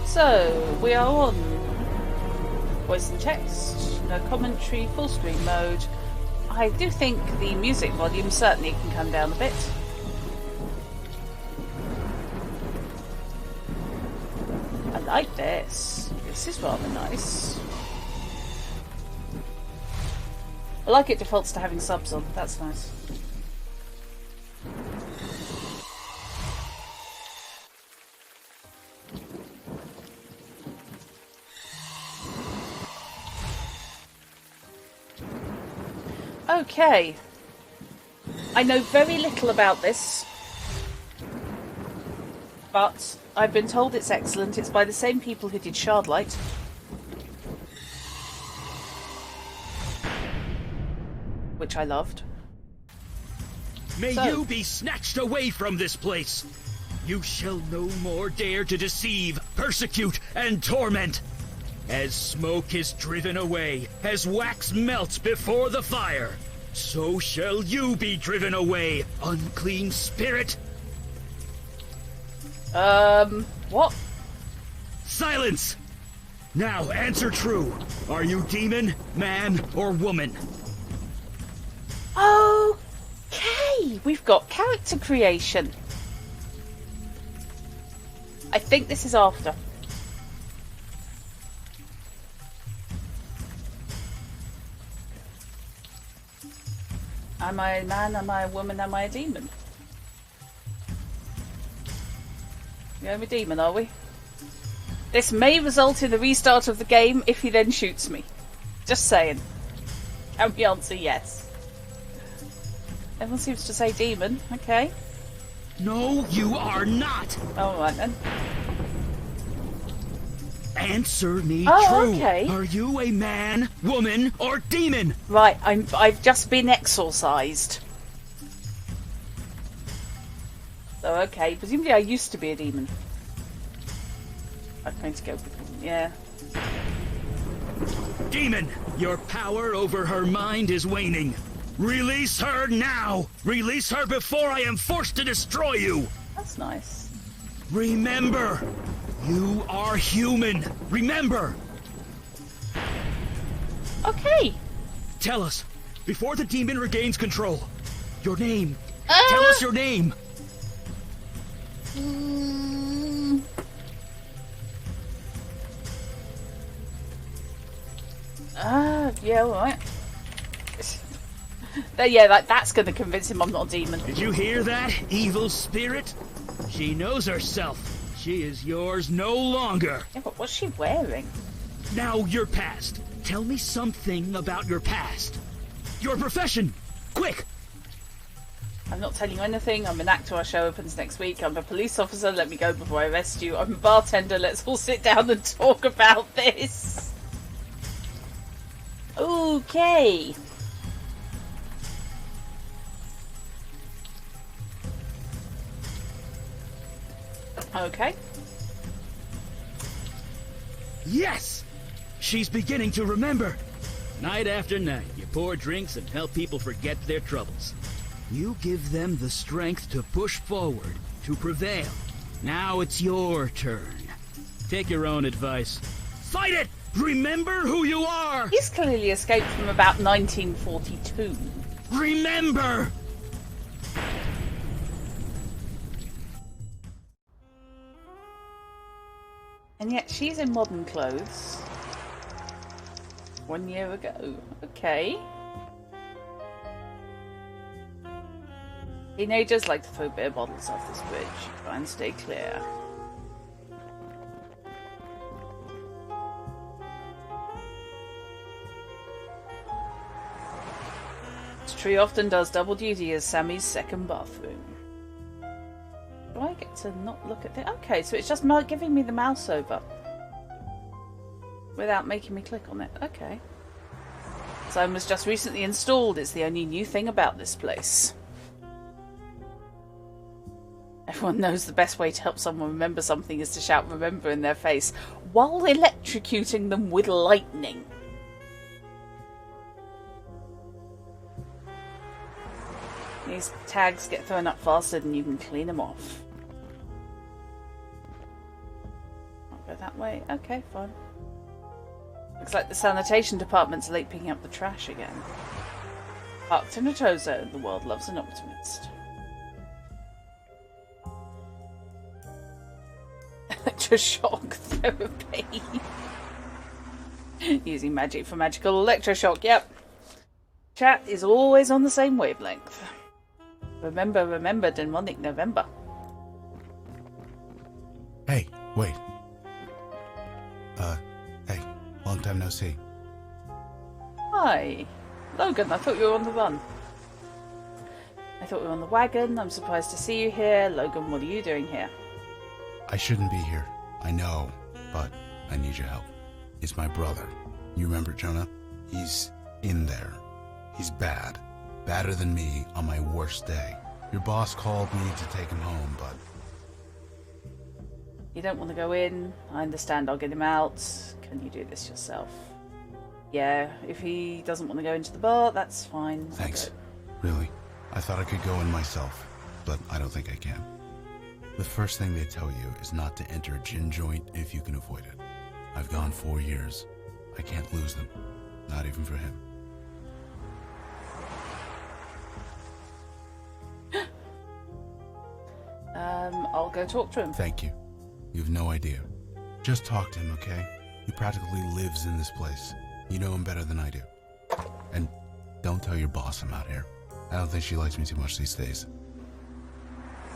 So, we are on voice and text, no commentary, full screen mode. I do think the music volume certainly can come down a bit. I like this. This is rather nice. I like it defaults to having subs on. That's nice. Okay. I know very little about this, but I've been told it's excellent. It's by the same people who did Shardlight. Which I loved. May you be snatched away from this place. You shall no more dare to deceive, persecute, and torment. As smoke is driven away, as wax melts before the fire, so shall you be driven away, unclean spirit. What? Silence! Now answer true. Are you demon, man, or woman? Okay, we've got character creation. I think this is after. Am I a man? Am I a woman? Am I a demon? Yeah, I'm a demon, are we? This may result in the restart of the game if he then shoots me. Just saying. Can we answer yes? Everyone seems to say demon. Okay. No, you are not. Alright then. Answer me Oh, true. okay. Are you a man, woman, or demon? Right, I've just been exorcised. So okay, presumably I used to be a demon. I'm going to go with yeah. Demon, your power over her mind is waning. Release her now! Release her before I am forced to destroy you! That's nice. Remember, you are human. Remember! Okay. Tell us, before the demon regains control, your name. Tell us your name. Yeah, alright. Yeah, that's going to convince him I'm not a demon. Did you hear that, evil spirit? She knows herself. She is yours no longer. Yeah, but what's she wearing? Now your past. Tell me something about your past. Your profession. Quick. I'm not telling you anything. I'm an actor. Our show opens next week. I'm a police officer. Let me go before I arrest you. I'm a bartender. Let's all sit down and talk about this. Okay. Okay. Yes! She's beginning to remember. Night after night, you pour drinks and help people forget their troubles. You give them the strength to push forward, to prevail. Now it's your turn. Take your own advice. Fight it! Remember who you are! He's clearly escaped from about 1942. Remember! And yet she's in modern clothes. 1 year ago. Okay. Teenagers like to throw beer bottles off this bridge. Try and stay clear. This tree often does double duty as Sammy's second bathroom. Do I get to not look at it? Okay, so it's just giving me the mouse over. Without making me click on it. Okay. Zone was just recently installed. It's the only new thing about this place. Everyone knows the best way to help someone remember something is to shout "remember" in their face while electrocuting them with lightning. These tags get thrown up faster than you can clean them off. Go that way. Okay, fine. Looks like the sanitation department's late picking up the trash again. Parked in a tow zone, the world loves an optimist. Electroshock therapy. Using magic for magical electroshock, yep. Chat is always on the same wavelength. Remember, demonic November. Hey, wait. Hey, long time no see. Hi. Logan, I thought you were on the run. I thought we were on the wagon. I'm surprised to see you here. Logan, what are you doing here? I shouldn't be here. I know, but I need your help. It's my brother. You remember Jonah? He's in there. He's bad. Badder than me on my worst day. Your boss called me to take him home, but... You don't want to go in. I understand. I'll get him out. Can you do this yourself? Yeah, if he doesn't want to go into the bar, that's fine. Thanks. Really. I thought I could go in myself, but I don't think I can. The first thing they tell you is not to enter a gin joint if you can avoid it. I've gone 4 years. I can't lose them. Not even for him. I'll go talk to him. Thank you. You've no idea. Just talk to him, okay? He practically lives in this place. You know him better than I do. And don't tell your boss I'm out here. I don't think she likes me too much these days.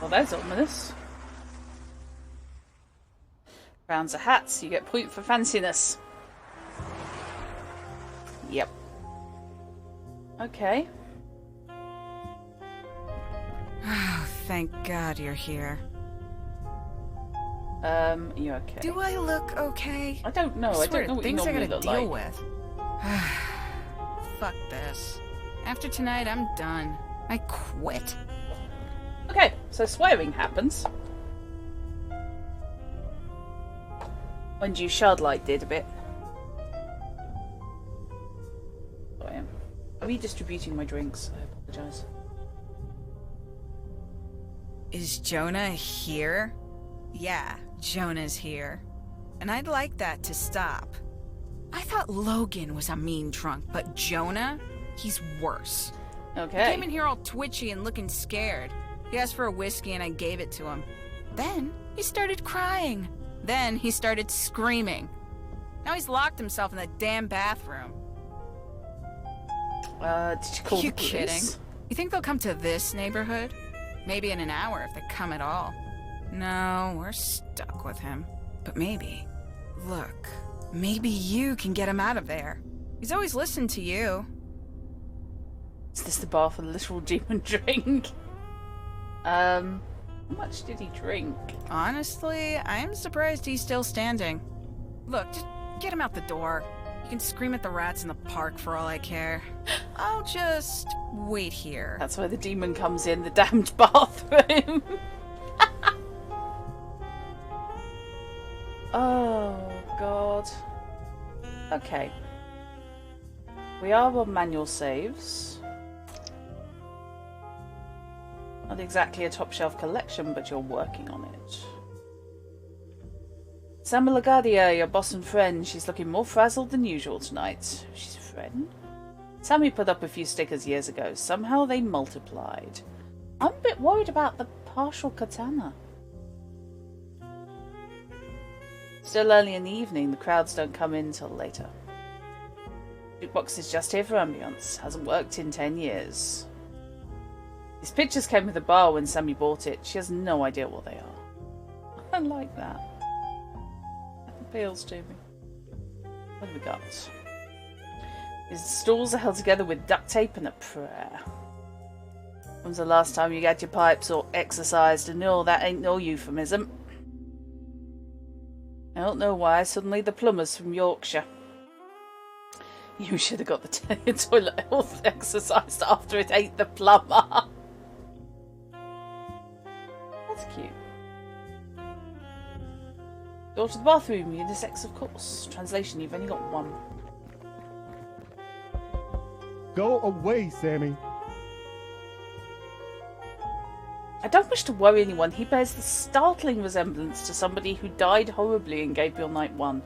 Well, that's ominous. Rounds of hats, you get point for fanciness. Yep. Okay. Oh, thank God you're here. You okay? Do I look okay? I don't know. I don't know what you things I normally gotta look deal like. with. Fuck this. After tonight, I'm done. I quit. Okay, so swearing happens. When you shard-light did a bit. Oh, I am. Are we distributing my drinks? I apologise. Is Jonah here? Yeah, Jonah's here. And I'd like that to stop. I thought Logan was a mean drunk, but Jonah? He's worse. Okay. He came in here all twitchy and looking scared. He asked for a whiskey and I gave it to him. Then he started crying. Then he started screaming. Now he's locked himself in the damn bathroom. Did you call You the police? kidding? You think they'll come to this neighborhood? Maybe in an hour if they come at all. No, we're stuck with him. But maybe. Look, maybe you can get him out of there. He's always listened to you. Is this the bar for the literal demon drink? How much did he drink? Honestly, I'm surprised he's still standing. Look, just get him out the door. You can scream at the rats in the park for all I care. I'll just wait here. That's where the demon comes in, the damned bathroom. Oh, God. Okay. We are on manual saves. Not exactly a top-shelf collection, but you're working on it. Sam LaGuardia, your boss and friend. She's looking more frazzled than usual tonight. She's a friend? Sammy put up a few stickers years ago. Somehow they multiplied. I'm a bit worried about the partial katana. Still early in the evening, the crowds don't come in till later. Jukebox is just here for ambience. Hasn't worked in 10 years. These pictures came with the bar when Sammy bought it. She has no idea what they are. I like that. That appeals to me. What have we got? His stalls are held together with duct tape and a prayer. When's the last time you got your pipes or exercised? And no, that ain't no euphemism. I don't know why. Suddenly the plumber's from Yorkshire. You should have got the toilet health exercised after it ate the plumber. That's cute. Go to the bathroom, unisex of course. Translation, you've only got one. Go away, Sammy. I don't wish to worry anyone. He bears the startling resemblance to somebody who died horribly in Gabriel Night 1.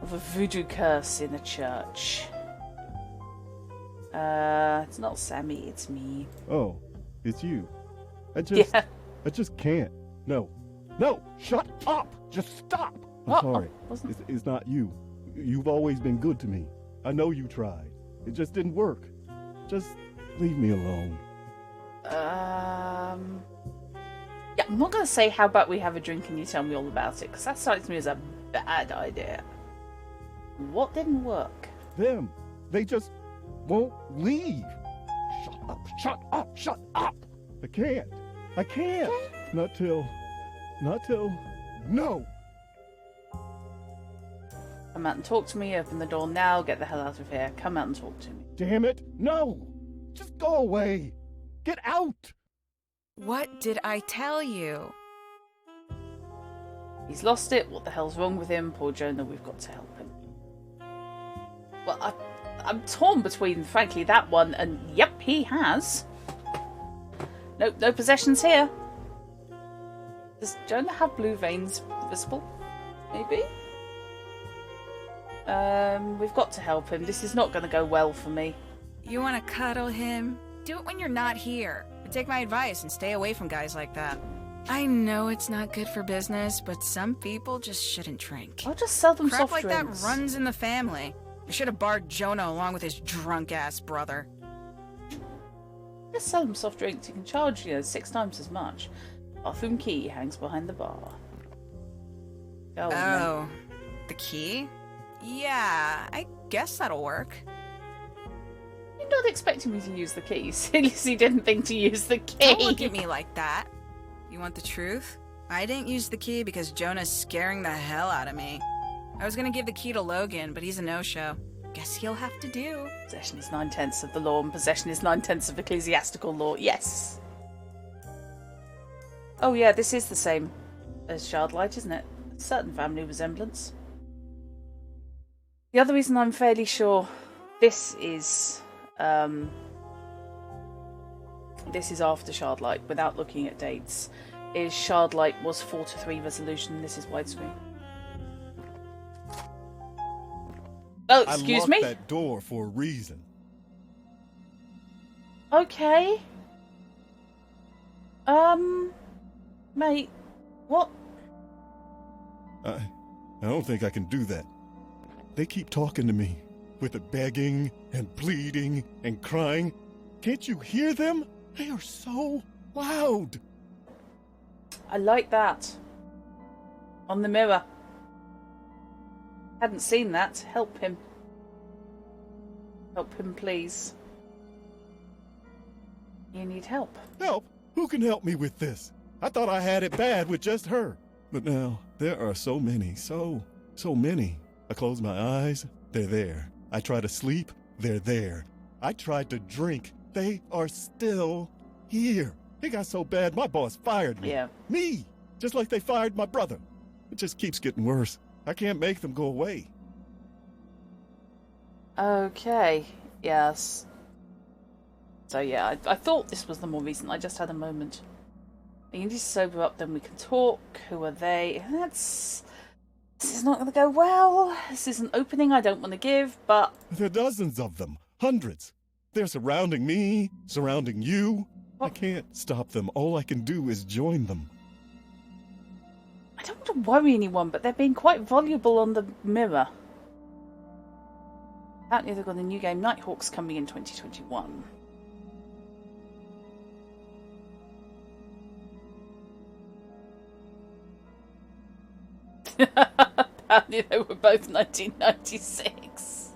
Of a voodoo curse in a church. It's not Sammy, it's me. Oh, it's you. I just can't. No, shut up! Just stop! I'm sorry. It's not you. You've always been good to me. I know you tried. It just didn't work. Just leave me alone. Yeah, I'm not going to say how about we have a drink and you tell me all about it, because that strikes me as a bad idea. What didn't work? Them. They just won't leave. Shut up! I can't. Not till, no. Come out and talk to me, open the door now, get the hell out of here. Come out and talk to me. Damn it, no. Just go away. Get out. What did I tell you? He's lost it. What the hell's wrong with him? Poor Jonah, we've got to help him. Well, I'm torn between, frankly, that one and, yep, he has. Nope, no possessions here. Does Jonah have blue veins visible? Maybe? We've got to help him. This is not going to go well for me. You want to cuddle him? Do it when you're not here. But take my advice and stay away from guys like that. I know it's not good for business, but some people just shouldn't drink. I'll just sell them Crap soft like drinks. that runs in the family. I should have barred Jonah along with his drunk-ass brother. Just sell them soft drinks. You can charge, 6 times as much. Bathroom key hangs behind the bar. Go on, Oh, the key? Yeah, I guess that'll work. You're not expecting me to use the key. Seriously didn't think to use the key. Don't look at me like that. You want the truth? I didn't use the key because Jonah's scaring the hell out of me. I was gonna give the key to Logan, but he's a no-show. Guess he'll have to do. Possession is 9/10 of the law, and possession is 9/10 of ecclesiastical law. Yes. Oh yeah, this is the same as Shardlight, isn't it? A certain family resemblance. The other reason I'm fairly sure this is after Shardlight, without looking at dates, is Shardlight was 4-3 resolution, and this is widescreen. Oh, excuse me? I locked that door for a reason. Okay. Mate, what? I don't think I can do that. They keep talking to me, with the begging and pleading and crying. Can't you hear them? They are so loud. I like that. On the mirror. Hadn't seen that. Help him. Help him, please. You need help. Help? Who can help me with this? I thought I had it bad with just her. But now, there are so many, so many. I close my eyes, they're there. I try to sleep, they're there. I tried to drink, they are still here. It got so bad, my boss fired me. Yeah. Me! Just like they fired my brother. It just keeps getting worse. I can't make them go away. Okay. Yes. So yeah, I thought this was the more recent. I just had a moment. You need to sober up, then we can talk. Who are they? This is not going to go well. This is an opening I don't want to give, but... There are dozens of them. Hundreds. They're surrounding me, surrounding you. I can't stop them. All I can do is join them. I don't want to worry anyone, but they're being quite voluble on the mirror. Apparently they've got a new game, Nighthawks, coming in 2021. Apparently they were both 1996.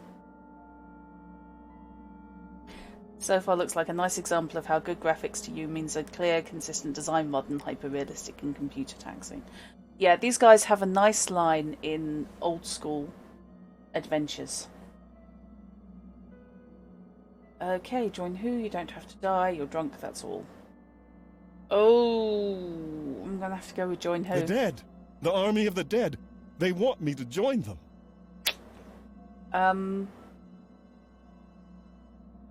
So far looks like a nice example of how good graphics to you means a clear, consistent design, modern, hyper-realistic and computer taxing. Yeah, these guys have a nice line in old school adventures. Okay, join who? You don't have to die. You're drunk, that's all. Oh, I'm gonna have to go with join who. The dead. The army of the dead. They want me to join them.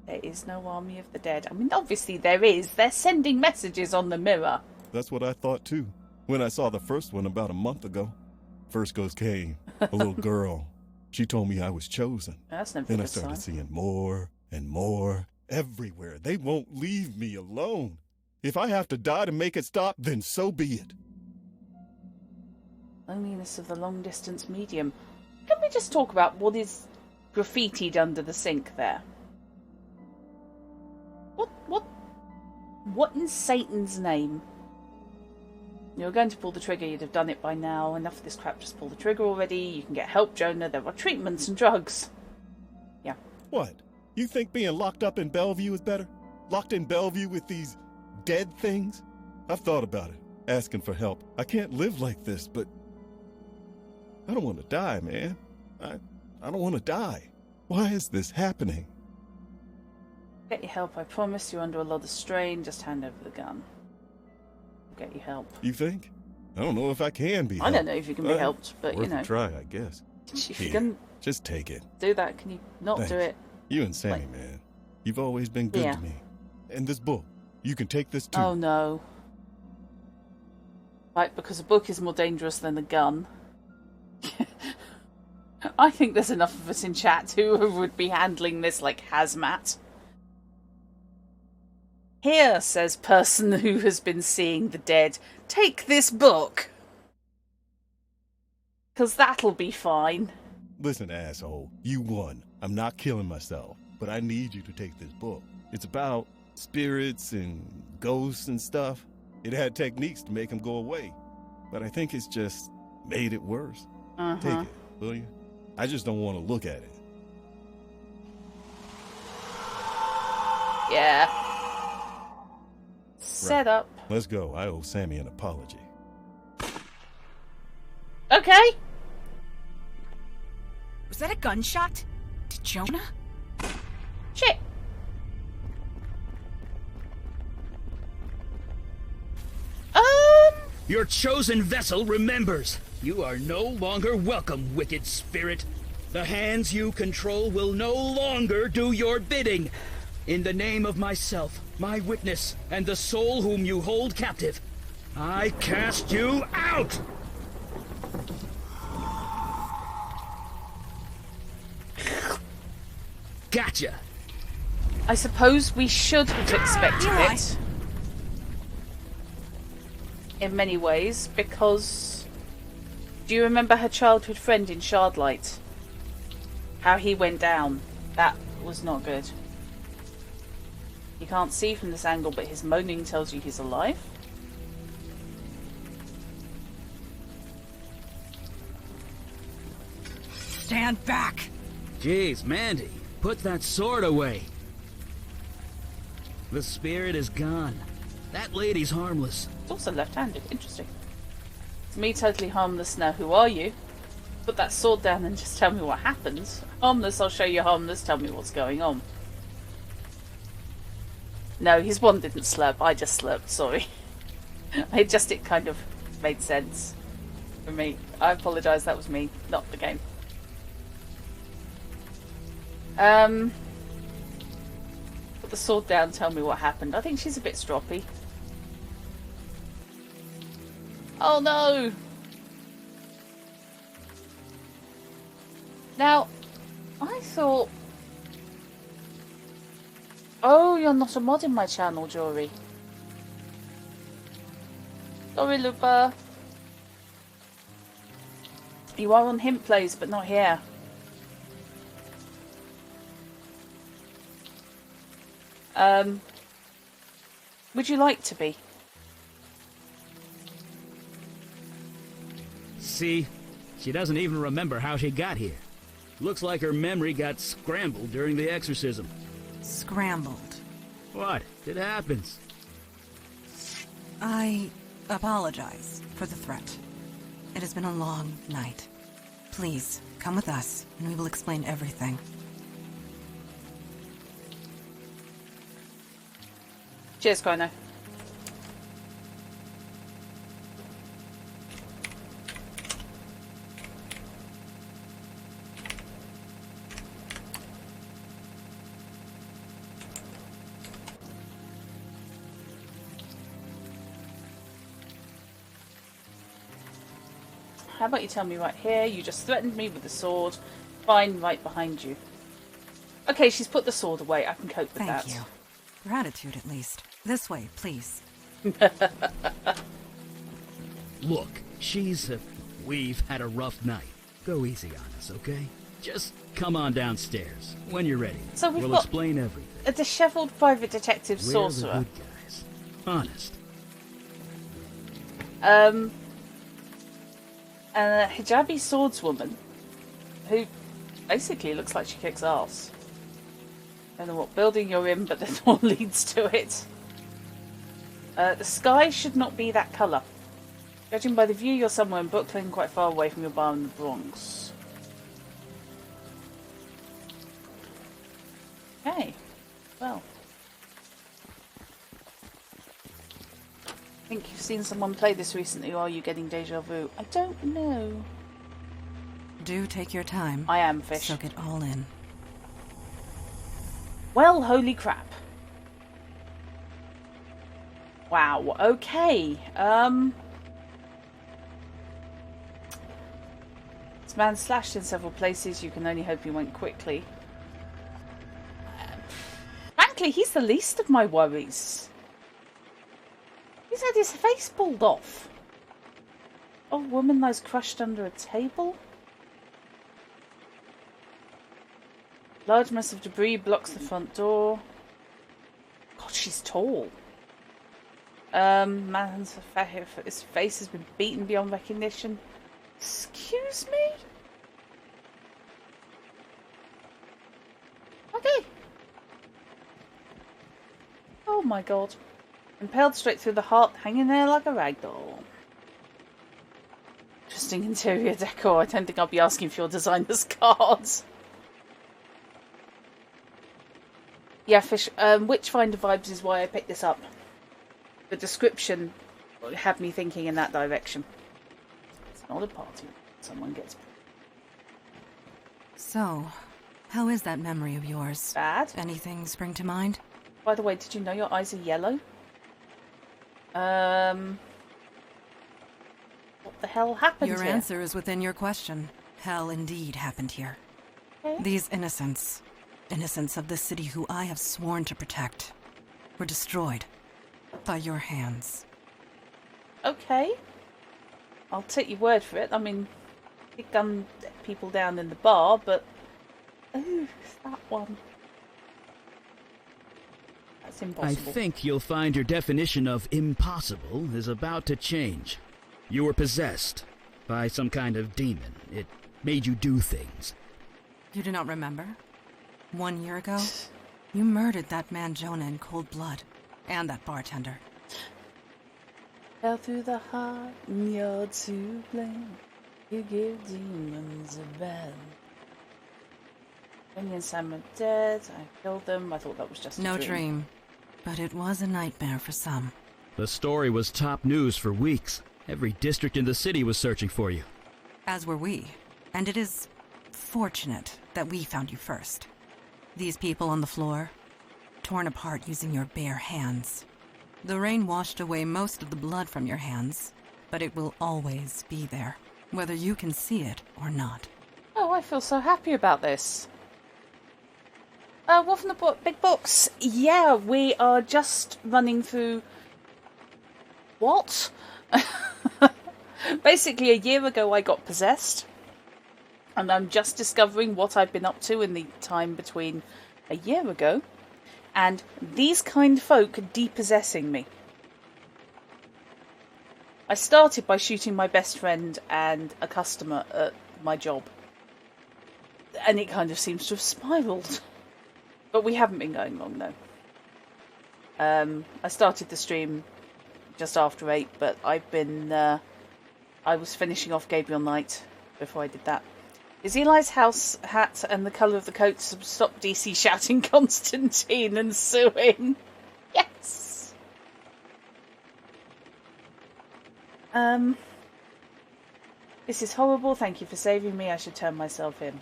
There is no army of the dead. I mean, obviously there is. They're sending messages on the mirror. That's what I thought too. When I saw the first one about a month ago. First ghost came, a little girl. She told me I was chosen. That's never a Then I good started sign. seeing more and more everywhere. They won't leave me alone. If I have to die to make it stop, then so be it. Loneliness of the long distance medium. Can we just talk about what is graffitied under the sink there? What in Satan's name? You were going to pull the trigger, you'd have done it by now. Enough of this crap, just pull the trigger already. You can get help, Jonah. There are treatments and drugs. Yeah. What? You think being locked up in Bellevue is better? Locked in Bellevue with these dead things? I've thought about it, asking for help. I can't live like this, but I don't want to die, man. I don't want to die. Why is this happening? Get you help, I promise. You're under a lot of strain. Just hand over the gun. I'll get you help. You think? I don't know if I can be I helped. don't know if you can be helped, but you Worth know. a try, I guess. If you Here, can just take it. do that, can you not Thanks. do it? You and Sammy, man. You've always been good Yeah. to me. And this book, you can take this too. Oh no. Right, because a book is more dangerous than a gun. I think there's enough of us in chat who would be handling this like hazmat. Here, says person who has been seeing the dead, take this book. Because that'll be fine. Listen, asshole, you won. I'm not killing myself, but I need you to take this book. It's about spirits and ghosts and stuff. It had techniques to make them go away, but I think it's just made it worse. Take it, will you? I just don't want to look at it. Yeah. Set up. Let's go. I owe Sammy an apology. Okay. Was that a gunshot? To Jonah? Shit. Your chosen vessel remembers. You are no longer welcome, wicked spirit. The hands you control will no longer do your bidding. In the name of myself, my witness, and the soul whom you hold captive, I cast you out! Gotcha! I suppose we should have expected Eli. it. In many ways, because... Do you remember her childhood friend in Shardlight? How he went down. That was not good. You can't see from this angle, but his moaning tells you he's alive. Stand back! Jeez, Mandy, put that sword away. The spirit is gone. That lady's harmless. It's also left-handed. Interesting. It's me totally harmless now. Who are you? Put that sword down and just tell me what happens. Harmless, I'll show you harmless. Tell me what's going on. No, his one didn't slurp. I just slurped, sorry. It kind of made sense for me. I apologise, that was me, not the game. Put the sword down, tell me what happened. I think she's a bit stroppy. Oh no! Now, I thought... Oh, you're not a mod in my channel, Jory. Sorry, Lupa. You are on Hint Plays, but not here. Would you like to be? See? She doesn't even remember how she got here. Looks like her memory got scrambled during the exorcism. Scrambled. What? It happens. I apologize for the threat. It has been a long night. Please, come with us, and we will explain everything. Cheers, Chrono. How about you tell me right here? You just threatened me with the sword. Fine, right behind you. Okay, she's put the sword away. I can cope with that. Thank you. Gratitude, at least. This way, please. Look, we've had a rough night. Go easy on us, okay? Just come on downstairs when you're ready. So we've we'll got explain everything. a dishevelled private detective We're sorcerer. the good guys. Honest. And a hijabi swordswoman who basically looks like she kicks ass. I don't know what building you're in, but the door leads to it. The sky should not be that colour. Judging by the view, you're somewhere in Brooklyn, quite far away from your bar in the Bronx. Okay, well. I think you've seen someone play this recently, or are you getting deja vu? I don't know. Do take your time. I am, Fish. Soak it all in. Well, holy crap. Wow, okay. This man slashed in several places. You can only hope he went quickly. Frankly, he's the least of my worries. He's had his face pulled off. Old woman lies crushed under a table. Large mass of debris blocks the front door. God, she's tall. Man's his face has been beaten beyond recognition. Excuse me? Okay. Oh my god. Impaled straight through the heart, hanging there like a rag doll. Interesting interior decor. I don't think I'll be asking for your designer's cards. Yeah, Fish, Witchfinder vibes is why I picked this up. The description had me thinking in that direction. It's not a party. Someone gets... So, how is that memory of yours? Bad. Anything spring to mind? By the way, did you know your eyes are yellow? What the hell happened Your here? answer is within your question. Hell indeed happened here. Okay. These innocents of the city who I have sworn to protect, were destroyed by your hands. Okay. I'll take your word for it. I mean, he gunned people down in the bar, but... Ooh, that one. That's I impossible. think you'll find your definition of impossible is about to change. You were possessed by some kind of demon. It made you do things. You do not remember? 1 year ago, you murdered that man Jonah in cold blood, and that bartender. Fell through the heart, and you're to blame. You give demons a bed. Benny and Sam are dead. I killed them. I thought that was just a No dream, but it was a nightmare for some. The story was top news for weeks. Every district in the city was searching for you. As were we, and it is fortunate that we found you first. These people on the floor, torn apart using your bare hands. The rain washed away most of the blood from your hands, but it will always be there, whether you can see it or not. Oh, I feel so happy about this. What from the big books? Yeah, we are just running through... What? Basically, a year ago I got possessed. And I'm just discovering what I've been up to in the time between a year ago and these kind folk depossessing me. I started by shooting my best friend and a customer at my job. And it kind of seems to have spiralled. But we haven't been going long, though. I started the stream just after 8, but I've been... I was finishing off Gabriel Knight before I did that. Is Eli's house hat and the colour of the coat to stop DC shouting Constantine and suing? Yes! This is horrible. Thank you for saving me. I should turn myself in.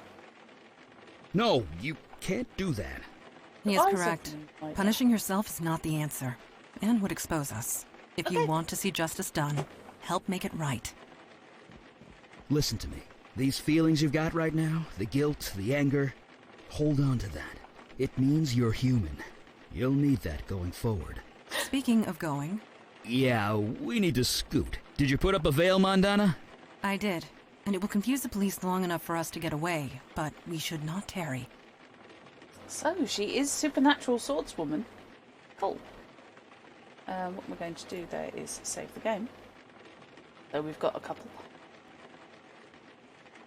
No, you can't do that. He is I correct. certainly might. Punishing yourself is not the answer, and would expose us. If you Okay. want to see justice done, help make it right. Listen to me. These feelings you've got right now, the guilt, the anger, hold on to that. It means you're human. You'll need that going forward. Speaking of going, Yeah, we need to scoot. Did you put up a veil, Mondana? I did. And it will confuse the police long enough for us to get away, but we should not tarry. So, she is supernatural swordswoman. Cool. What we're going to do there is save the game. So we've got a couple.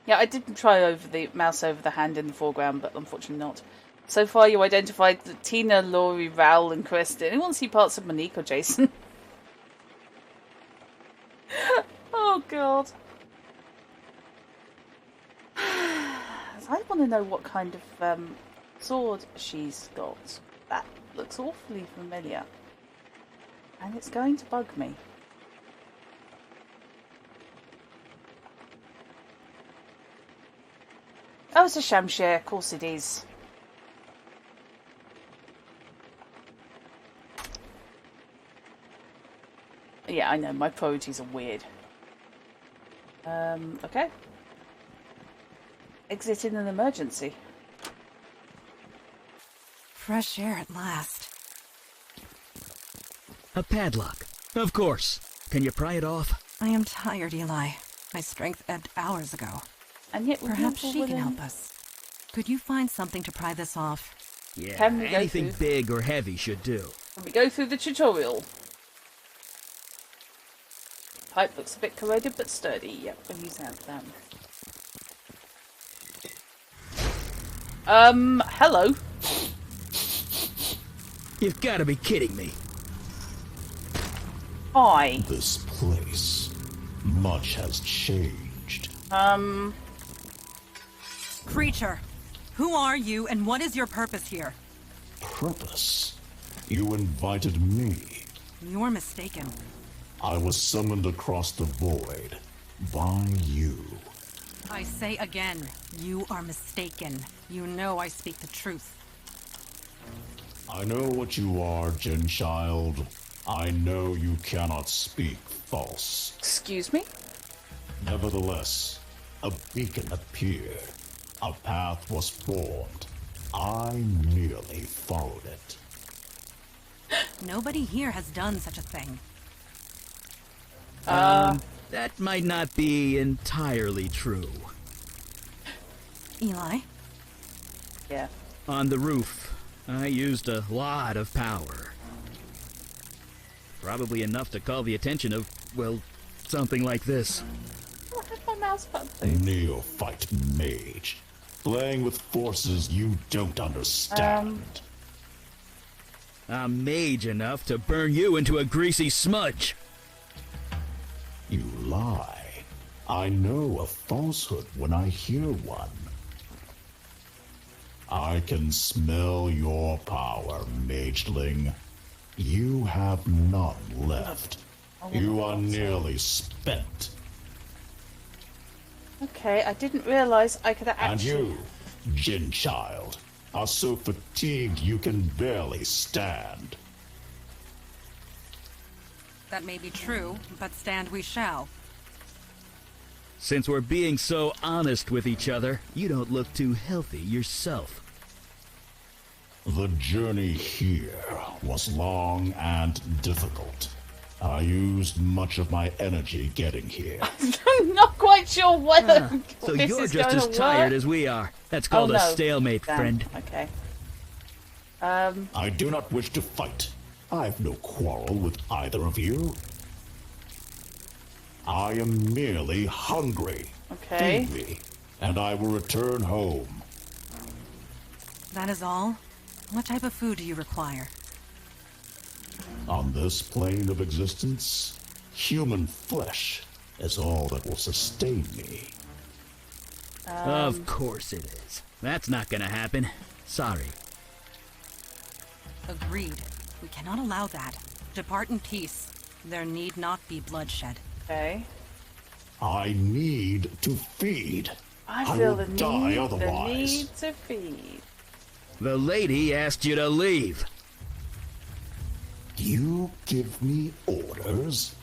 Yeah, I did try over the mouse over the hand in the foreground, but unfortunately not. So far, you identified Tina, Laurie, Raoul, and Kristen. Anyone see parts of Monique or Jason? Oh, God. I want to know what kind of sword she's got. That looks awfully familiar. And it's going to bug me. Oh, it's a Shamshir. Of course it is. Yeah, I know. My priorities are weird. Okay. Exit in an emergency. Fresh air at last. A padlock. Of course. Can you pry it off? I am tired, Eli. My strength ebbed hours ago. And yet, Perhaps she can help us. Could you find something to pry this off? Yeah, Can we go anything through? big or heavy should do. Can we go through the tutorial? Pipe looks a bit corroded but sturdy. Yep, we'll use that then. Hello. You've got to be kidding me. Hi. This place. Much has changed. Creature, who are you and what is your purpose here? Purpose? You invited me. You're mistaken. I was summoned across the void by you. I say again, you are mistaken. You know I speak the truth. I know what you are, Jin Child. I know you cannot speak false. Excuse me? Nevertheless, a beacon appeared. A path was formed. I merely followed it. Nobody here has done such a thing. That might not be entirely true. Eli? Yeah. On the roof, I used a lot of power. Probably enough to call the attention of, well, something like this. I have my mouse button. Neophyte mage. Playing with forces you don't understand. I'm mage enough to burn you into a greasy smudge. You lie. I know a falsehood when I hear one. I can smell your power, mageling. You have none left. You are nearly spent. Okay, I didn't realise I could actually... And you, Jin Child, are so fatigued you can barely stand. That may be true, but stand we shall. Since we're being so honest with each other, you don't look too healthy yourself. The journey here was long and difficult. I used much of my energy getting here. I'm not quite sure whether So this you're is just going as to tired work. as we are. That's called Oh, a no. stalemate, Damn. friend. Okay. I do not wish to fight. I've no quarrel with either of you. I am merely hungry. Okay. Feed me, and I will return home. That is all? What type of food do you require? On this plane of existence, human flesh is all that will sustain me. Of course it is. That's not gonna happen. Sorry. Agreed. We cannot allow that. Depart in peace. There need not be bloodshed. Okay. I need to feed. I I feel will the die need, otherwise. the need to feed. The lady asked you to leave. You give me orders?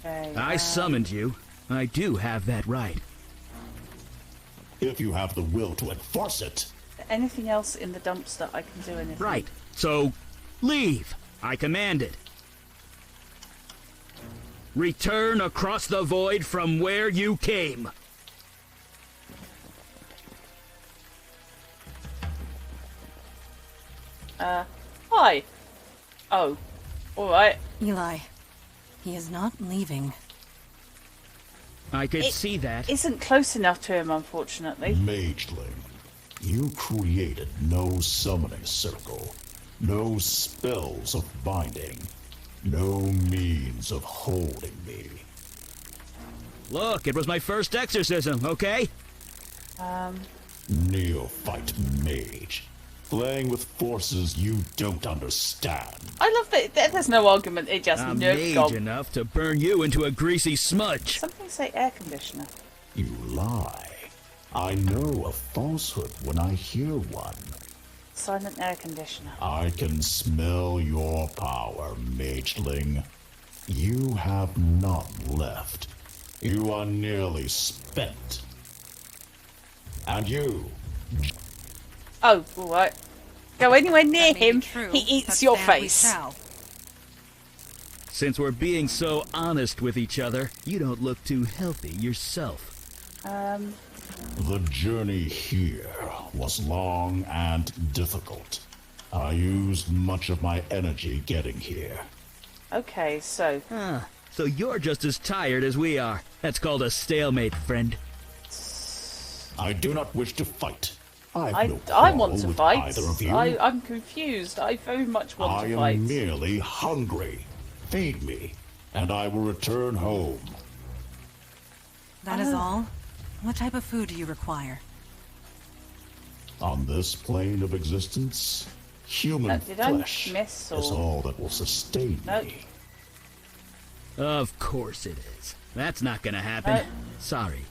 Okay. I summoned you. I do have that right. If you have the will to enforce it. Anything else in the dumpster I can do anything? Right. So, leave. I commanded. Return across the void from where you came. Hi. Oh. Alright. Eli, he is not leaving. I could see that. Isn't close enough to him, unfortunately. Mageling, you created no summoning circle, no spells of binding, no means of holding me. Look, it was my first exorcism, okay? Neophyte mage, playing with forces you don't understand. I love that there's no argument, it just I'm nerf mage gone. enough to burn you into a greasy smudge. Something say air conditioner. You lie. I know a falsehood when I hear one. Silent air conditioner. I can smell your power, mageling. You have none left. You are nearly spent. And you, Oh, alright. Go anywhere near That may be him, true, he eats but your stand we face. shall. Since we're being so honest with each other, you don't look too healthy yourself. the journey here was long and difficult. I used much of my energy getting here. Okay, so So you're just as tired as we are. That's called a stalemate, friend. I do not wish to fight. I I have no want quarrel to with fight. either of you. I'm confused. I very much want I to am fight. merely hungry. Feed me, and I will return home. That is all? What type of food do you require? On this plane of existence, human Did I flesh miss is or- all that will sustain Nope. me. Of course it is. That's not gonna happen. Sorry.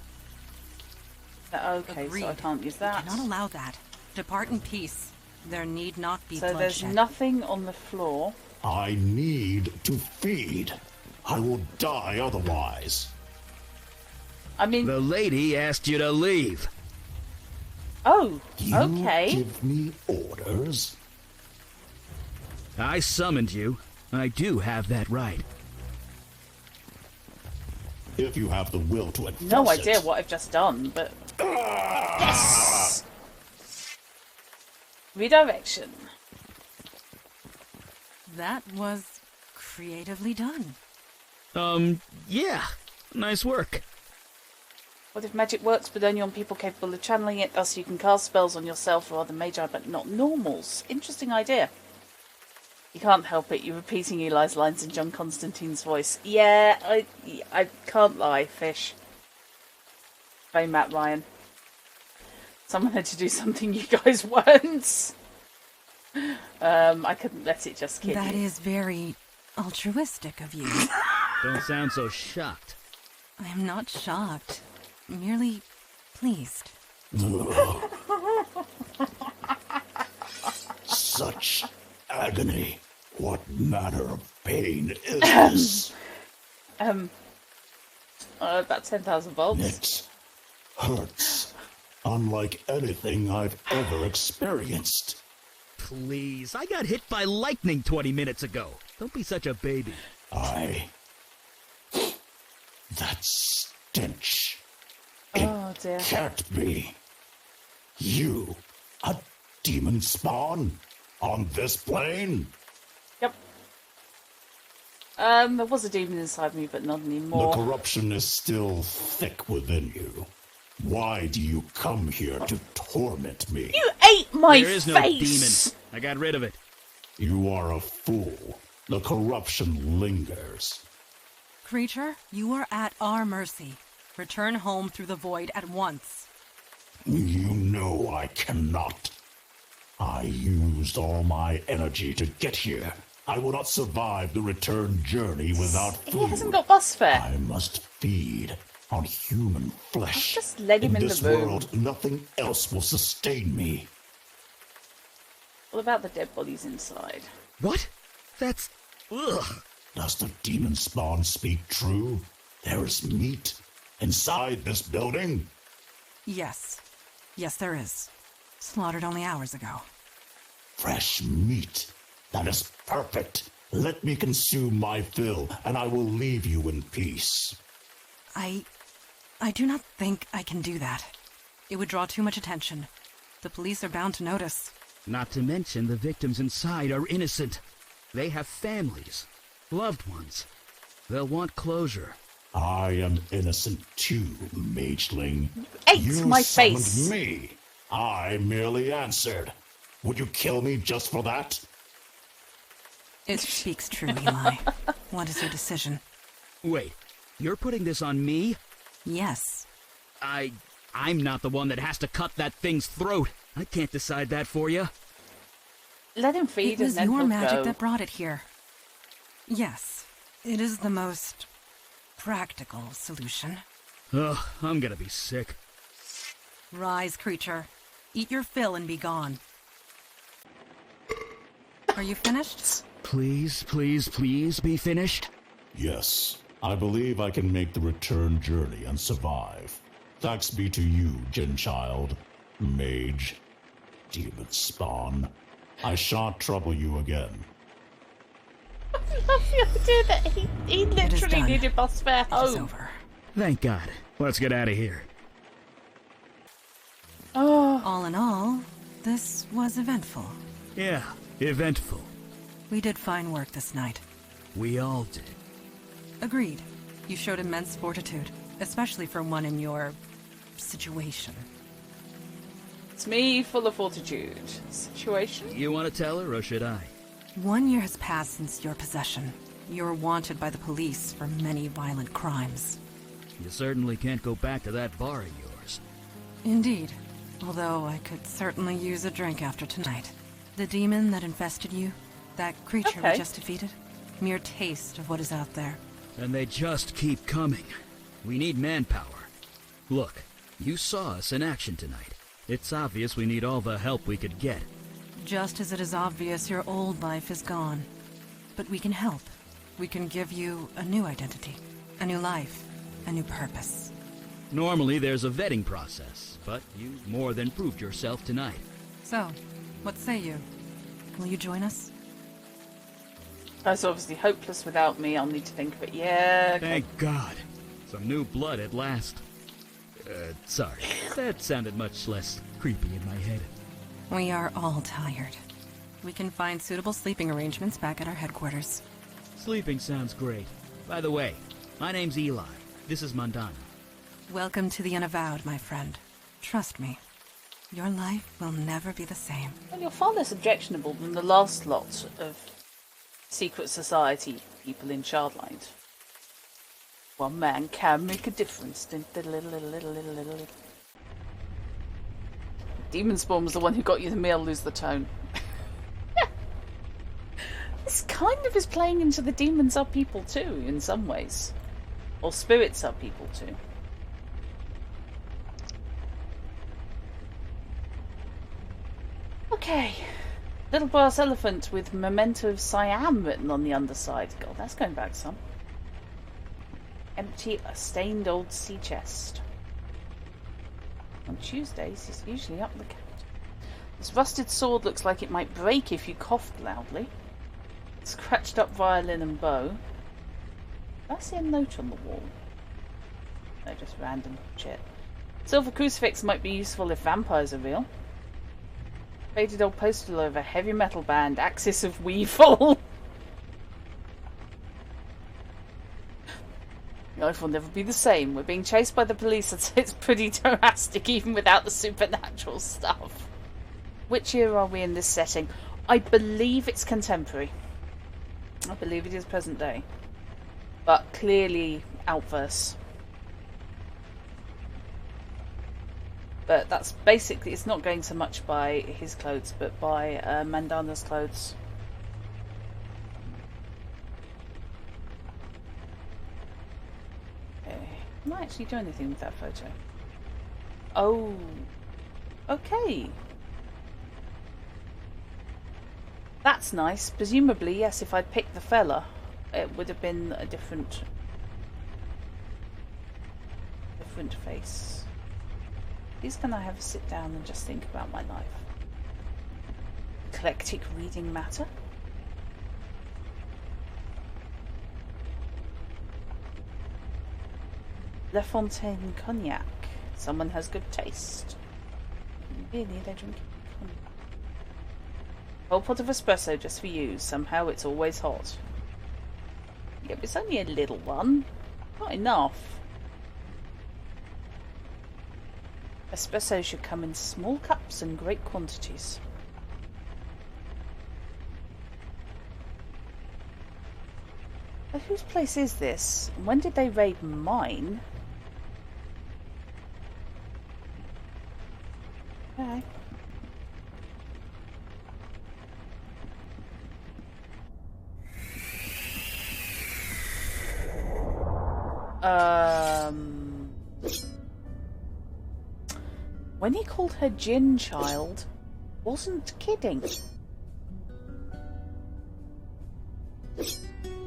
Okay, Agreed. so I can't use that. Cannot allow that. Depart in peace. There need not be So there's bloodshed. nothing on the floor. I need to feed. I will die otherwise. I mean, The lady asked you to leave. oh, You okay. give me orders? I summoned you. I do have that right. If you have the will to enforce No it. idea what I've just done, but yes. Redirection. That was creatively done. Yeah. Nice work. What if magic works but only on people capable of channeling it, thus you can cast spells on yourself or other magi but not normals? Interesting idea. You can't help it, you're repeating Eli's lines in John Constantine's voice. Yeah, I can't lie, fish. Very Matt Ryan. Someone had to do something you guys weren't. I couldn't let it just kid That you. is very altruistic of you. Don't sound so shocked. I am not shocked. Merely pleased. Such agony. What manner of pain is this? About 10,000 volts. It hurts. Unlike anything I've ever experienced. Please, I got hit by lightning 20 minutes ago. Don't be such a baby. That stench. Oh dear. Can't be. You, a demon spawn? On this plane? Yep. There was a demon inside me, but not The anymore. corruption is still thick within you. Why do you come here to torment me? You ate my There is no face! demon. I got rid of it. You are a fool. The corruption lingers. Creature, you are at our mercy. Return home through the void at once. You know I cannot. I used all my energy to get here. I will not survive the return journey without food. He hasn't got bus fare. I must feed on human flesh. Just let him in the this room. world, nothing else will sustain me. What about the dead bodies inside? What? That's... Ugh. Does the demon spawn speak true? There is meat, Inside this building? Yes. Yes, there is. Slaughtered only hours ago. Fresh meat. That is perfect. Let me consume my fill, and I will leave you in peace. I do not think I can do that. It would draw too much attention. The police are bound to notice. Not to mention the victims inside are innocent. They have families, loved ones. They'll want closure. I am innocent too, mageling. Ate You my summoned face. me. I merely answered. Would you kill me just for that? It speaks true, Eli. What is your decision? Wait, you're putting this on me? Yes. I'm not the one that has to cut that thing's throat. I can't decide that for you. Let him feed It was and then your he'll magic go. that brought it here. Yes, it is the most practical solution. Ugh, I'm gonna be sick. Rise, creature. Eat your fill and be gone. Are you finished? Please, please, please be finished. Yes. I believe I can make the return journey and survive. Thanks be to you, Genchild, mage, demon spawn. I shan't trouble you again. I love the idea that he It is literally done. needed bus fare It is home. over. Thank God. Let's get out of here. Oh, All in all, this was eventful. Yeah, eventful. We did fine work this night. We all did. Agreed. You showed immense fortitude, especially for one in your situation. it's me full of fortitude. Situation? You want to tell her, or should I? 1 year has passed since your possession. You're wanted by the police for many violent crimes. You certainly can't go back to that bar of yours. Indeed. Although I could certainly use a drink after tonight. The demon that infested you, that creature we Okay. just defeated, mere taste of what is out there. And they just keep coming. We need manpower. Look, you saw us in action tonight. It's obvious we need all the help we could get. Just as it is obvious your old life is gone. But we can help. We can give you a new identity, a new life, a new purpose. Normally there's a vetting process, but you more than proved yourself tonight. So, what say you? Will you join us? That's obviously hopeless without me. I'll need to think of it. Yeah. Okay. Thank God. Some new blood at last. Sorry. That sounded much less creepy in my head. We are all tired. We can find suitable sleeping arrangements back at our headquarters. Sleeping sounds great. By the way, my name's Eli. This is Mandana. Welcome to the Unavowed, my friend. Trust me, your life will never be the same. Well, you're far less objectionable than the last lot of secret society people in Shardlight. One man can make a difference. Demon Spawn was the one who got you the meal, lose the tone. This kind of is playing into the demons are people too, in some ways. Or spirits are people too. Okay. Little brass elephant with Memento of Siam written on the underside. God, that's going back some. Empty a stained old sea chest. On Tuesdays, he's usually up the count. This rusted sword looks like it might break if you coughed loudly. Scratched up violin and bow. I see a note on the wall. No, just random shit. Silver crucifix might be useful if vampires are real. Faded old postal of a heavy metal band, Axis of Weevil. Life will never be the same. We're being chased by the police, and so it's pretty drastic even without the supernatural stuff. Which year are we in this setting? I believe it's contemporary. I believe it is present day. But clearly outverse. But that's basically, it's not going so much by his clothes, but by Mandana's clothes. Okay. Can I actually do anything with that photo? Oh. Okay. That's nice. Presumably, yes, if I'd picked the fella, it would have been a different... Different face. Please can I have a sit down and just think about my life? Eclectic reading matter? La Fontaine cognac. Someone has good taste. Really, they drink cognac. Whole pot of espresso just for you. Somehow it's always hot. Yep, it's only a little one. Not enough. Espresso should come in small cups and great quantities. But whose place is this? When did they raid mine? Okay. When he called her Gin Child, wasn't kidding.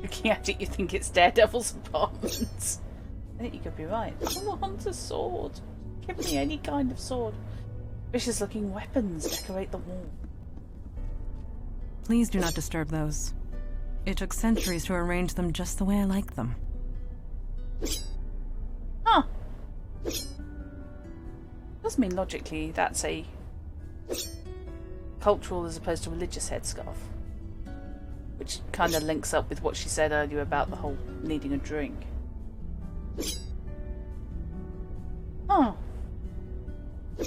Looking at it, you think it's Daredevil's apartment. I think you could be right. I want a sword. Give me any kind of sword. Vicious looking weapons decorate the wall. Please do not disturb those. It took centuries to arrange them just the way I like them. Huh. Does mean logically that's a cultural as opposed to religious headscarf. Which kind of links up with what she said earlier about the whole needing a drink. Oh.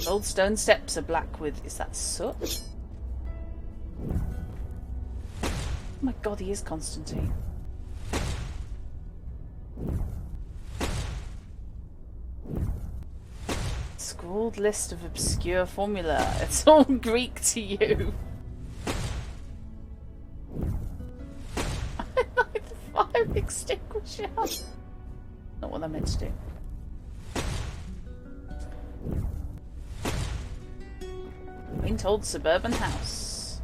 Old stone steps are black with... Is that soot? Oh my god, he is Constantine. Scrawled list of obscure formula. It's all Greek to you. I like the fire extinguisher. Not what I meant to do. Quaint old suburban house.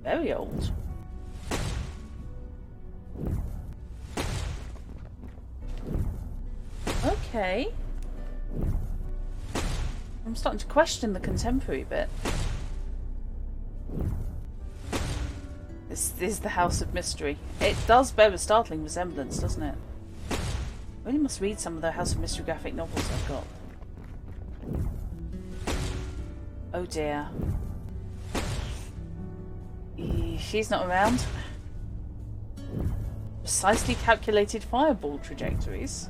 Very old. Okay. I'm starting to question the contemporary bit. This is the House of Mystery. It does bear a startling resemblance, doesn't it? I really must read some of the House of Mystery graphic novels I've got. Oh dear. She's not around. Precisely calculated fireball trajectories.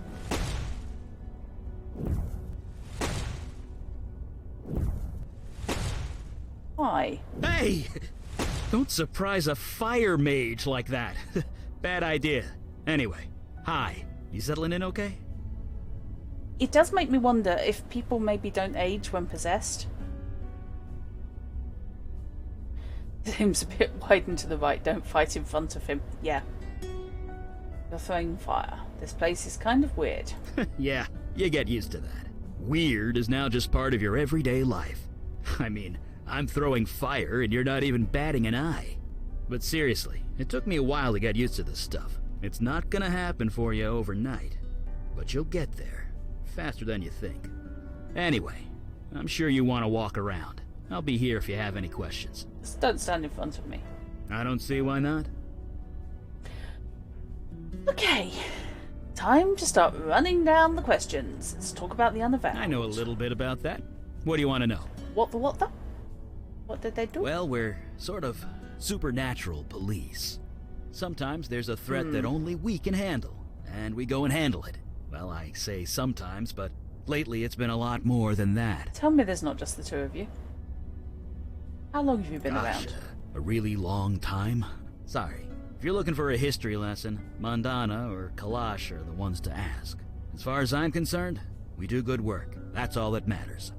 Why? Hey! Don't surprise a fire mage like that. Bad idea. Anyway, hi. You settling in okay? It does make me wonder if people maybe don't age when possessed. Seems a bit wide and to the right. Don't fight in front of him. Yeah. You're throwing fire. This place is kind of weird. Yeah, you get used to that. Weird is now just part of your everyday life. I mean, I'm throwing fire and you're not even batting an eye. But seriously, it took me a while to get used to this stuff. It's not gonna happen for you overnight. But you'll get there. Faster than you think. Anyway, I'm sure you want to walk around. I'll be here if you have any questions. Just don't stand in front of me. I don't see why not. Okay. Time to start running down the questions. Let's talk about the Unavowed. I know a little bit about that. What do you want to know? What the? What did they do? Well, we're sort of supernatural police. Sometimes there's a threat that only we can handle, and we go and handle it. Well, I say sometimes, but lately it's been a lot more than that. Tell me there's not just the two of you. How long have you been around? A really long time. Sorry. If you're looking for a history lesson, Mandana or Kalash are the ones to ask. As far as I'm concerned, we do good work. That's all that matters.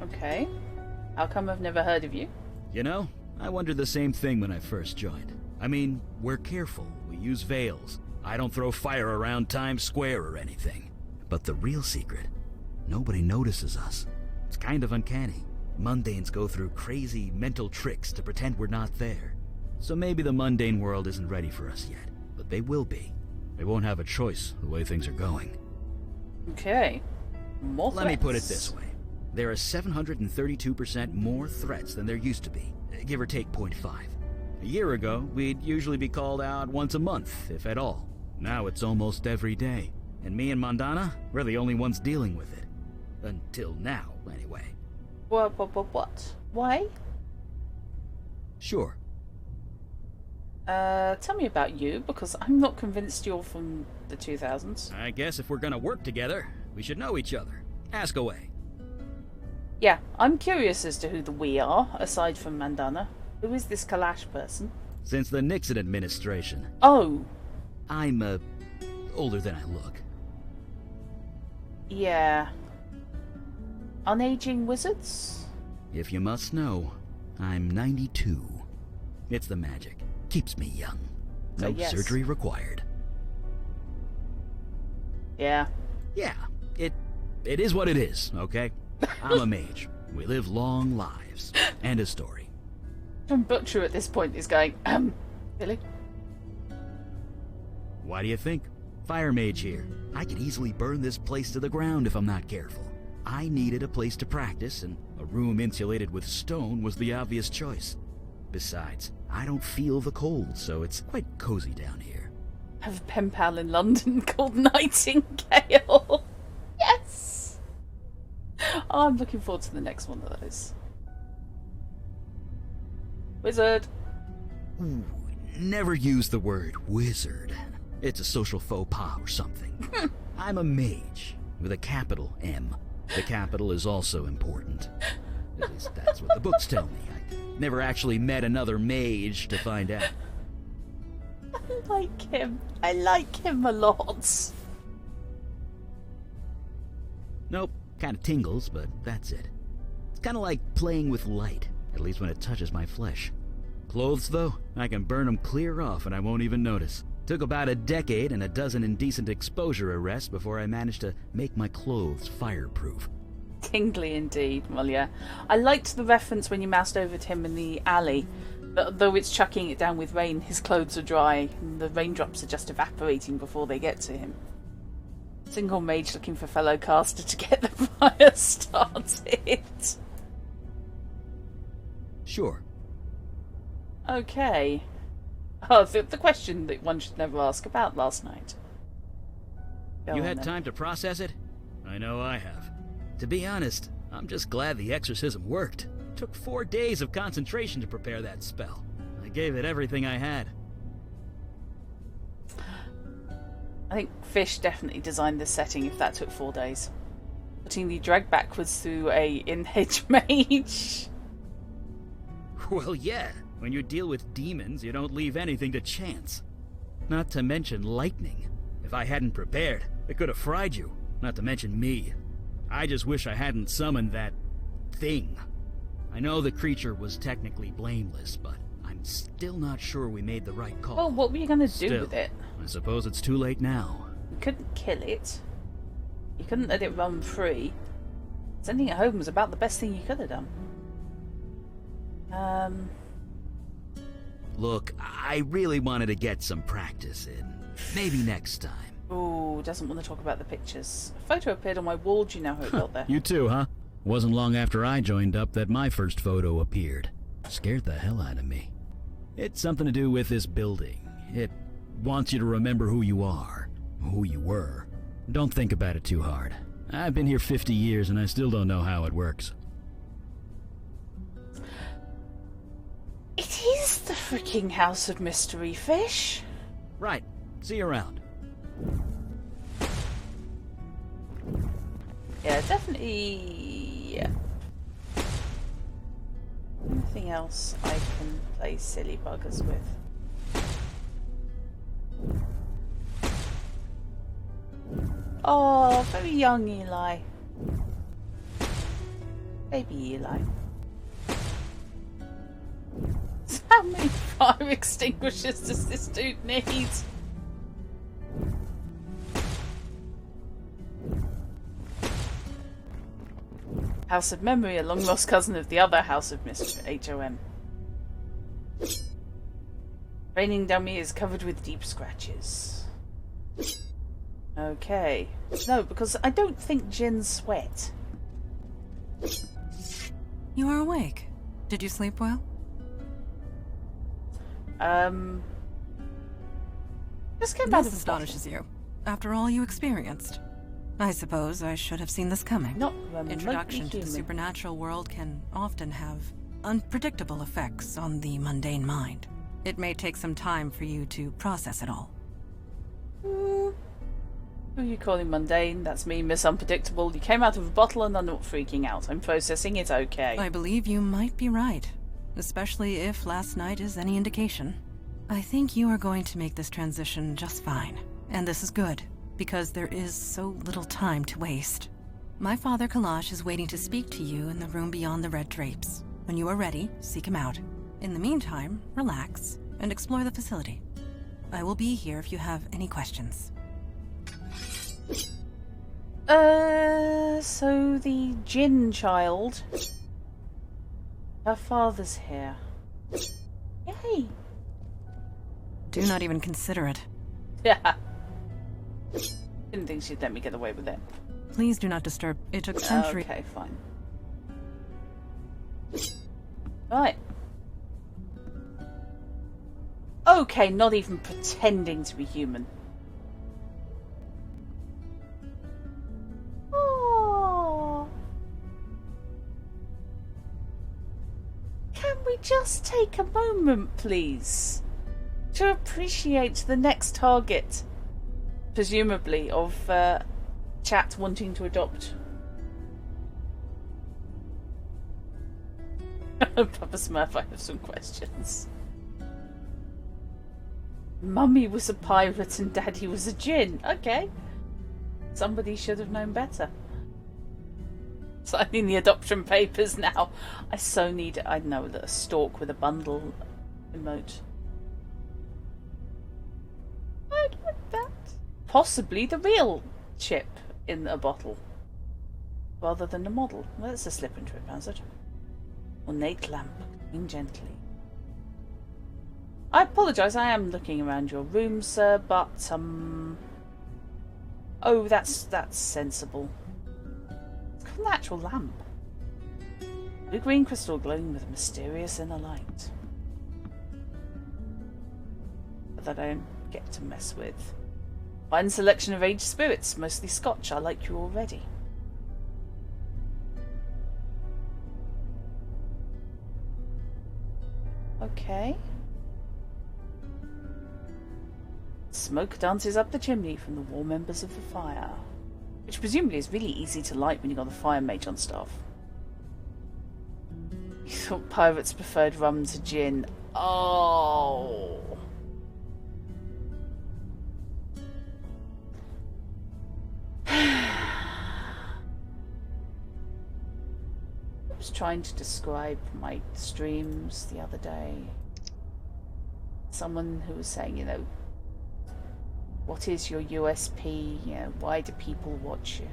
Okay. How come I've never heard of you? You know, I wondered the same thing when I first joined. I mean, we're careful. We use veils. I don't throw fire around Times Square or anything. But the real secret, nobody notices us. It's kind of uncanny. Mundanes go through crazy mental tricks to pretend we're not there. So maybe the mundane world isn't ready for us yet, but they will be. They won't have a choice the way things are going. Okay. More threats. Let me put it this way. There are 732% more threats than there used to be, give or take 0.5. A year ago, we'd usually be called out once a month, if at all. Now it's almost every day. And me and Mandana, we're the only ones dealing with it. Until now, anyway. What? Why? Sure. Tell me about you, because I'm not convinced you're from the 2000s. I guess if we're gonna work together, we should know each other. Ask away. Yeah, I'm curious as to who the we are, aside from Mandana. Who is this Kalash person? Since the Nixon administration. Oh. I'm, older than I look. Yeah. Unaging wizards? If you must know, I'm 92. It's the magic. Keeps me young. So No yes. surgery required. Yeah. Yeah, it is what it is, okay? I'm a mage. We live long lives. And a story. John Butcher at this point is going, really? Why do you think? Fire mage here. I could easily burn this place to the ground if I'm not careful. I needed a place to practice, and a room insulated with stone was the obvious choice. Besides, I don't feel the cold, so it's quite cozy down here. I have a pen pal in London called Nightingale. Yes! Oh, I'm looking forward to the next one of those. Wizard. Ooh, never use the word wizard. It's a social faux pas or something. I'm a mage, with a capital M. The capital is also important. At least that's what the books tell me. I never actually met another mage to find out. I like him. I like him a lot. Nope, kind of tingles, but that's it. It's kind of like playing with light, at least when it touches my flesh. Clothes, though, I can burn them clear off and I won't even notice. Took about a decade and a dozen indecent exposure arrests before I managed to make my clothes fireproof. Tingly indeed, well yeah. I liked the reference when you moused over to him in the alley. But though it's chucking it down with rain, his clothes are dry and the raindrops are just evaporating before they get to him. Single mage looking for fellow caster to get the fire started. Sure. Okay. Oh, the question that one should never ask about last night. Go You on had then. time to process it? I know I have. To be honest, I'm just glad the exorcism worked. Took 4 days of concentration to prepare that spell. I gave it everything I had. I think Fish definitely designed this setting if that took 4 days. Putting the drag backwards through a in-hedge mage. Well, yeah. When you deal with demons, you don't leave anything to chance. Not to mention lightning. If I hadn't prepared, it could have fried you. Not to mention me. I just wish I hadn't summoned that thing. I know the creature was technically blameless, but I'm still not sure we made the right call. Well, what were you going to do Still, with it? I suppose it's too late now. You couldn't kill it. You couldn't let it run free. Sending it home was about the best thing you could have done. Look, I really wanted to get some practice in. Maybe next time. Ooh, doesn't want to talk about the pictures. A photo appeared on my wall. Do you know how it got there? You too, huh? Wasn't long after I joined up that my first photo appeared. Scared the hell out of me. It's something to do with this building. It wants you to remember who you are, who you were. Don't think about it too hard. I've been here 50 years and I still don't know how it works. It is the freaking House of Mystery, Fish. Right. See you around. Yeah, definitely. Yeah. Anything else I can play silly buggers with? Oh, very young Eli. Baby Eli. How many fire extinguishers does this dude need? House of Memory, a long-lost cousin of the other House of Mystery, HOM. Raining dummy is covered with deep scratches. Okay. No, because I don't think Jinn sweat. You are awake. Did you sleep well? Just came out This of the astonishes you. After all you experienced. I suppose I should have seen this coming. Not remotely Introduction to the human. supernatural world can often have unpredictable effects on the mundane mind. It may take some time for you to process it all. Who are you calling mundane? That's me, Miss Unpredictable. You came out of a bottle and I'm not freaking out. I'm processing it okay. I believe you might be right, especially if last night is any indication. I think you are going to make this transition just fine. And this is good, because there is so little time to waste. My father Kalash is waiting to speak to you in the room beyond the red drapes. When you are ready, seek him out. In the meantime, relax and explore the facility. I will be here if you have any questions. So the Jinn child. Her father's here. Yay! Do not even consider it. Yeah. Didn't think she'd let me get away with it. Please do not disturb. It took centuries. Okay, fine. Right. Okay, not even pretending to be human. Oh. Can we just take a moment, please, to appreciate the next target, presumably, of chat wanting to adopt? Papa Smurf, I have some questions. Mummy was a pirate and Daddy was a djinn. Okay. Somebody should have known better. Signing the adoption papers now. I so need, I know, that a stalk with a bundle emote. I'd like that. Possibly the real chip in a bottle, rather than a model. Well, that's a slip and trip hazard. Ornate lamp, clean gently. I apologise, I am looking around your room, sir, but, oh, that's sensible. It's got a natural lamp. Blue-green crystal glowing with a mysterious inner light. That I don't get to mess with. Fine selection of aged spirits, mostly Scotch. I like you already. Okay. Smoke dances up the chimney from the warm embers of the fire, which presumably is really easy to light when you've got the fire mage on staff. You thought pirates preferred rum to gin. Oh. I was trying to describe my streams the other day. Someone who was saying, you know, what is your USP? You know, why do people watch you?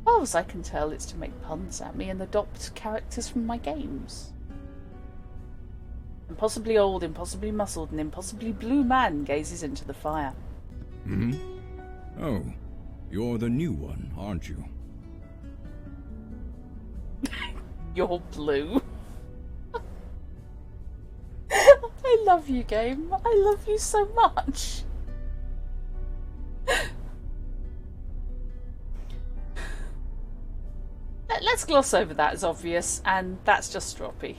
Well, as I can tell, it's to make puns at me and adopt characters from my games. Impossibly old, impossibly muscled, and impossibly blue man gazes into the fire. Hmm? Oh, you're the new one, aren't you? You're blue. I love you, game. I love you so much. Let's gloss over that as obvious, and that's just stroppy.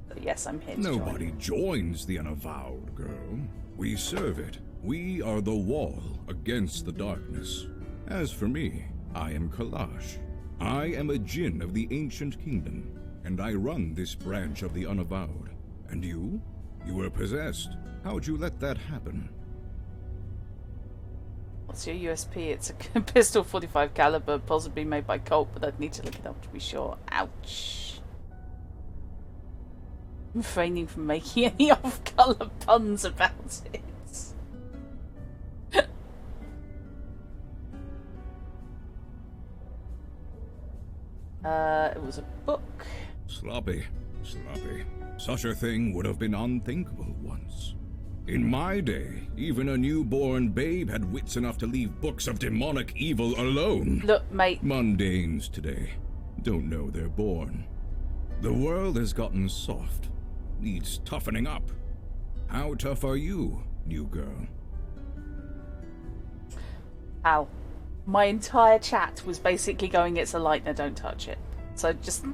But yes, I'm here to Nobody joins the Unavowed, girl. We serve it. We are the wall against the darkness. As for me, I am Kalash. I am a djinn of the ancient kingdom, and I run this branch of the Unavowed. And you? You were possessed. How'd you let that happen? What's your USP? It's a pistol 45 caliber, possibly made by Colt, but I'd need to look it up to be sure. Ouch. I'm refraining from making any off-colour puns about it. It was a book. Sloppy. Sloppy. Such a thing would have been unthinkable once. In my day, even a newborn babe had wits enough to leave books of demonic evil alone. Look, mate. Mundanes today don't know they're born. The world has gotten soft, needs toughening up. How tough are you, new girl? Ow. My entire chat was basically going, it's a lightener, don't touch it. So just...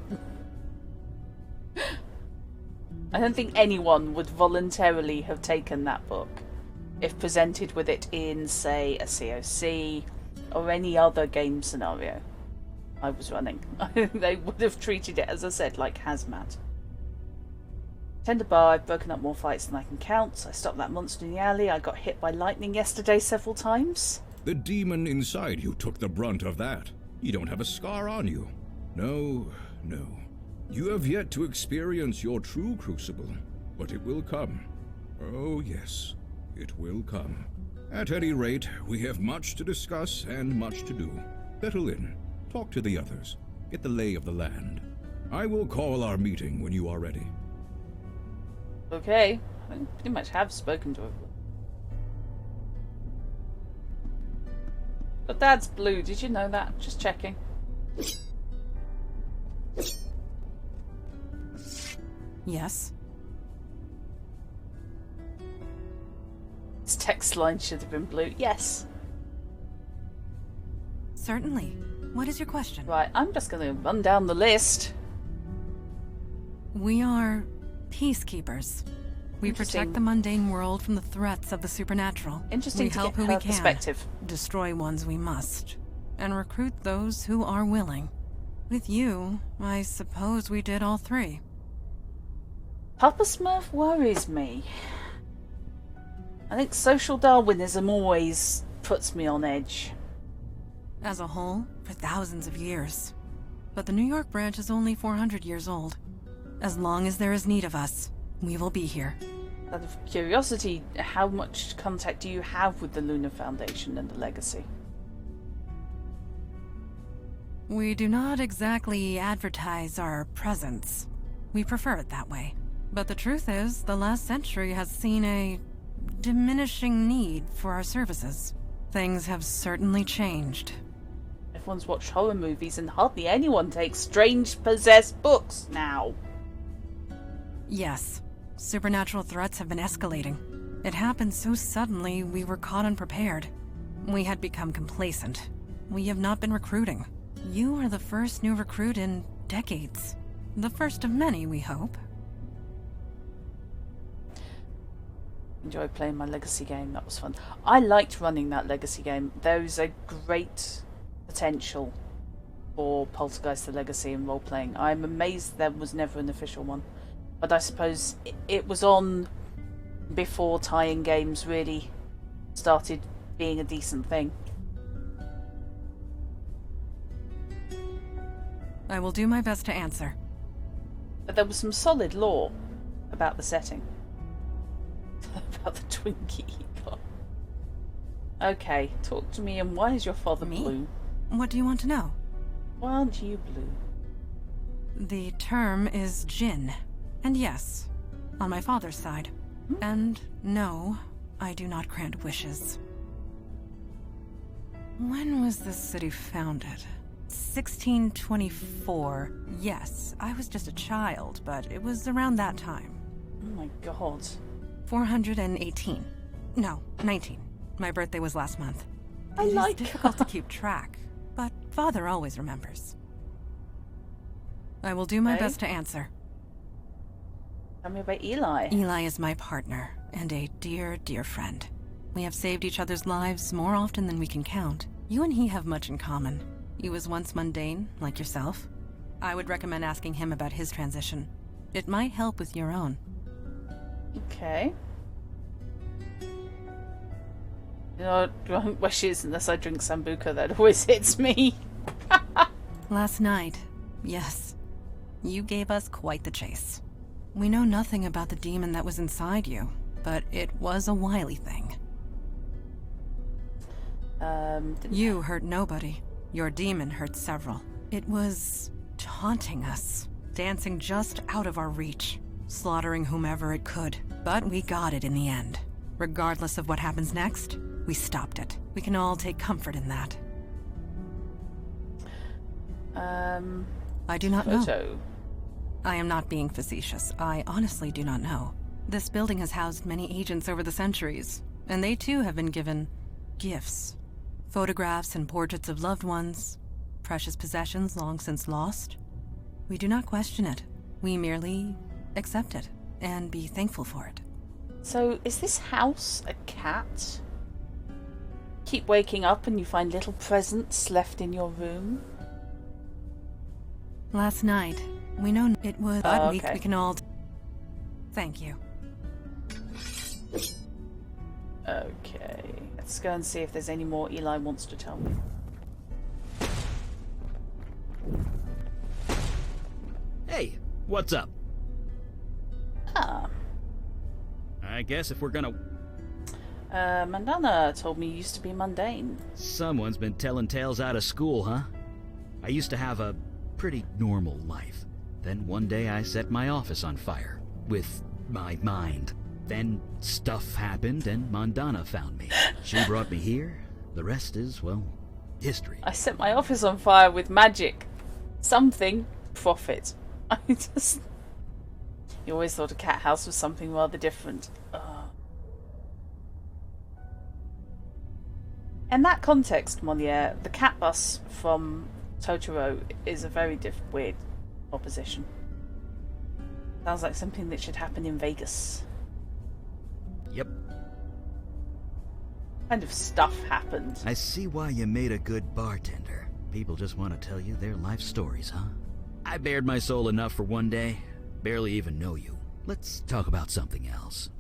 I don't think anyone would voluntarily have taken that book if presented with it in, say, a COC or any other game scenario I was running. They would have treated it, as I said, like hazmat. Tender bar, I've broken up more fights than I can count. I stopped that monster in the alley. I got hit by lightning yesterday several times. The demon inside you took the brunt of that. You don't have a scar on you. No. You have yet to experience your true crucible, but it will come. Oh yes, it will come. At any rate, we have much to discuss and much to do. Settle in, talk to the others, get the lay of the land. I will call our meeting when you are ready. Okay, I pretty much have spoken to her. But Dad's blue, did you know that? Just checking. Yes? His text line should have been blue. Yes. Certainly. What is your question? Right, I'm just going to run down the list. We are peacekeepers. We Interesting. protect the mundane world from the threats of the supernatural. Interesting we to help get who her we can, perspective. destroy ones we must, and recruit those who are willing. With you, I suppose we did all three. Papa Smurf worries me. I think social Darwinism always puts me on edge. As a whole, for thousands of years. But the New York branch is only 400 years old. As long as there is need of us, we will be here. Out of curiosity, how much contact do you have with the Lunar Foundation and the Legacy? We do not exactly advertise our presence. We prefer it that way. But the truth is, the last century has seen a diminishing need for our services. Things have certainly changed. Everyone's watched horror movies and hardly anyone takes strange possessed books now. Yes, supernatural threats have been escalating. It happened so suddenly we were caught unprepared. We had become complacent. We have not been recruiting. You are the first new recruit in decades. The first of many, we hope. Enjoy playing my Legacy game, that was fun. I liked running that Legacy game. There is a great potential for Poltergeist the Legacy and role-playing. I'm amazed there was never an official one. But I suppose it was on before tie-in games really started being a decent thing. I will do my best to answer. But there was some solid lore about the setting. About the Twinkie. Okay, talk to me, and why is your father Me? blue? What do you want to know? Why aren't you blue? The term is Jinn. And yes, on my father's side. And no, I do not grant wishes. When was this city founded? 1624. Yes, I was just a child, but it was around that time. Oh my god. 418. No, 19. My birthday was last month. I It like is difficult to keep track, but father always remembers. I will do my Okay. best to answer. Tell me about Eli. Eli is my partner, and a dear, dear friend. We have saved each other's lives more often than we can count. You and he have much in common. He was once mundane, like yourself. I would recommend asking him about his transition. It might help with your own. Okay. You know, grant wishes unless I drink Sambuca, that always hits me. Last night, yes, you gave us quite the chase. We know nothing about the demon that was inside you, but it was a wily thing. You hurt nobody. Your demon hurt several. It was taunting us, dancing just out of our reach, slaughtering whomever it could. But we got it in the end. Regardless of what happens next, we stopped it. We can all take comfort in that. I do not know. Photo. I am not being facetious. I honestly do not know. This building has housed many agents over the centuries, and they too have been given gifts. Photographs and portraits of loved ones, precious possessions long since lost. We do not question it. We merely accept it and be thankful for it. So, is this house a cat? Keep waking up and you find little presents left in your room? Last night, we know it was odd week. Okay. We can all... Thank you. Okay, let's go and see if there's any more Eli wants to tell me. Hey, what's up? Ah, I guess if we're gonna... Mandana told me you used to be mundane. Someone's been telling tales out of school, huh? I used to have a pretty normal life. Then one day I set my office on fire. With my mind. Then stuff happened and Mandana found me. She brought me here. The rest is, well, history. I set my office on fire with magic. Something. Profit. I just... You always thought a cat house was something rather different. Ugh. In that context, Monier, the cat bus from Totoro is a very weird opposition. Sounds like something that should happen in Vegas. Yep. What kind of stuff happened? I see why you made a good bartender. People just want to tell you their life stories, huh? I bared my soul enough for one day. Barely even know you. Let's talk about something else.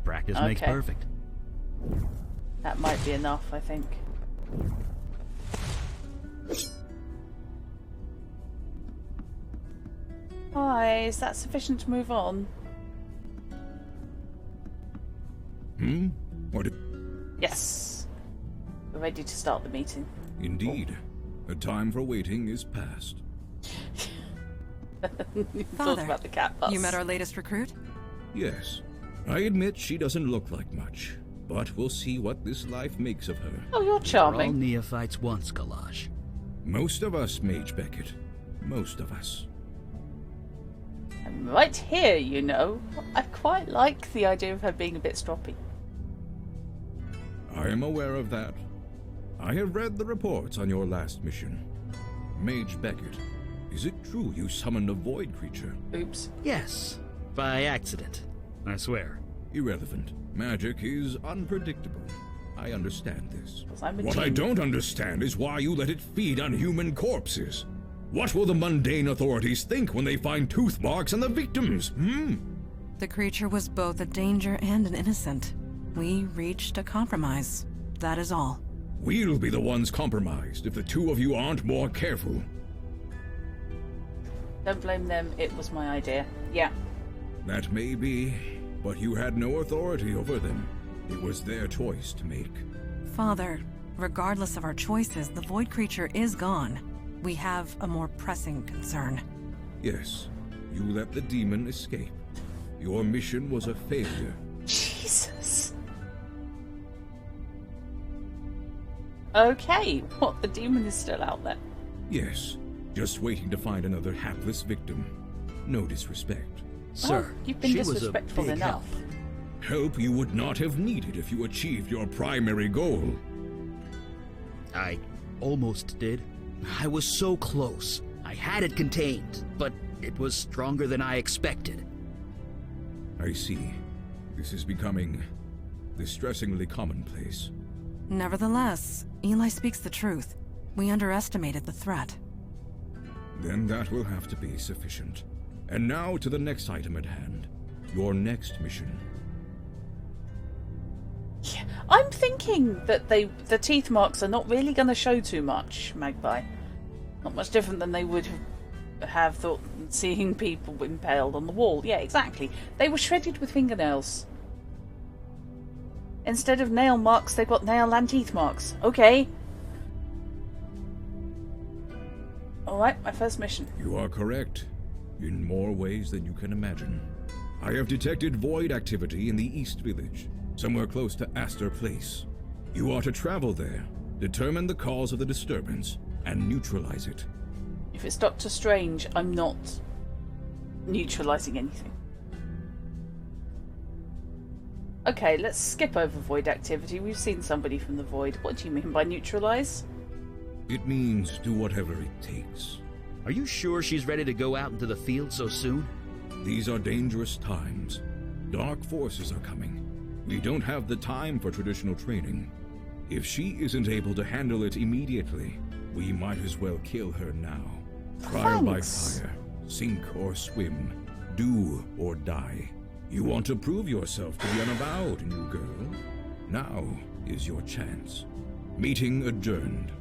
Practice makes Okay. perfect. That might be enough, I think. Hi, is that sufficient to move on? What? Yes. We're ready to start the meeting. Indeed. The time for waiting is past. You thought Father, about the cat bus. You met our latest recruit? Yes. I admit she doesn't look like much, but we'll see what this life makes of her. Oh, you're We're all charming. neophytes once, Kalash. Most of us, Mage Beckett. Most of us. I'm right here, you know. I quite like the idea of her being a bit stroppy. I am aware of that. I have read the reports on your last mission. Mage Beckett, is it true you summoned a void creature? Oops. Yes, by accident. I swear. Irrelevant. Magic is unpredictable. I understand this. 'Cause I'm a What I genius. don't understand is why you let it feed on human corpses. What will the mundane authorities think when they find tooth marks on the victims? The creature was both a danger and an innocent. We reached a compromise. That is all. We'll be the ones compromised if the two of you aren't more careful. Don't blame them, it was my idea. Yeah. That may be, but you had no authority over them. It was their choice to make. Father, regardless of our choices, the void creature is gone. We have a more pressing concern. Yes, you let the demon escape. Your mission was a failure. Jesus. Okay, what? The demon is still out there. Yes, just waiting to find another hapless victim. No disrespect. Sir, you've been she was a disrespectful big enough. Help you would not have needed if you achieved your primary goal. I almost did. I was so close. I had it contained, but it was stronger than I expected. I see. This is becoming distressingly commonplace. Nevertheless, Eli speaks the truth. We underestimated the threat. Then that will have to be sufficient. And now to the next item at hand. Your next mission. Yeah, I'm thinking that the teeth marks are not really going to show too much, Magpie. Not much different than they would have thought seeing people impaled on the wall. Yeah, exactly. They were shredded with fingernails. Instead of nail marks, they've got nail and teeth marks. Okay. Alright, my first mission. You are correct. In more ways than you can imagine. I have detected void activity in the East Village, somewhere close to Astor Place. You are to travel there, determine the cause of the disturbance, and neutralize it. If it's Doctor Strange, I'm not neutralizing anything. Okay, let's skip over void activity. We've seen somebody from the void. What do you mean by neutralize? It means do whatever it takes. Are you sure she's ready to go out into the field so soon? These are dangerous times. Dark forces are coming. We don't have the time for traditional training. If she isn't able to handle it immediately, we might as well kill her now. Trial by fire, sink or swim, do or die. You want to prove yourself to the Unavowed, new girl? Now is your chance. Meeting adjourned.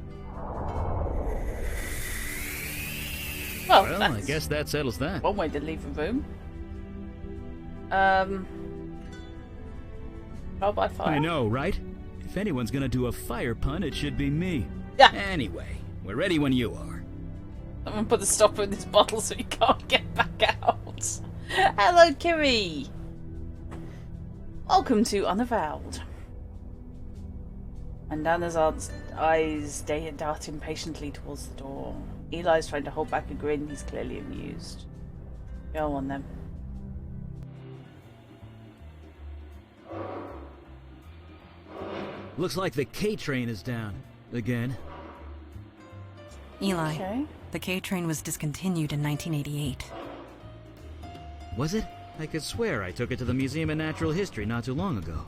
Well, I guess that settles that. One way to leave a room. Trial by fire. I know, right? If anyone's gonna do a fire pun, it should be me. Yeah. Anyway, we're ready when you are. I'm gonna put the stopper in this bottle so he can't get back out. Hello, Kiri. Welcome to Unavowed. And Anna's eyes dart impatiently towards the door. Eli's trying to hold back a grin. He's clearly amused. Go on then. Looks like the K train is down. Again. Eli, Okay. the K train was discontinued in 1988. Was it? I could swear I took it to the Museum of Natural History not too long ago.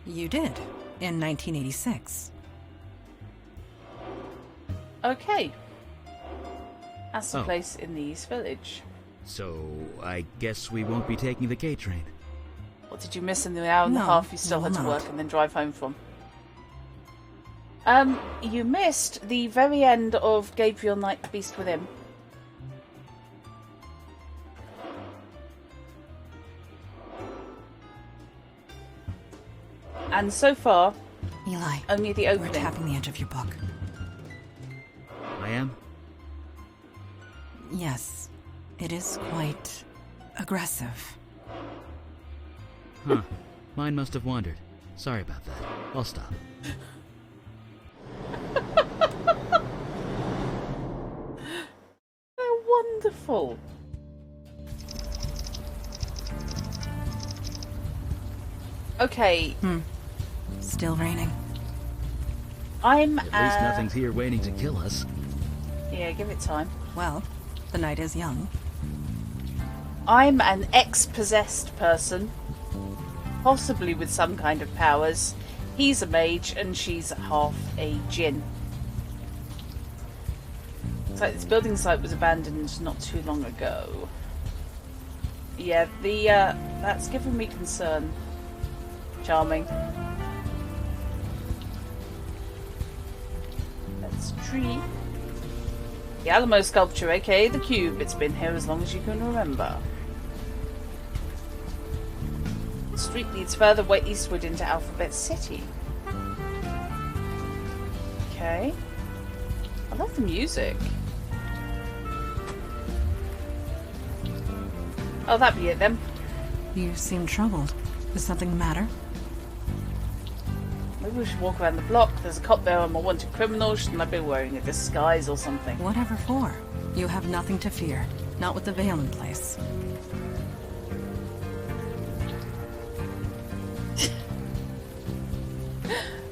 You did, in 1986. Okay. That's the Oh. place in the East Village. So, I guess we won't be taking the K train. What did you miss in the hour and a No, half you still you had to will work not. and then drive home from? You missed the very end of Gabriel Knight, the Beast Within. And so far, Eli, only the we're opening. tapping the edge of your book. I am? Yes, it is quite aggressive. Huh. Mine must have wandered. Sorry about that. I'll stop. They're wonderful. Okay, Still raining. I'm At least nothing's here waiting to kill us. Yeah, give it time. Well, the night is young. I'm an ex-possessed person, possibly with some kind of powers. He's a mage and she's half a djinn. It's like this building site was abandoned not too long ago. Yeah, that's given me concern. Charming. That's a tree. The Alamo sculpture, aka the cube. It's been here as long as you can remember. The street leads further eastward into Alphabet City. Okay. I love the music. Oh, that'd be it then. You seem troubled. Is something the matter? Maybe we should walk around the block. There's a cop there. I'm a wanted criminal. Shouldn't I be wearing a disguise or something? Whatever for. You have nothing to fear. Not with the veil in place.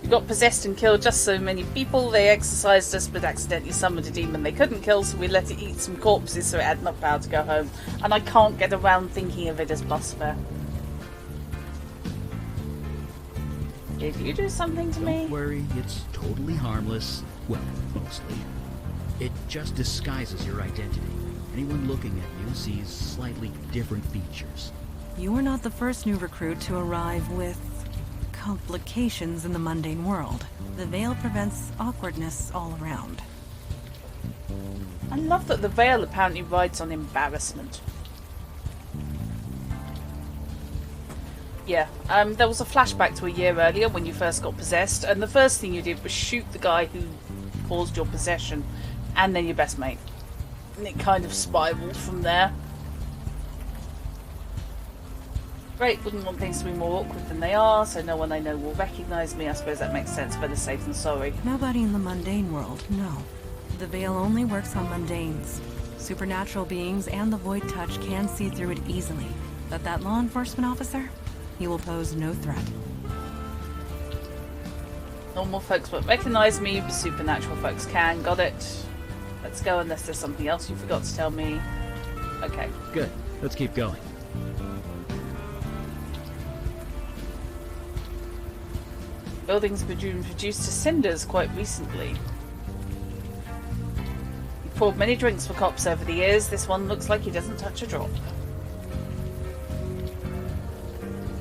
We got possessed and killed just so many people. They exorcised us but accidentally summoned a demon they couldn't kill, so we let it eat some corpses so it had enough power to go home. And I can't get around thinking of it as bus fare. Did you do something to me? Don't worry, it's totally harmless. Well, mostly. It just disguises your identity. Anyone looking at you sees slightly different features. You are not the first new recruit to arrive with complications in the mundane world. The veil prevents awkwardness all around. I love that the veil apparently rides on embarrassment. Yeah, there was a flashback to a year earlier when you first got possessed, and the first thing you did was shoot the guy who caused your possession, and then your best mate. And it kind of spiraled from there. Great, wouldn't want things to be more awkward than they are, so no one I know will recognize me. I suppose that makes sense. Better safe than sorry. Nobody in the mundane world, no. The veil only works on mundanes. Supernatural beings and the void touch can see through it easily. But that law enforcement officer, he will pose no threat. Normal folks won't recognize me, but supernatural folks can. Got it. Let's go unless there's something else you forgot to tell me. Okay. Good. Let's keep going. Buildings have been reduced to cinders quite recently. He poured many drinks for cops over the years. This one looks like he doesn't touch a drop.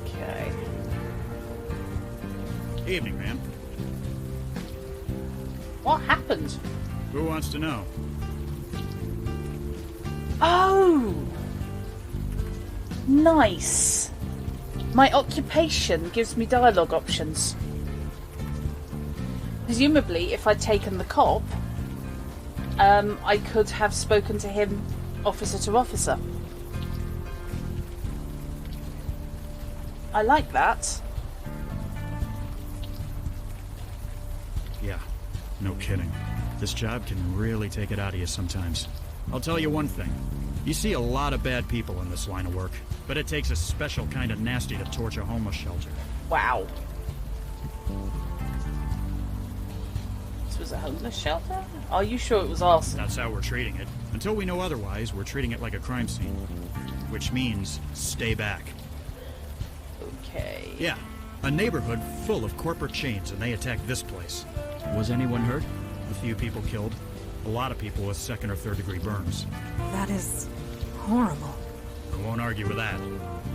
Okay. Evening, ma'am. What happened? Who wants to know? Oh! Nice. My occupation gives me dialogue options. Presumably, if I'd taken the cop, I could have spoken to him officer to officer. I like that. Yeah, no kidding. This job can really take it out of you sometimes. I'll tell you one thing. You see a lot of bad people in this line of work, but it takes a special kind of nasty to torch a homeless shelter. Wow. This was a homeless shelter? Are you sure it was arson? That's how we're treating it. Until we know otherwise, we're treating it like a crime scene. Which means, stay back. Okay. Yeah, a neighborhood full of corporate chains, and they attacked this place. Was anyone hurt? A few people killed. A lot of people with second or third degree burns. That is horrible. I won't argue with that.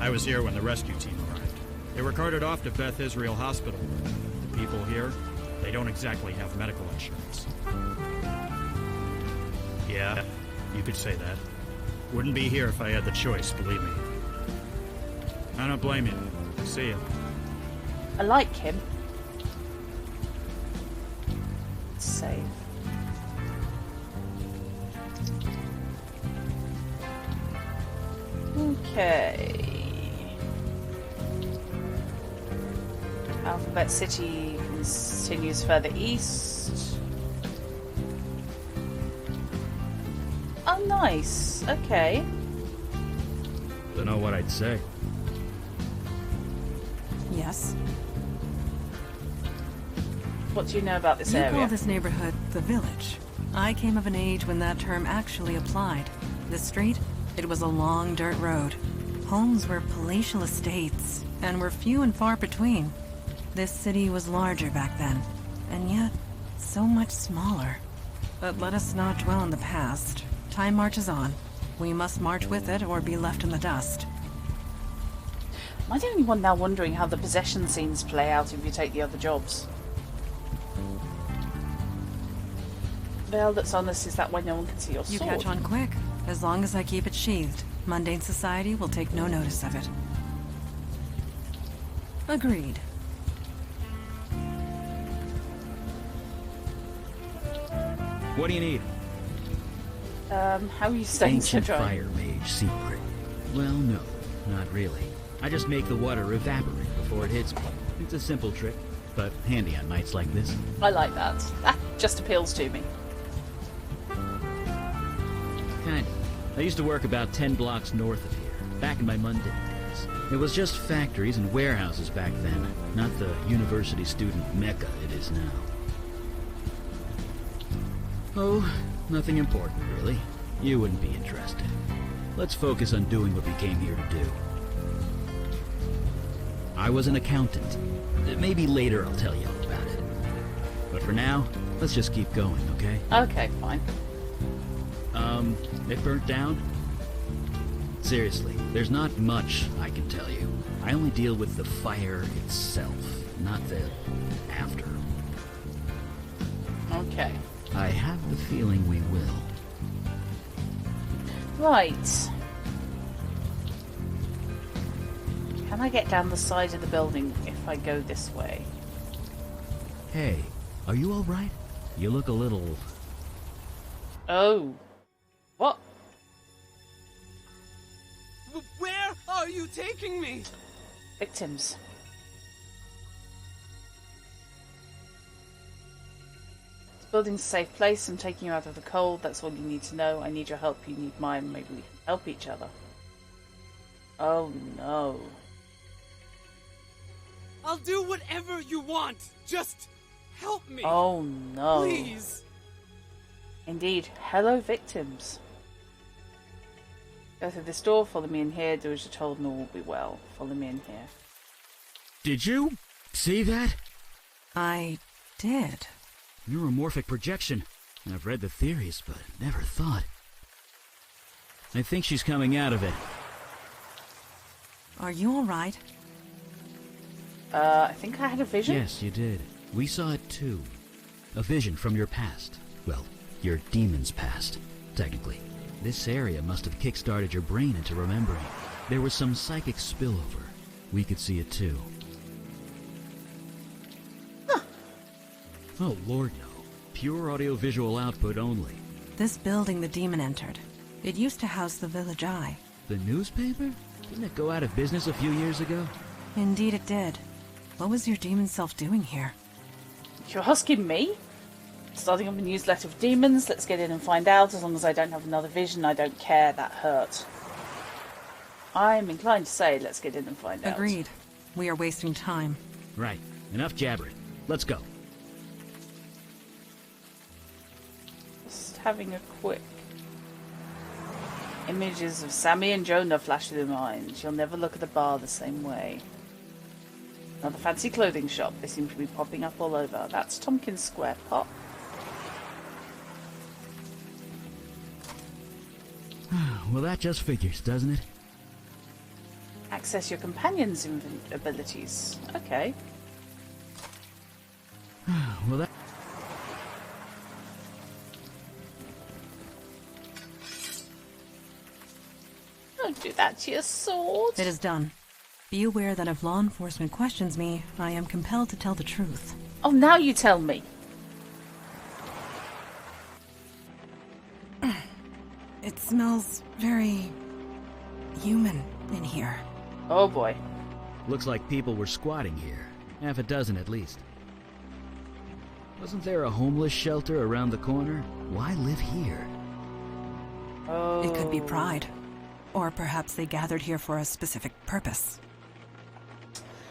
I was here when the rescue team arrived. They were carted off to Beth Israel Hospital. The people here, they don't exactly have medical insurance. Yeah, you could say that. Wouldn't be here if I had the choice, believe me. I don't blame you. See ya. I like him. Save. Okay. Alphabet City continues further east. Oh, nice. Okay. Don't know what I'd say. Yes. What do you know about this You area? call this neighborhood the Village. I came of an age when that term actually applied. This street, it was a long dirt road. Homes were palatial estates, and were few and far between. This city was larger back then, and yet so much smaller. But let us not dwell on the past. Time marches on. We must march with it or be left in the dust. Am I the only one now wondering how the possession scenes play out if you take the other jobs? Veil that's on us is that way no one can see your You sword. catch on quick. As long as I keep it sheathed, mundane society will take no notice of it. Agreed. What do you need? How are you staying so Ancient dry? fire mage secret. Well, no, not really. I just make the water evaporate before it hits me. It's a simple trick, but handy on nights like this. I like that. That just appeals to me. Kinda. I used to work about 10 blocks north of here, back in my mundane days. It was just factories and warehouses back then, not the university student mecca it is now. Oh, nothing important, really. You wouldn't be interested. Let's focus on doing what we came here to do. I was an accountant. Maybe later I'll tell you all about it. But for now, let's just keep going, okay? Okay, fine. It burnt down? Seriously, there's not much I can tell you. I only deal with the fire itself, not the after. Okay. I have the feeling we will. Right. Can I get down the side of the building if I go this way? Hey, are you alright? You look a little... Oh. What? Where are you taking me? Victims. This building's a safe place. I'm taking you out of the cold. That's all you need to know. I need your help. You need mine. Maybe we can help each other. Oh no. I'll do whatever you want. Just help me. Oh no. Please. Indeed. Hello, victims. Go through this door, follow me in here, do as you're told and all will be well. Follow me in here. Did you see that? I did. Neuromorphic projection. I've read the theories, but never thought. I think she's coming out of it. Are you alright? I think I had a vision? Yes, you did. We saw it too. A vision from your past. Well, your demon's past, technically. This area must have kick-started your brain into remembering. There was some psychic spillover. We could see it too. Huh. Oh, Lord, no. Pure audio-visual output only. This building the demon entered. It used to house the Village Eye. The newspaper? Didn't it go out of business a few years ago? Indeed it did. What was your demon self doing here? You're asking me? Starting up a newsletter of demons, let's get in and find out. As long as I don't have another vision, I don't care. That hurt. I'm inclined to say let's get in and find out. Agreed. We are wasting time. Right. Enough jabbering. Let's go. Just having a quick... Images of Sammy and Jonah flash through their minds. You'll never look at the bar the same way. Another fancy clothing shop. They seem to be popping up all over. That's Tompkins Square Pop. Well, that just figures, doesn't it? Access your companion's abilities. Okay. Well, that... Don't do that to your sword. It is done. Be aware that if law enforcement questions me, I am compelled to tell the truth. Oh, now you tell me. It smells very... human in here. Oh boy. Looks like people were squatting here. Half a dozen at least. Wasn't there a homeless shelter around the corner? Why live here? Oh. It could be pride. Or perhaps they gathered here for a specific purpose.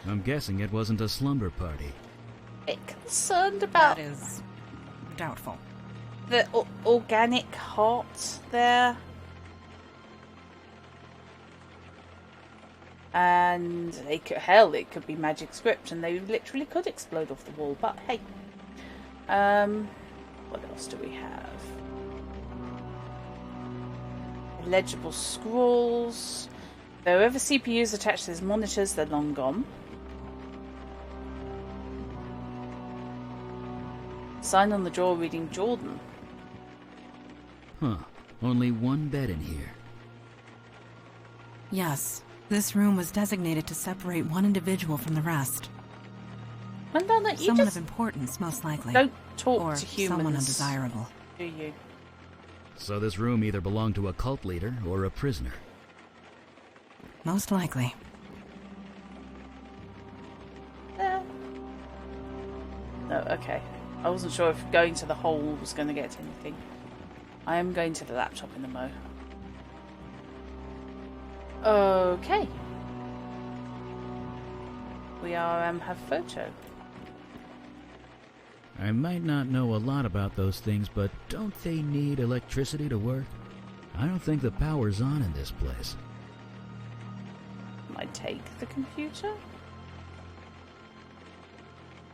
I'm guessing it wasn't a slumber party. A bit concerned about That is... doubtful. the organic heart there. And it could, hell, it could be magic script, and they literally could explode off the wall. But hey, what else do we have? Illegible scrolls. There are ever CPUs attached to these monitors, they're long gone. Sign on the door reading Jordan. Huh. Only one bed in here. Yes, this room was designated to separate one individual from the rest. Mandana, you Someone just of importance, most likely. don't talk or to humans. someone undesirable. Do you? So this room either belonged to a cult leader or a prisoner. Most likely. No, okay. I wasn't sure if going to the hole was going to get anything. I am going to the laptop in a mo. Okay. We are have photo. I might not know a lot about those things, but don't they need electricity to work? I don't think the power's on in this place. Can I take the computer?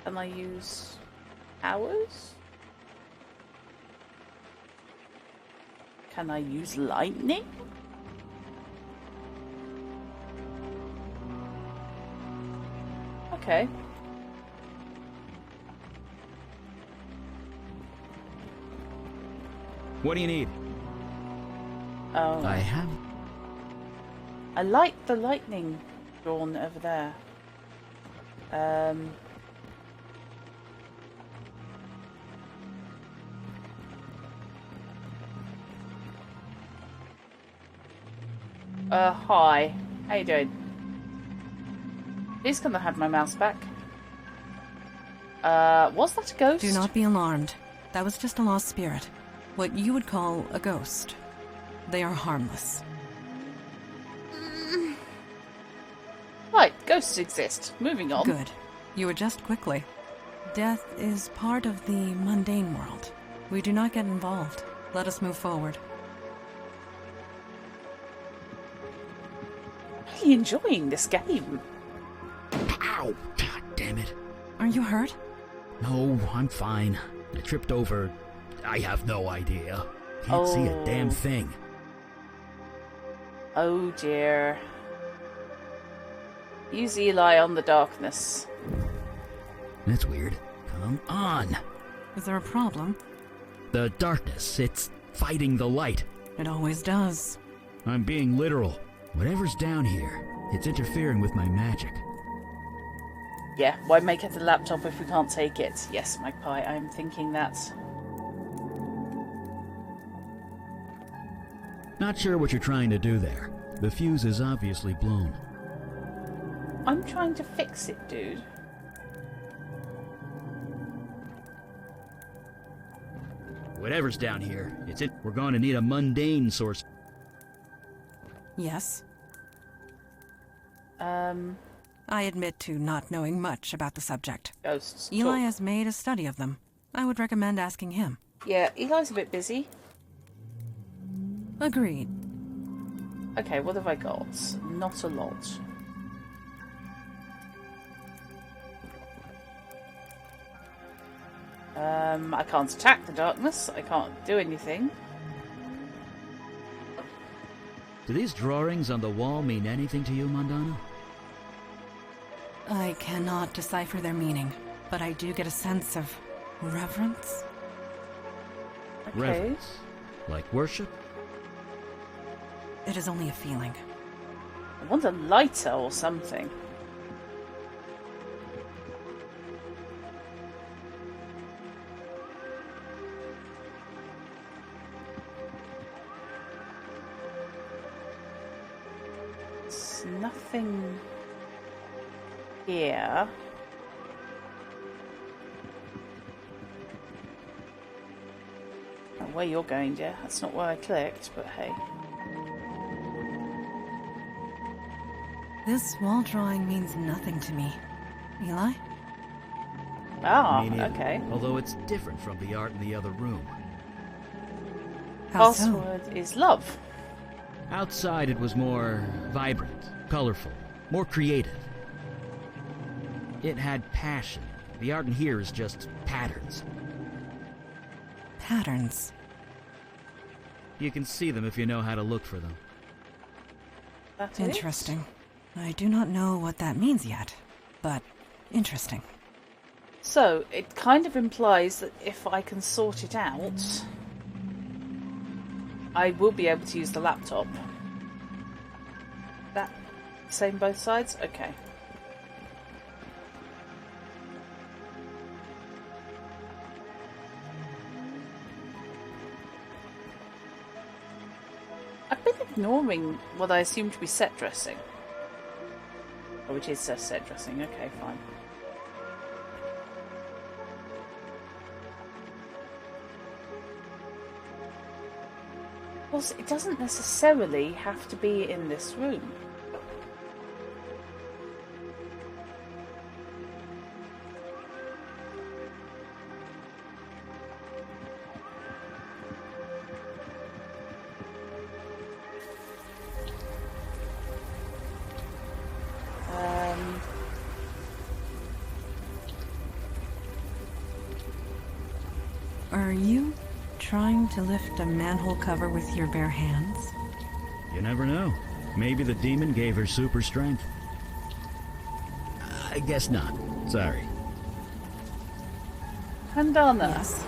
Can I use hours? Can I use lightning? Okay. What do you need? Oh. I have... I like the lightning drawn over there. Hi. How you doing? Please can I have my mouse back? Was that a ghost? Do not be alarmed. That was just a lost spirit. What you would call a ghost. They are harmless. Right, ghosts exist. Moving on. Good. You adjust quickly. Death is part of the mundane world. We do not get involved. Let us move forward. Really enjoying this game. Ow! God damn it. Are you hurt? No, I'm fine. I tripped over. I have no idea. Can't see a damn thing. Oh dear. Use Eli on the darkness. That's weird. Come on. Is there a problem? The darkness, it's fighting the light. It always does. I'm being literal. Whatever's down here, it's interfering with my magic. Yeah, why make it a laptop if we can't take it? Yes, Magpie, I'm thinking that. Not sure what you're trying to do there. The fuse is obviously blown. I'm trying to fix it, dude. Whatever's down here, it's it. We're going to need a mundane source. Yes. I I admit to not knowing much about the subject. Ghosts. Eli Talk. has made a study of them. I would recommend asking him. Yeah, Eli's a bit busy. Agreed. Okay, what have I got? Not a lot. I can't attack the darkness. I can't do anything. Do these drawings on the wall mean anything to you, Mondana? I cannot decipher their meaning, but I do get a sense of reverence. Okay. Reverence? Like worship? It is only a feeling. I want a lighter or something. There's nothing here. Oh, where you're going, dear. That's not where I clicked, but hey. This wall drawing means nothing to me. Eli? Ah, Me neither. okay. Although it's different from the art in the other room. How so? Password is love. Outside it was more vibrant, colorful, more creative. It had passion. The art in here is just patterns. Patterns. You can see them if you know how to look for them. That is Interesting. I do not know what that means yet, but interesting. So, it kind of implies that if I can sort it out, I will be able to use the laptop. That same both sides? Okay. I've been ignoring what I assume to be set dressing. Oh, which is set dressing. Okay, fine. Well, it doesn't necessarily have to be in this room. Are you trying to lift a manhole cover with your bare hands? You never know. Maybe the demon gave her super strength. I guess not. Sorry. Pandana, Yes.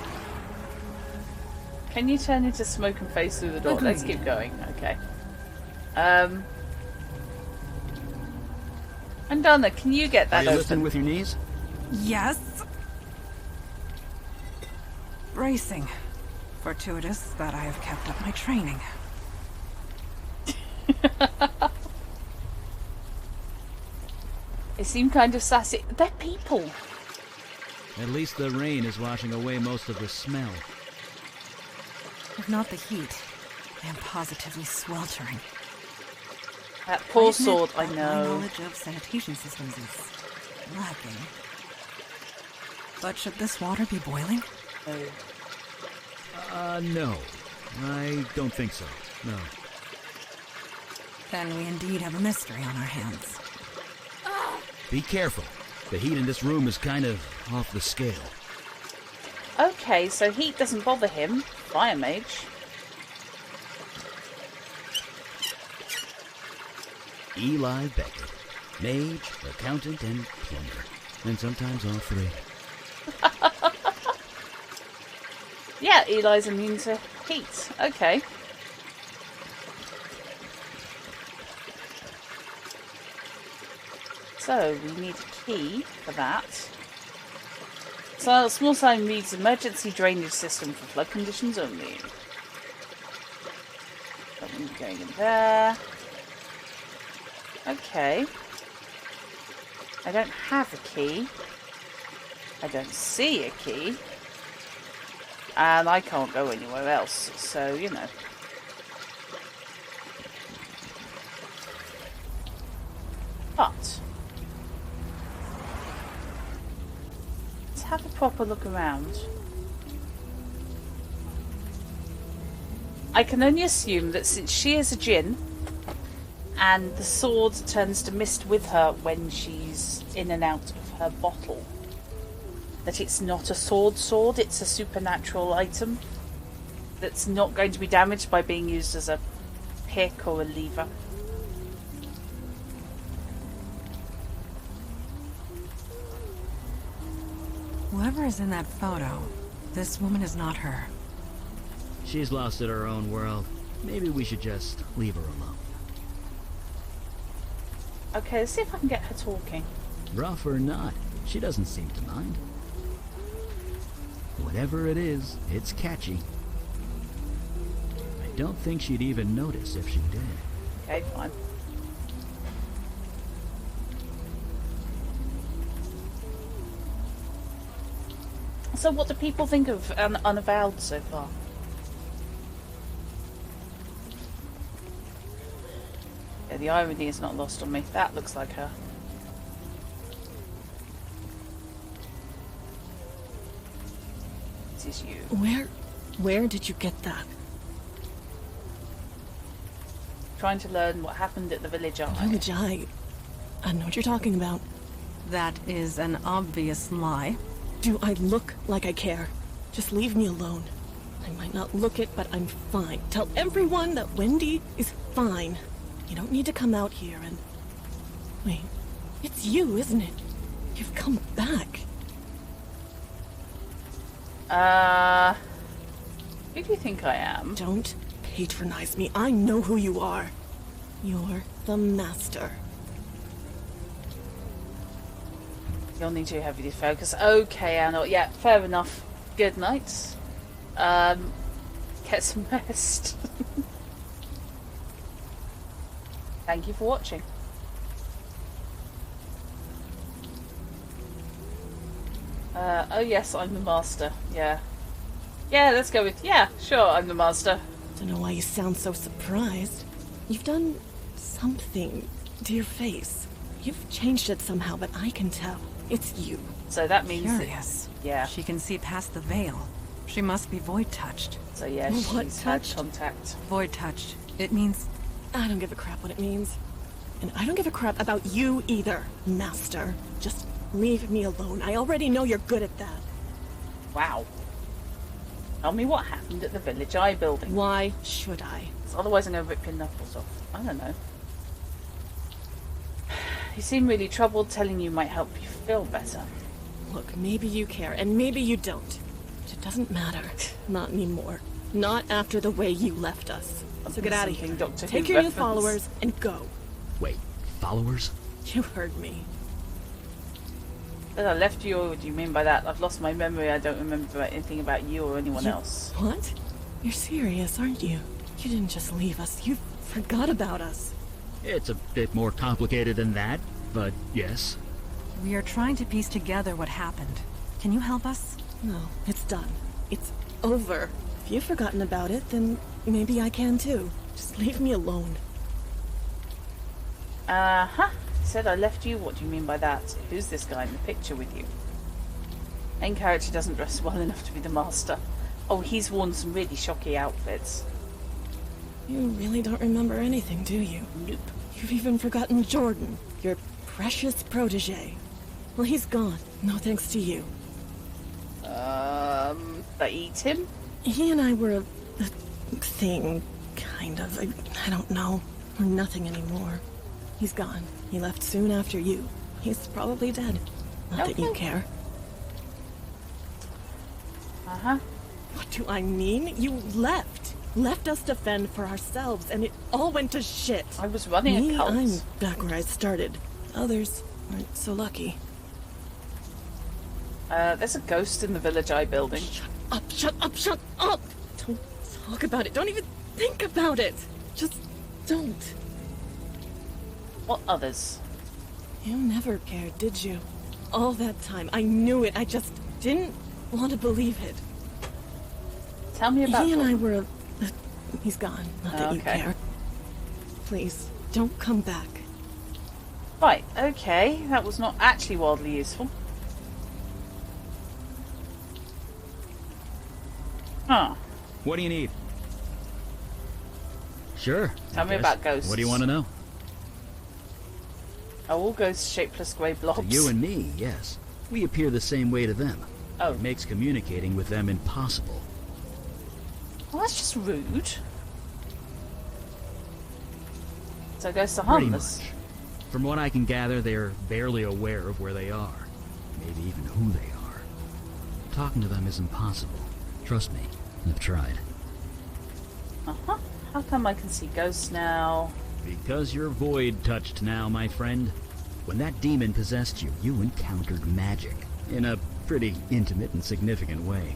can you turn into smoke and face through the door? Let's Agreed. keep going. Okay. Pandana, can you get Are that you lifting open? with your knees? Yes. Bracing. Fortuitous that I have kept up my training. They seem kind of sassy. They're people. At least the rain is washing away most of the smell. If not the heat, I am positively sweltering. That poor admit sword, I that know. My knowledge of sanitation systems is lacking. But should this water be boiling? No. I don't think so. No. Then we indeed have a mystery on our hands. Be careful. The heat in this room is kind of off the scale. Okay, so heat doesn't bother him. Fire mage. Eli Beckett. Mage, accountant, and plumber. And sometimes all three. Yeah, Eli's immune to heat. Okay. So, we need a key for that. So, small sign reads emergency drainage system for flood conditions only. Something going in there. Okay. I don't have a key. I don't see a key. And I can't go anywhere else, so, you know. But let's have a proper look around. I can only assume that since she is a djinn, and the sword turns to mist with her when she's in and out of her bottle, that it's not a sword, it's a supernatural item that's not going to be damaged by being used as a pick or a lever. Whoever is in that photo, this woman is not her. She's lost in her own world. Maybe we should just leave her alone. Okay, let's see if I can get her talking. Rough or not, she doesn't seem to mind. Whatever it is, it's catchy. I don't think she'd even notice if she did. Okay, fine. So what do people think of Unavowed so far? Yeah, the irony is not lost on me. That looks like her. This is you. Where did you get that? Trying to learn what happened at the village eye. Village Eye? I know what you're talking about. That is an obvious lie. Do I look like I care? Just leave me alone. I might not look it, but I'm fine. Tell everyone that Wendy is fine. You don't need to come out here and... Wait, it's you, isn't it? You've come back. Who do you think I am? Don't patronize me. I know who you are. You're the master. You'll need to heavily focus. Okay, Anna. Yeah, fair enough. Good night. Get some rest. Thank you for watching. Oh yes, I'm the master. Yeah. Yeah, let's go with... Yeah, sure, I'm the master. Don't know why you sound so surprised. You've done something to your face. You've changed it somehow, but I can tell. It's you. So that means... Curious. Yeah. She can see past the veil. She must be void-touched. So yeah, What she's had touched? contact. Void-touched. It means... I don't give a crap what it means. And I don't give a crap about you either, master. Just leave me alone. I already know you're good at that. Wow. Tell me what happened at the Village Eye building. Why should I? Otherwise I'm going to rip your knuckles off. I don't know. You seem really troubled. Telling you might help you feel better. Look, maybe you care, and maybe you don't. But it doesn't matter. Not anymore. Not after the way you left us. So get out of here. Doctor Who Take your new reference. followers and go. Wait, followers? You heard me. That I left you, or what do you mean by that? I've lost my memory. I don't remember anything about you or anyone else. What? You're serious, aren't you? You didn't just leave us. You forgot about us. It's a bit more complicated than that, but yes. We are trying to piece together what happened. Can you help us? No, it's done. It's over. If you've forgotten about it, then maybe I can too. Just leave me alone. Uh-huh. Said I left you? What do you mean by that? Who's this guy in the picture with you? Main character doesn't dress well enough to be the master. Oh, he's worn some really shocky outfits. You really don't remember anything, do you? Nope. You've even forgotten Jordan, your precious protege. Well, he's gone. No thanks to you. They eat him? He and I were a thing, kind of. I don't know. We're nothing anymore. He's gone. He left soon after you. He's probably dead. Not that you care. Uh-huh. What do I mean? You left. Left us to fend for ourselves, and it all went to shit. I was running a cult. I'm back where I started. Others aren't so lucky. There's a ghost in the Village Eye building. Shut up, shut up, shut up! Don't talk about it. Don't even think about it. Just don't. What others? You never cared, did you? All that time. I knew it. I just didn't want to believe it. Tell me about He and I were he's gone. Not that you Okay. care. Please, don't come back. Right, okay. That was not actually wildly useful. Huh. What do you need? Sure. Tell me about ghosts. What do you want to know? Are all ghosts shapeless grey To blobs? you and me, yes. We appear the same way to them. Oh. It makes communicating with them impossible. Well, that's just rude. So ghosts are Pretty harmless. much. From what I can gather, they're barely aware of where they are. Maybe even who they are. Talking to them is impossible. Trust me, I've tried. Uh-huh. How come I can see ghosts now? Because you're void-touched now, my friend. When that demon possessed you, you encountered magic. In a pretty intimate and significant way.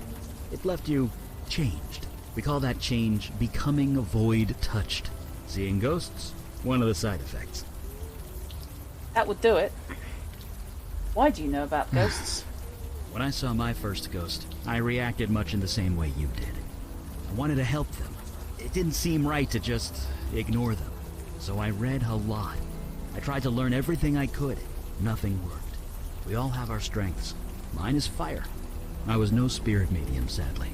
It left you changed. We call that change becoming void-touched. Seeing ghosts? One of the side effects. That would do it. Why do you know about ghosts? When I saw my first ghost, I reacted much in the same way you did. I wanted to help them. It didn't seem right to just ignore them. So I read a lot. I tried to learn everything I could. Nothing worked. We all have our strengths. Mine is fire. I was no spirit medium, sadly.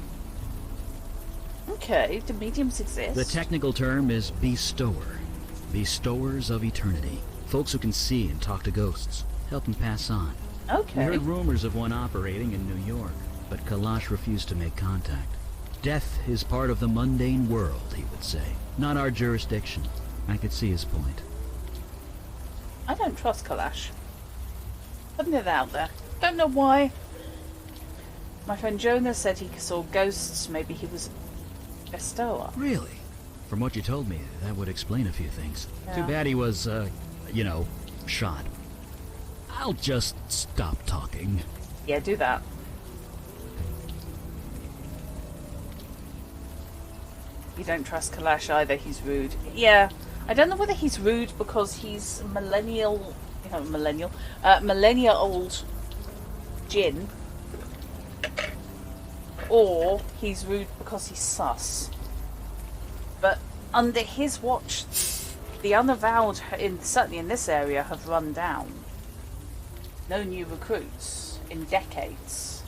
Okay, do mediums exist? The technical term is bestower. Bestowers of eternity. Folks who can see and talk to ghosts. Help them pass on. Okay. We heard rumors of one operating in New York, but Kalash refused to make contact. Death is part of the mundane world, he would say. Not our jurisdiction. I could see his point. I don't trust Kalash. Putting it out there. Don't know why. My friend Jonah said he saw ghosts. Maybe he was a bestower. Really? From what you told me, that would explain a few things. Yeah. Too bad he was, shot. I'll just stop talking. Yeah, do that. You don't trust Kalash either, he's rude. Yeah, I don't know whether he's rude because he's millennial old Jin, or he's rude because he's sus. But under his watch, the Unavowed, certainly in this area, have run down. No new recruits in decades.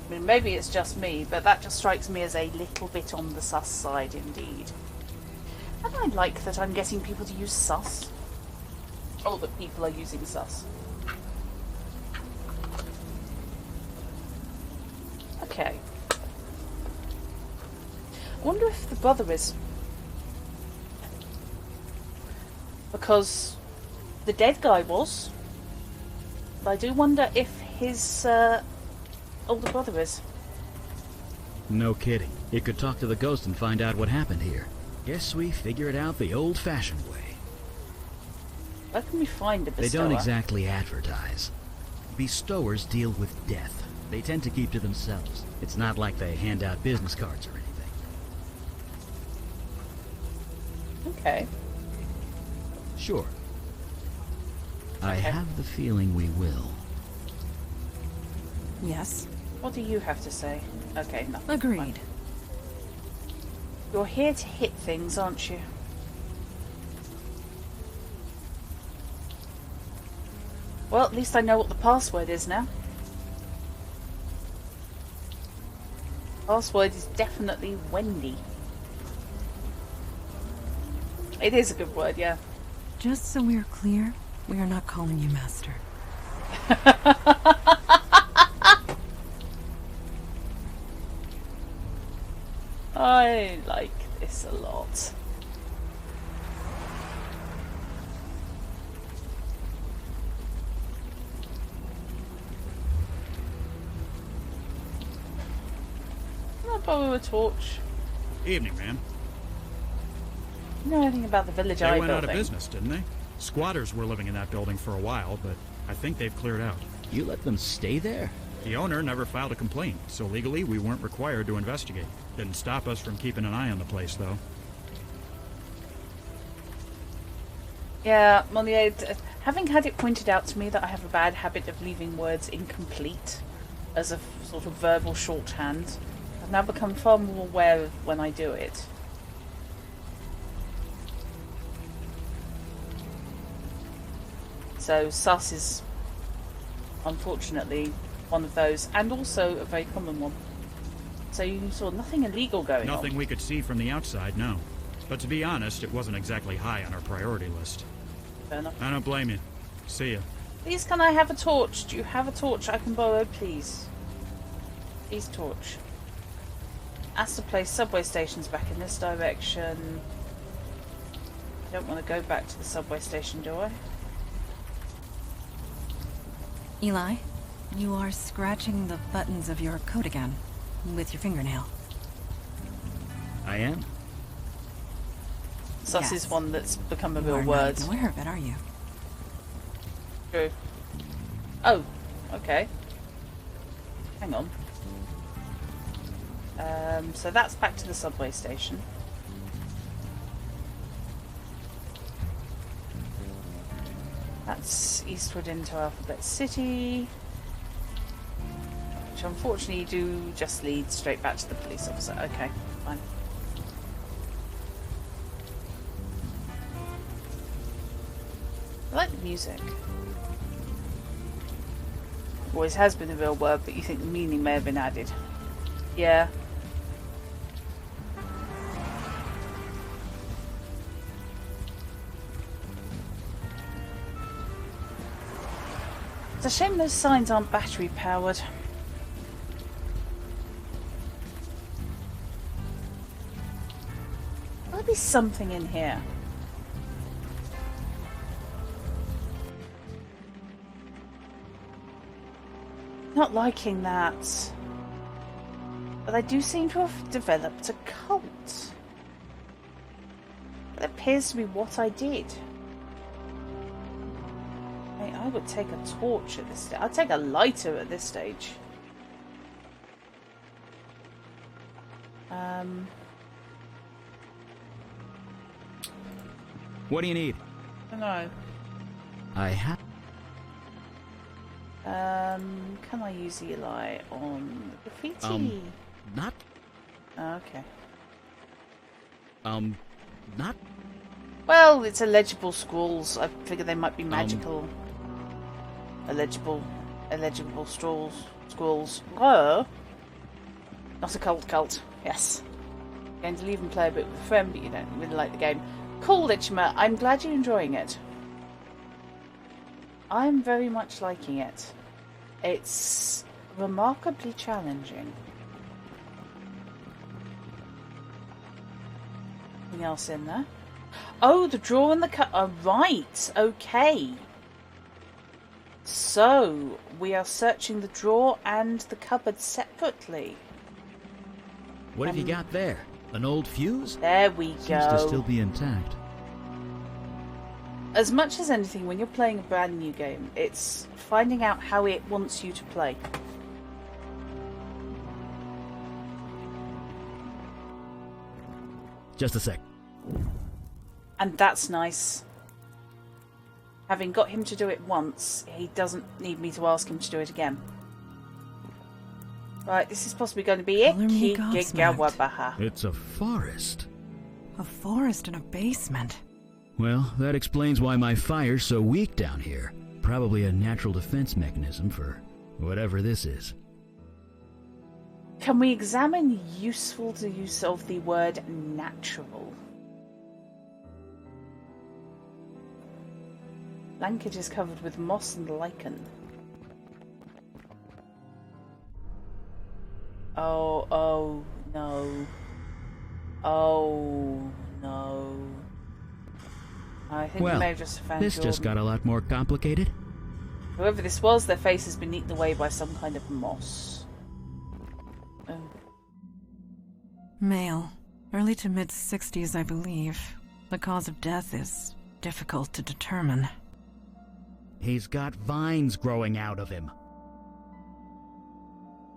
I mean, maybe it's just me, but that just strikes me as a little bit on the sus side indeed. And I like that I'm getting people to use sus. Or that people are using sus. Okay. I wonder if the brother is. Because the dead guy was. But I do wonder if his older brother is. No kidding. You could talk to the ghost and find out what happened here. Guess we figure it out the old-fashioned way. Where can we find a bestower? They don't exactly advertise. Bestowers deal with death. They tend to keep to themselves. It's not like they hand out business cards or anything. Okay. Sure, I have the feeling we will. Yes, What do you have to say? Okay, nothing. agreed. Fine. You're here to hit things, aren't you? Well, at least I know what the password is now. Password is definitely Wendy. It is a good word, yeah. Just so we're clear, we are not calling you Master. I like this a lot. Can I borrow a torch? Evening, ma'am. You know anything about the village They eye went out building? of business, didn't they? Squatters were living in that building for a while, but I think they've cleared out. You let them stay there? The owner never filed a complaint, so legally we weren't required to investigate. Didn't stop us from keeping an eye on the place, though. Yeah, Monier, having had it pointed out to me that I have a bad habit of leaving words incomplete as a sort of verbal shorthand, I've now become far more aware of when I do it. So sus is unfortunately one of those, and also a very common one. So you saw nothing illegal going on? Nothing we could see from the outside, no. But to be honest, it wasn't exactly high on our priority list. Fair enough. I don't blame you. See ya. Please, can I have a torch? Do you have a torch I can borrow, please? Please, torch. Astor Place subway station's back in this direction. I don't want to go back to the subway station, do I? Eli, you are scratching the buttons of your coat again with your fingernail. I am. Sus Yes. is one that's become a You real are word. not aware of it, are you? True. Oh, okay. Hang on. So that's back to the subway station. That's eastward into Alphabet City. Which unfortunately do just lead straight back to the police officer. Okay, fine. I like the music. Always has been a real word, but you think the meaning may have been added. Yeah. It's a shame those signs aren't battery powered. There'll be something in here. Not liking that. But I do seem to have developed a cult. That appears to be what I did. I would take a torch at this stage. I'd take a lighter at this stage. What do you need? I don't know. I have. Can I use Eli on graffiti? Not. Okay. Not. Well, it's illegible scrolls. I figure they might be magical. Illegible scrolls. Oh. Not a cult. Yes. Going to leave and play a bit with a friend, but you don't really like the game. Cool, Lichma. I'm glad you're enjoying it. I'm very much liking it. It's remarkably challenging. Anything else in there? Oh, the drawer and the cut. Oh, right. Okay. So, we are searching the drawer and the cupboard separately. What have you got there? An old fuse? There we Seems go. to still be intact. As much as anything, when you're playing a brand new game, it's finding out how it wants you to play. Just a sec. And that's nice. Having got him to do it once, he doesn't need me to ask him to do it again. Right, this is possibly going to be Color me Icky gobsmacked. Gigawabaha. It's a forest. A forest in a basement. Well, that explains why my fire's so weak down here. Probably a natural defense mechanism for whatever this is. Can we examine useful to use of the word natural? Blanket is covered with moss and lichen. Oh no. Oh no. I think we may have just found this just got a lot more complicated. Whoever this was, their face has been eaten away by some kind of moss. Oh. Male. Early to mid-60s, I believe. The cause of death is difficult to determine. He's got vines growing out of him.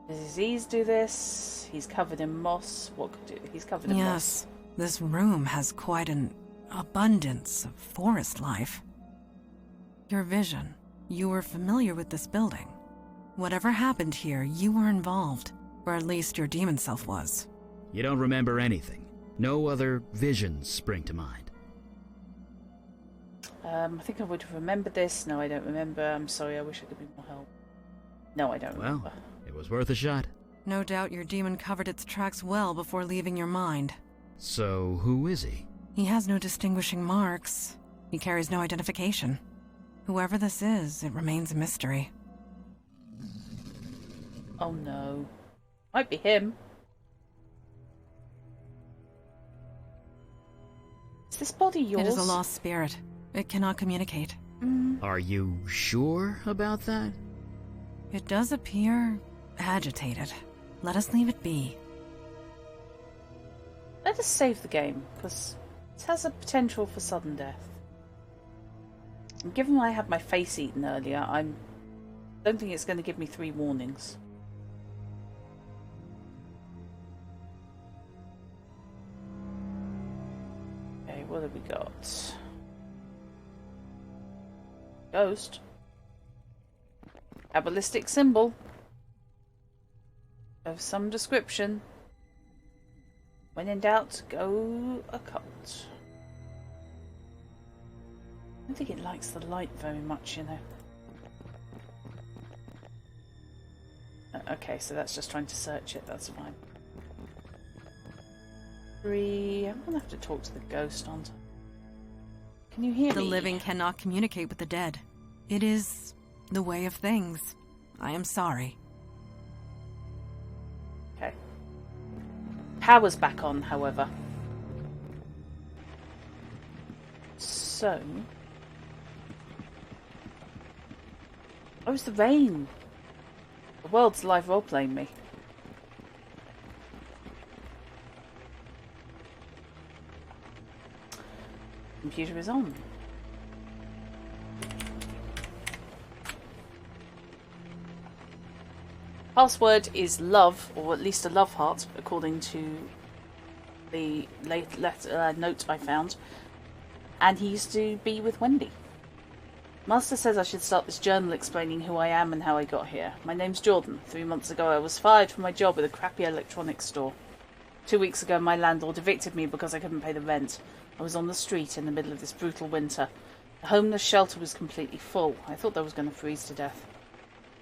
Does disease do this? He's covered in moss. What could do? He's covered in moss. Yes, this room has quite an abundance of forest life. Your vision. You were familiar with this building. Whatever happened here, you were involved. Or at least your demon self was. You don't remember anything. No other visions spring to mind. I think I would have remembered this. No, I don't remember. I'm sorry, I wish I could be more help. No, I don't remember. Well, it was worth a shot. No doubt your demon covered its tracks well before leaving your mind. So, who is he? He has no distinguishing marks. He carries no identification. Whoever this is, it remains a mystery. Oh no. Might be him. Is this body yours? It is a lost spirit. It cannot communicate. Are you sure about that? It does appear agitated. Let us leave it be. Let us save the game, because it has a potential for sudden death. And given I had my face eaten earlier, I don't think it's going to give me 3 warnings. Okay, what have we got? Ghost. A ballistic symbol of some description. When in doubt, go occult. I don't think it likes the light very much, you know. Okay, so that's just trying to search it, that's fine. 3... I'm gonna have to talk to the ghost, aren't I? Can you hear me? The living cannot communicate with the dead. It is the way of things. I am sorry. Okay. Power's back on, however. So... Oh, it's the rain. The world's live role-playing me. Computer is on. Password is love, or at least a love heart, according to the note I found. And he used to be with Wendy. Master says I should start this journal explaining who I am and how I got here. My name's Jordan. 3 months ago I was fired from my job at a crappy electronics store. 2 weeks ago my landlord evicted me because I couldn't pay the rent. I was on the street in the middle of this brutal winter. The homeless shelter was completely full. I thought I was going to freeze to death.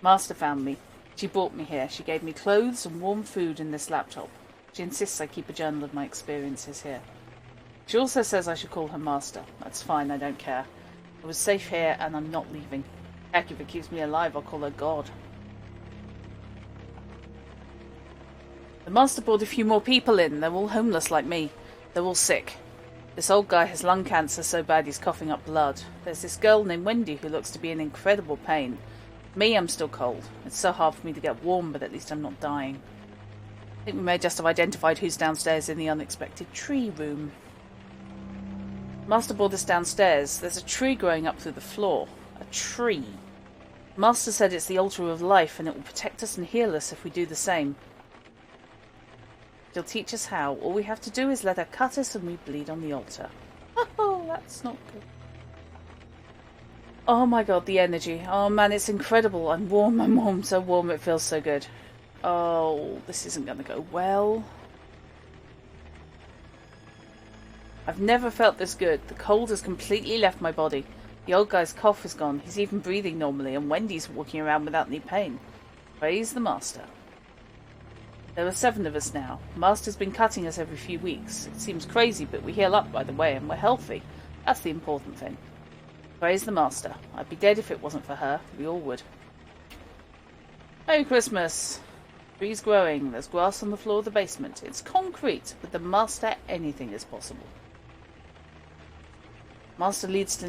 Master found me. She brought me here. She gave me clothes and warm food in this laptop. She insists I keep a journal of my experiences here. She also says I should call her Master. That's fine, I don't care. I was safe here and I'm not leaving. Heck, if it keeps me alive, I'll call her God. The Master brought a few more people in. They're all homeless like me. They're all sick. This old guy has lung cancer so bad he's coughing up blood. There's this girl named Wendy who looks to be in incredible pain. Me, I'm still cold. It's so hard for me to get warm, but at least I'm not dying. I think we may just have identified who's downstairs in the unexpected tree room. Master brought us downstairs. There's a tree growing up through the floor. A tree. Master said it's the altar of life and it will protect us and heal us if we do the same. She'll teach us how. All we have to do is let her cut us and we bleed on the altar. Oh, that's not good. Oh my god, the energy. Oh man, it's incredible. I'm warm, I'm warm, so warm, it feels so good. Oh, this isn't going to go well. I've never felt this good. The cold has completely left my body. The old guy's cough is gone. He's even breathing normally, and Wendy's walking around without any pain. Praise the Master. There are 7 of us now. Master's been cutting us every few weeks. It seems crazy, but we heal up by the way, and we're healthy. That's the important thing. Praise the Master. I'd be dead if it wasn't for her. We all would. Merry Christmas. Trees growing. There's grass on the floor of the basement. It's concrete. With the Master, anything is possible. Master needs to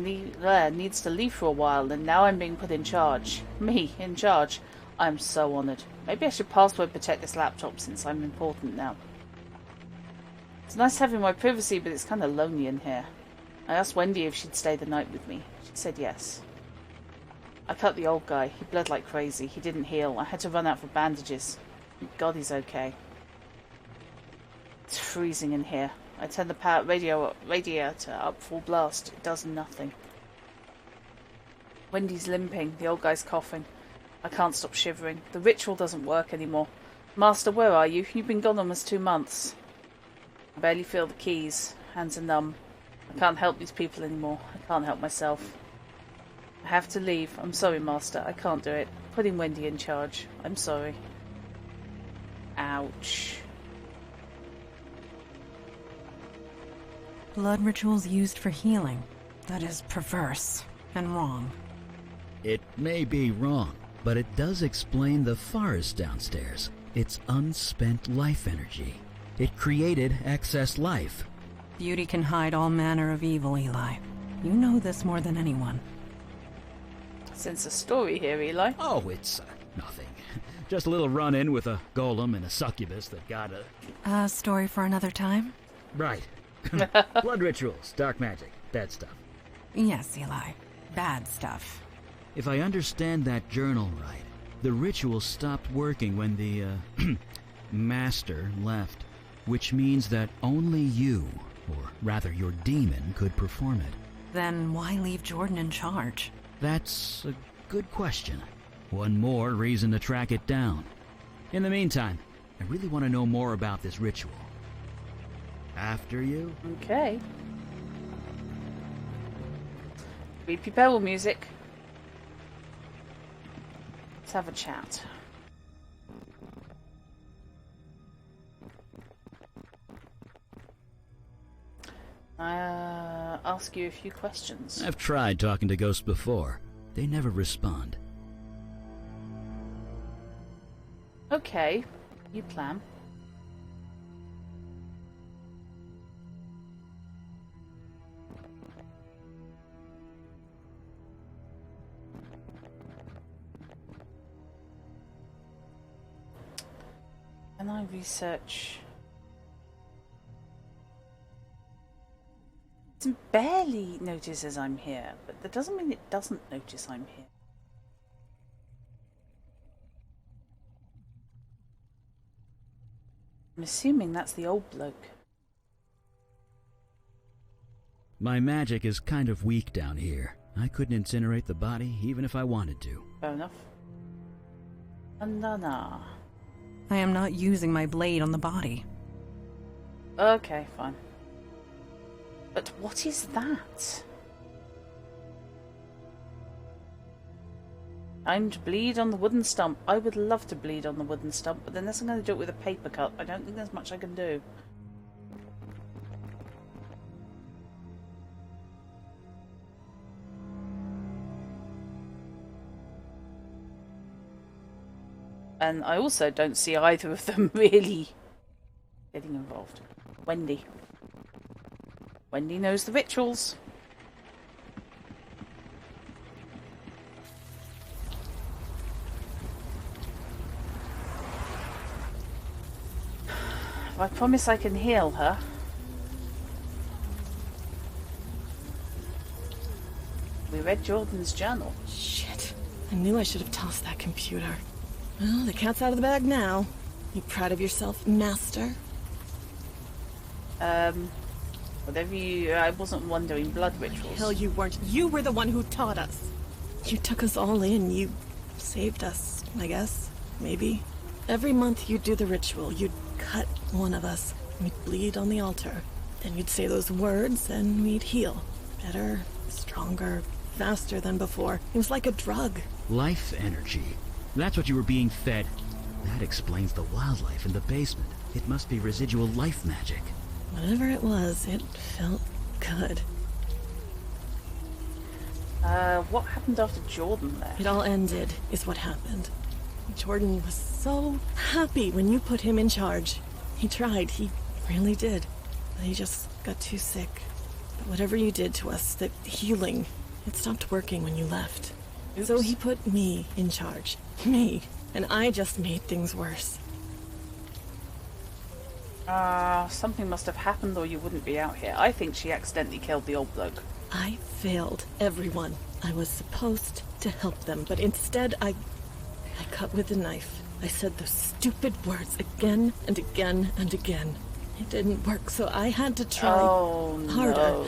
leave for a while, and now I'm being put in charge. Me, in charge. I'm so honoured. Maybe I should password protect this laptop since I'm important now. It's nice having my privacy, but it's kind of lonely in here. I asked Wendy if she'd stay the night with me. She said yes. I cut the old guy. He bled like crazy. He didn't heal. I had to run out for bandages. Thank God he's okay. It's freezing in here. I turned the radiator up full blast. It does nothing. Wendy's limping. The old guy's coughing. I can't stop shivering. The ritual doesn't work anymore. Master, where are you? You've been gone almost 2 months. I barely feel the keys. Hands are numb. I can't help these people anymore. I can't help myself. I have to leave. I'm sorry, Master. I can't do it. Putting Wendy in charge. I'm sorry. Ouch. Blood rituals used for healing. That is perverse and wrong. It may be wrong, but it does explain the forest downstairs. It's unspent life energy. It created excess life. Beauty can hide all manner of evil, Eli. You know this more than anyone. Sense a story here, Eli. Oh, it's nothing. Just a little run-in with a golem and a succubus that got a story for another time? Right. Blood rituals, dark magic, bad stuff. Yes, Eli. Bad stuff. If I understand that journal right, the ritual stopped working when the, Master left, which means that only you, or rather your demon, could perform it. Then why leave Jordan in charge? That's a good question. One more reason to track it down. In the meantime, I really want to know more about this ritual. After you? Okay. Creepy Bevel music. Let's have a chat. Ask you a few questions. I've tried talking to ghosts before. They never respond. Okay, you plan. Can I research? It barely notices I'm here, but that doesn't mean it doesn't notice I'm here. I'm assuming that's the old bloke. My magic is kind of weak down here. I couldn't incinerate the body even if I wanted to. Fair enough. Nah. I am not using my blade on the body. Okay, fine. But what is that? I'm to bleed on the wooden stump. I would love to bleed on the wooden stump, but unless I'm going to do it with a paper cut, I don't think there's much I can do. And I also don't see either of them really getting involved. Wendy. Wendy knows the rituals. I promise I can heal her. We read Jordan's journal. Shit. I knew I should have tossed that computer. Well, the cat's out of the bag now. You proud of yourself, Master? Whatever you... I wasn't wondering blood rituals. Hell, you weren't. You were the one who taught us. You took us all in. You saved us, I guess. Maybe. Every month you'd do the ritual. You'd cut one of us. We'd bleed on the altar. Then you'd say those words and we'd heal. Better, stronger, faster than before. It was like a drug. Life energy. That's what you were being fed. That explains the wildlife in the basement. It must be residual life magic. Whatever it was, it felt good. What happened after Jordan left? It all ended, is what happened. Jordan was so happy when you put him in charge. He tried, he really did. But he just got too sick. But whatever you did to us, the healing, it stopped working when you left. Oops. So he put me in charge. Me. And I just made things worse. Something must have happened or you wouldn't be out here. I think she accidentally killed the old bloke. I failed everyone. I was supposed to help them, but instead I cut with a knife. I said those stupid words again and again and again. It didn't work, so I had to try harder. No.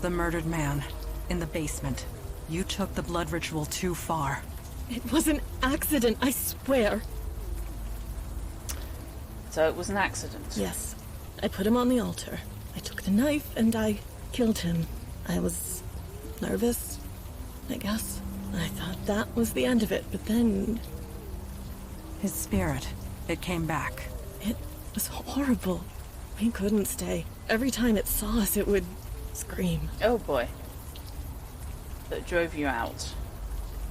The murdered man in the basement. You took the blood ritual too far. It was an accident, I swear. So it was an accident. Yes. I put him on the altar. I took the knife and I killed him. I was nervous, I guess. I thought that was the end of it, but then... His spirit, it came back. It was horrible. We couldn't stay. Every time it saw us, it would scream. Oh boy. That drove you out.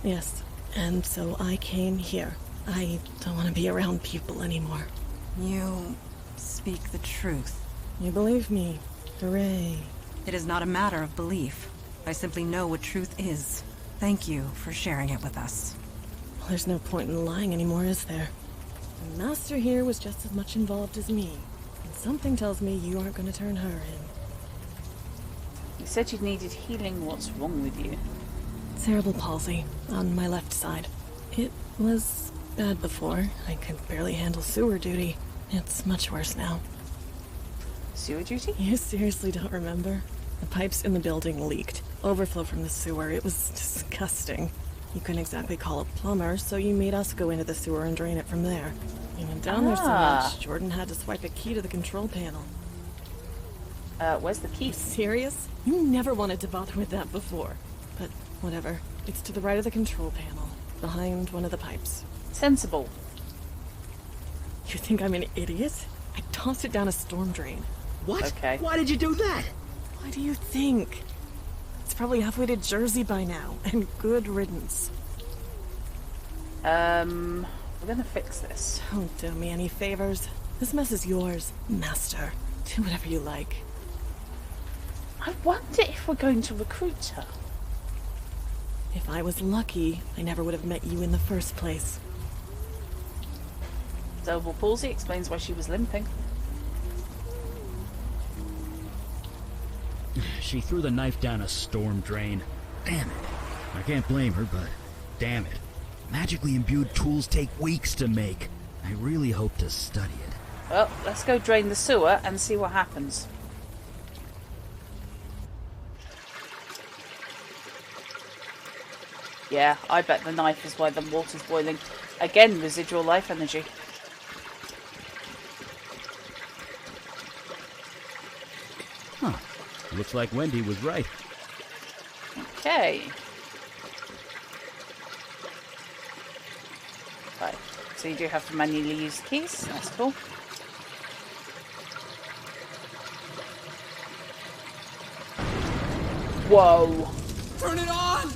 Yes. And so I came here. I don't want to be around people anymore. You speak the truth. You believe me. Hooray. It is not a matter of belief. I simply know what truth is. Thank you for sharing it with us. Well, there's no point in lying anymore, is there? The master here was just as much involved as me. And something tells me you aren't going to turn her in. You said you needed healing. What's wrong with you? Cerebral palsy on my left side. It was bad before. I could barely handle sewer duty. It's much worse now. Sewer duty? You seriously don't remember? The pipes in the building leaked. Overflow from the sewer. It was disgusting. You couldn't exactly call a plumber, so you made us go into the sewer and drain it from there. We went down there so much, Jordan had to swipe a key to the control panel. Where's the key? Serious? You never wanted to bother with that before. But whatever. It's to the right of the control panel, behind one of the pipes. Sensible. You think I'm an idiot? I tossed it down a storm drain. What? Okay. Why did you do that? Why do you think? It's probably halfway to Jersey by now, and good riddance. We're gonna fix this. Don't do me any favors. This mess is yours, master. Do whatever you like. I wonder if we're going to recruit her. If I was lucky, I never would have met you in the first place. Cerebral palsy explains why she was limping. She threw the knife down a storm drain. Damn it. I can't blame her, but damn it. Magically imbued tools take weeks to make. I really hope to study it. Well, let's go drain the sewer and see what happens. Yeah, I bet the knife is why the water's boiling. Again, residual life energy. Huh. Looks like Wendy was right. Okay. Right, so you do have to manually use the keys. That's cool. Whoa. Turn it on!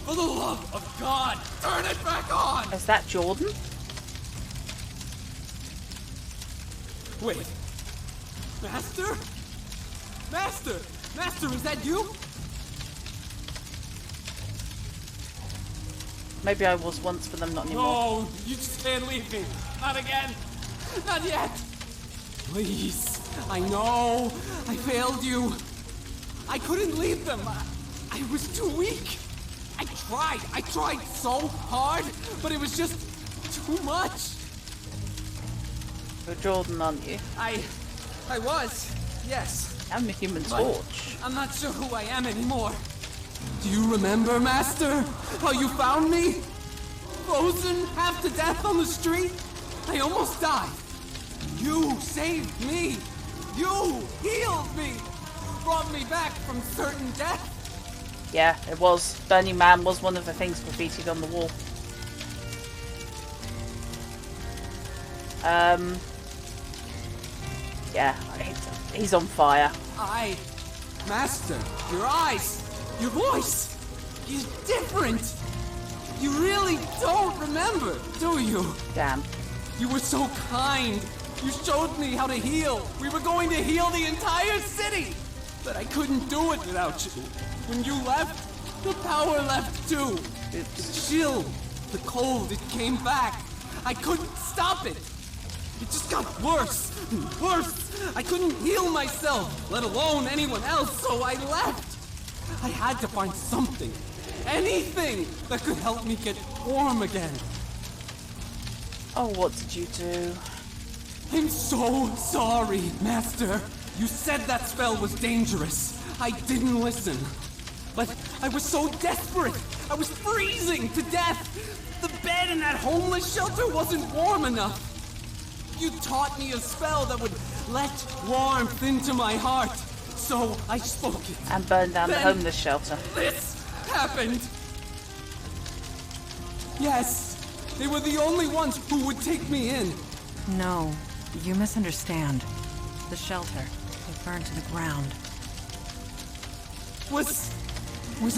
For the love of God, turn it back on! Is that Jordan? Wait. Master? Master! Master, is that you? Maybe I was once, but I'm not anymore. No, you just can't leave me. Not again. Not yet. Please. I know. I failed you. I couldn't leave them. I was too weak. I tried so hard, but it was just too much. You're Jordan, aren't you? I was, yes. I'm the Human Torch. I'm not sure who I am anymore. Do you remember, Master? How you found me? Frozen, half to death on the street? I almost died. You saved me. You healed me. Brought me back from certain death. Yeah, it was. Burning Man was one of the things graffitied on the wall. Yeah, he's on fire. Master, your eyes, your voice, he's different. You really don't remember, do you? Damn. You were so kind. You showed me how to heal. We were going to heal the entire city. But I couldn't do it without you. When you left, the power left too. The chill, the cold, it came back. I couldn't stop it. It just got worse and worse. I couldn't heal myself, let alone anyone else, so I left. I had to find something, anything that could help me get warm again. Oh, what did you do? I'm so sorry, Master. You said that spell was dangerous. I didn't listen. But I was so desperate. I was freezing to death. The bed in that homeless shelter wasn't warm enough. You taught me a spell that would let warmth into my heart. So I spoke it. And burned down the homeless shelter. This happened. Yes, they were the only ones who would take me in. No, you misunderstand. The shelter, it burned to the ground. Was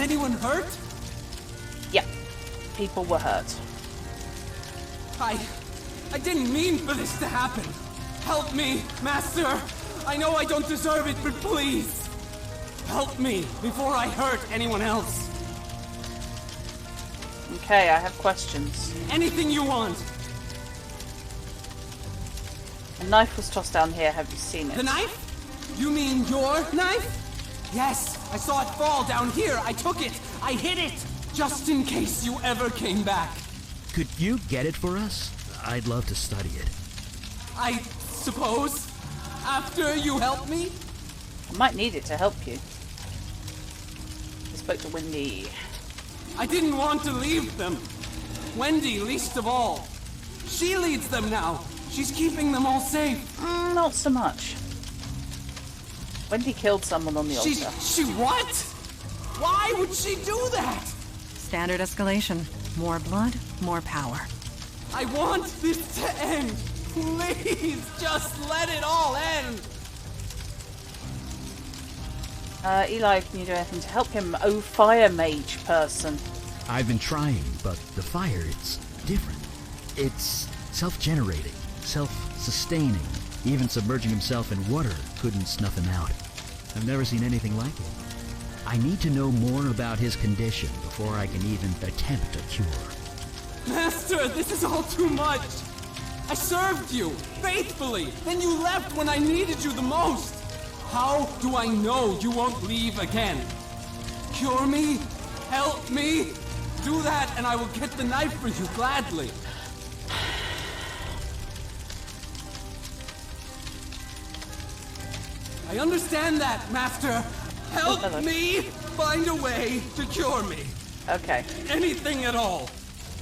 anyone hurt? Yep. People were hurt. I didn't mean for this to happen. Help me, Master. I know I don't deserve it, but please. Help me before I hurt anyone else. Okay, I have questions. Anything you want. A knife was tossed down here. Have you seen it? The knife? You mean your knife? Yes, I saw it fall down here. I took it. I hid it. Just in case you ever came back. Could you get it for us? I'd love to study it. I suppose. After you help me? I might need it to help you. I spoke to Wendy. I didn't want to leave them. Wendy, least of all. She leads them now. She's keeping them all safe. Not so much. Wendy killed someone on the altar. She what? Why would she do that? Standard escalation. More blood, more power. I want this to end. Please, just let it all end. Eli, can you do anything to help him? Oh, fire mage person. I've been trying, but the fire, it's different. It's self-generating, self-sustaining. Even submerging himself in water couldn't snuff him out. I've never seen anything like it. I need to know more about his condition before I can even attempt a cure. Master, this is all too much. I served you, faithfully. Then you left when I needed you the most. How do I know you won't leave again? Cure me? Help me? Do that and I will get the knife for you gladly. I understand that, Master. Help me find a way to cure me. Okay. Anything at all.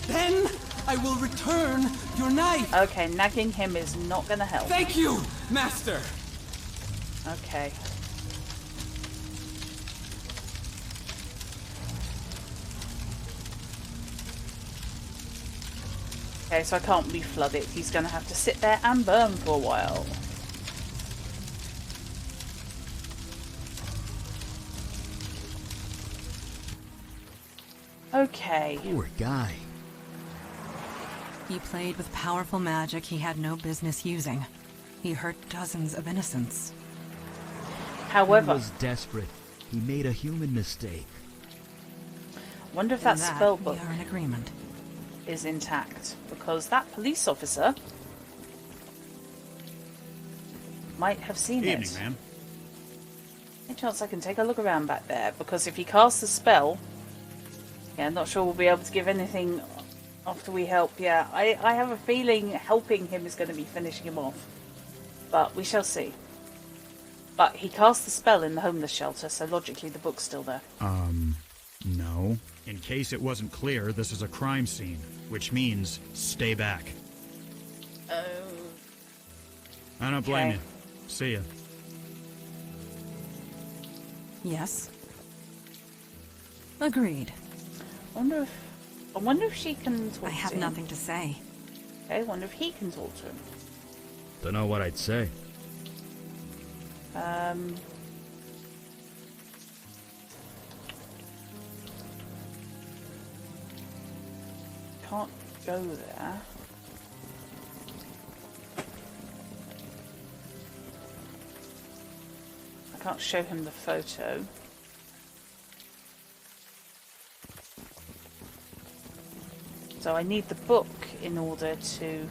Then I will return your knife. Okay, nagging him is not gonna help. Thank you, Master. Okay. Okay, so I can't reflood it. He's gonna have to sit there and burn for a while. Okay. Poor guy. He played with powerful magic he had no business using. He hurt dozens of innocents. However, he was desperate. He made a human mistake. Wonder if that spell book we are in agreement. is intact, because that police officer might have seen Evening, it. ma'am. Any chance I can take a look around back there? Because if he casts a spell, yeah, I'm not sure we'll be able to give anything after we help. Yeah, I have a feeling helping him is going to be finishing him off. But we shall see. But he cast the spell in the homeless shelter, so logically the book's still there. No. In case it wasn't clear, this is a crime scene, which means stay back. Oh. I don't blame Okay. you. See ya. Yes. Agreed. I wonder if she can talk I have to him. nothing to say. Okay, I wonder if he can talk to him. Don't know what I'd say. Can't go there. I can't show him the photo. So I need the book in order to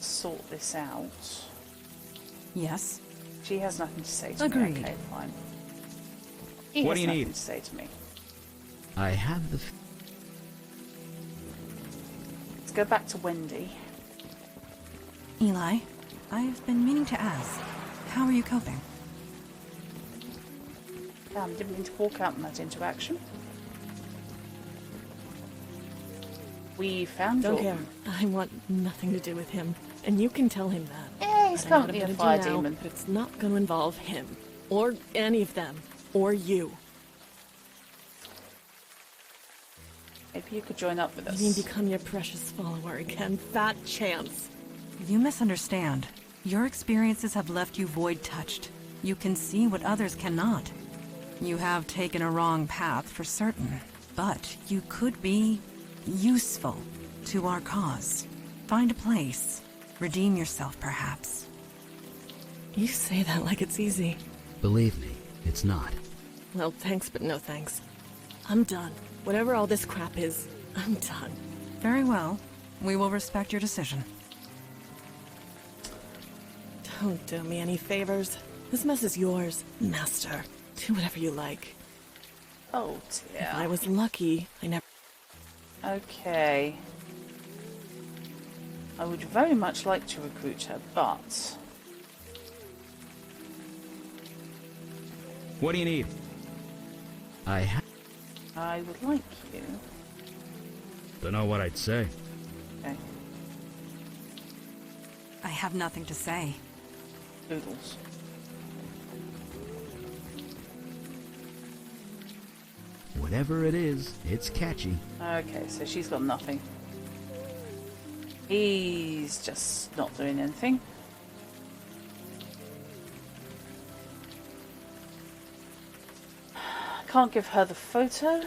sort this out. Yes. She has nothing to say to Agreed. me. Okay, fine. He What has do you nothing need? to say to me. I have the... Let's go back to Wendy. Eli, I've been meaning to ask, how are you coping? Didn't mean to walk out in that interaction. We found Don't Jordan. care. I want nothing to do with him. And you can tell him that. Yeah, he's But I know what currently I'm a gonna fire do now, demon. But it's not going to involve him. Or any of them. Or you. Maybe you could join up with I us. mean, become your precious follower again. Fat chance. You misunderstand. Your experiences have left you void-touched. You can see what others cannot. You have taken a wrong path for certain, but you could be useful to our cause. Find a place. Redeem yourself, perhaps. You say that like it's easy. Believe me, it's not. Well, thanks, but no thanks. I'm done. Whatever all this crap is, I'm done. Very well. We will respect your decision. Don't do me any favors. This mess is yours, Master. Do whatever you like. Oh If dear. I was lucky, I never... Okay. I would very much like to recruit her, but What do you need? I would like you. Don't know what I'd say. Okay. I have nothing to say. Doodles. Whatever it is, it's catchy. Okay, so she's got nothing. He's just not doing anything. Can't give her the photo.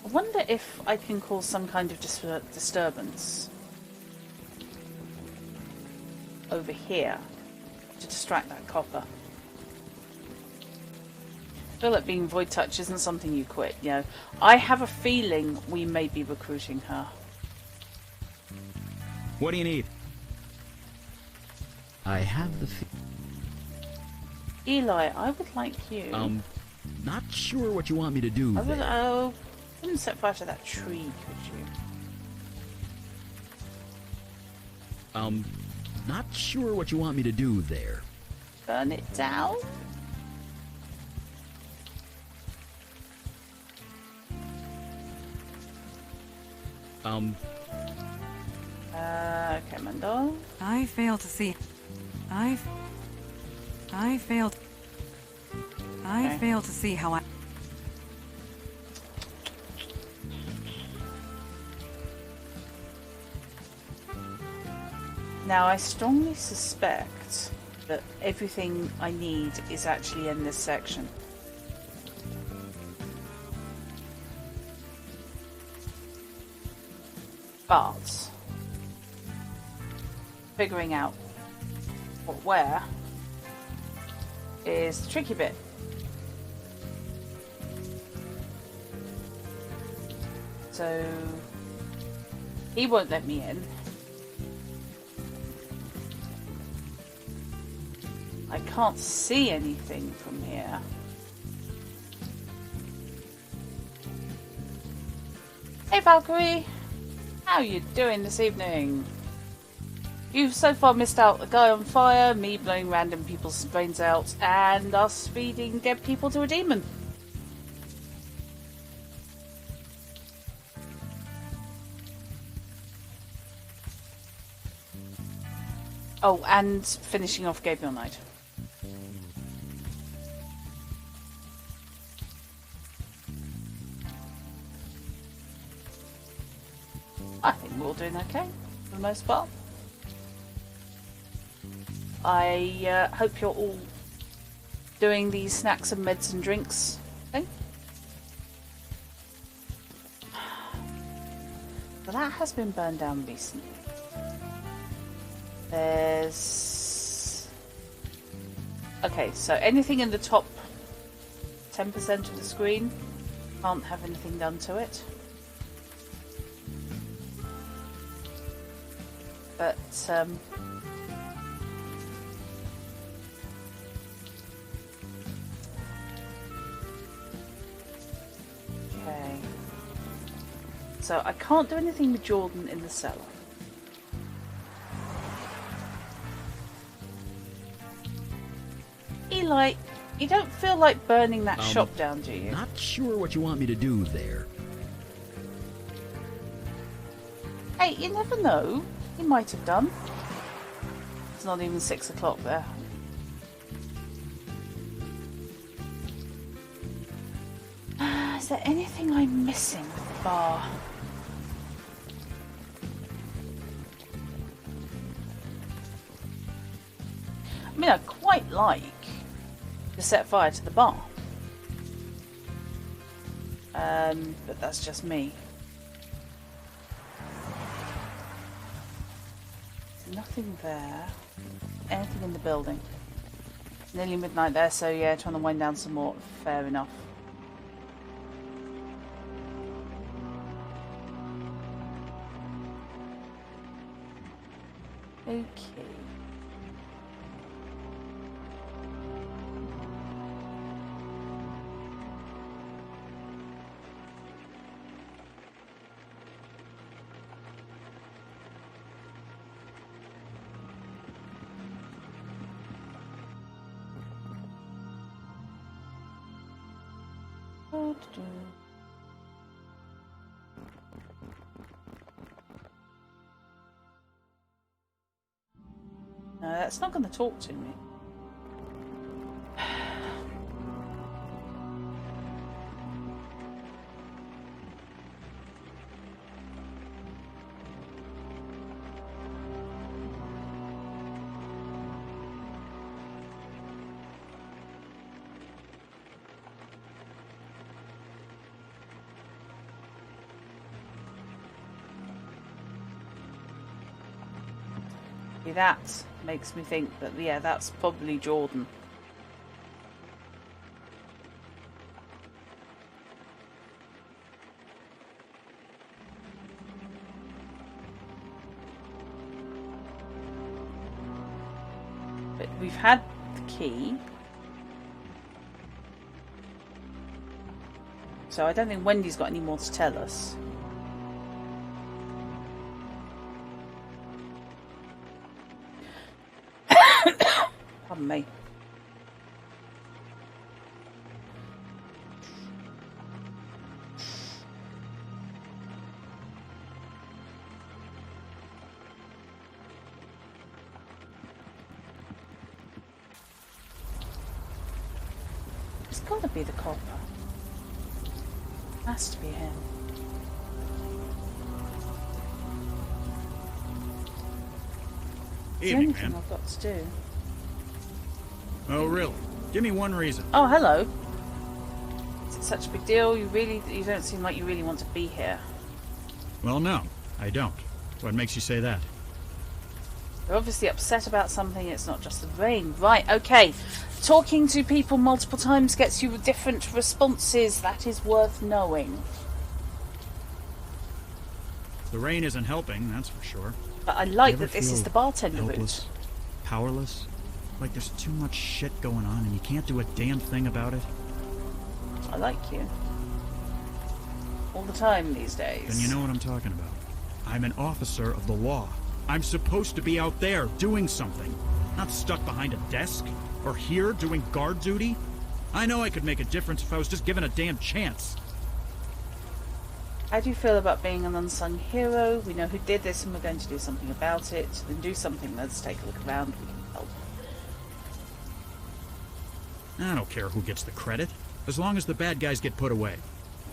I wonder if I can cause some kind of disturbance over here to distract that copper. I feel like being void touch isn't something you quit, you know. I have a feeling we may be recruiting her. What do you need? I have the... Eli, I would like you. Not sure what you want me to do I would, there. wouldn't set fire to that tree, could you? Not sure what you want me to do there. Burn it down? Okay, Mandel. I fail to see... I failed... I Okay. fail to see how I... Now, I strongly suspect that everything I need is actually in this section. But figuring out what where is the tricky bit. So he won't let me in. I can't see anything from here. Hey Valkyrie, how you doing this evening? You've so far missed out a guy on fire, me blowing random people's brains out, and us feeding dead people to a demon. Oh, and finishing off Gabriel Knight. I think we're all doing okay, for the most part. I hope you're all doing the snacks and meds and drinks thing. But that has been burned down recently. There's... Okay, so anything in the top 10% of the screen can't have anything done to it. But, okay. So I can't do anything with Jordan in the cellar. Eli, you don't feel like burning that shop down, do you? Not sure what you want me to do there. Hey, you never know. He might have done. It's not even 6 o'clock there. Is there anything I'm missing with the bar? I mean, I quite like to set fire to the bar. But that's just me. Nothing there. Anything in the building. Nearly midnight there, so yeah, trying to wind down some more. Fair enough. Okay. No, that's not going to talk to me. That makes me think that, yeah, that's probably Jordan. But we've had the key. So I don't think Wendy's got any more to tell us. Pardon me. It's got to be the copper. Has to be him. It's the only thing I've got to do. Oh, really? Give me one reason. Oh, hello. Is it such a big deal? You don't seem like you really want to be here. Well, no, I don't. What makes you say that? You're obviously upset about something. It's not just the rain. Right, okay. Talking to people multiple times gets you different responses. That is worth knowing. The rain isn't helping, that's for sure. But I like that this is the bartender helpless, route. Powerless? Like there's too much shit going on and you can't do a damn thing about it? I like you. all the time these days. Then you know what I'm talking about. I'm an officer of the law. I'm supposed to be out there doing something, not stuck behind a desk or here doing guard duty. I know I could make a difference if I was just given a damn chance. How do you feel about being an unsung hero? We know who did this and we're going to do something about it. Then do something. Let's take a look around. We can help. I don't care who gets the credit, as long as the bad guys get put away.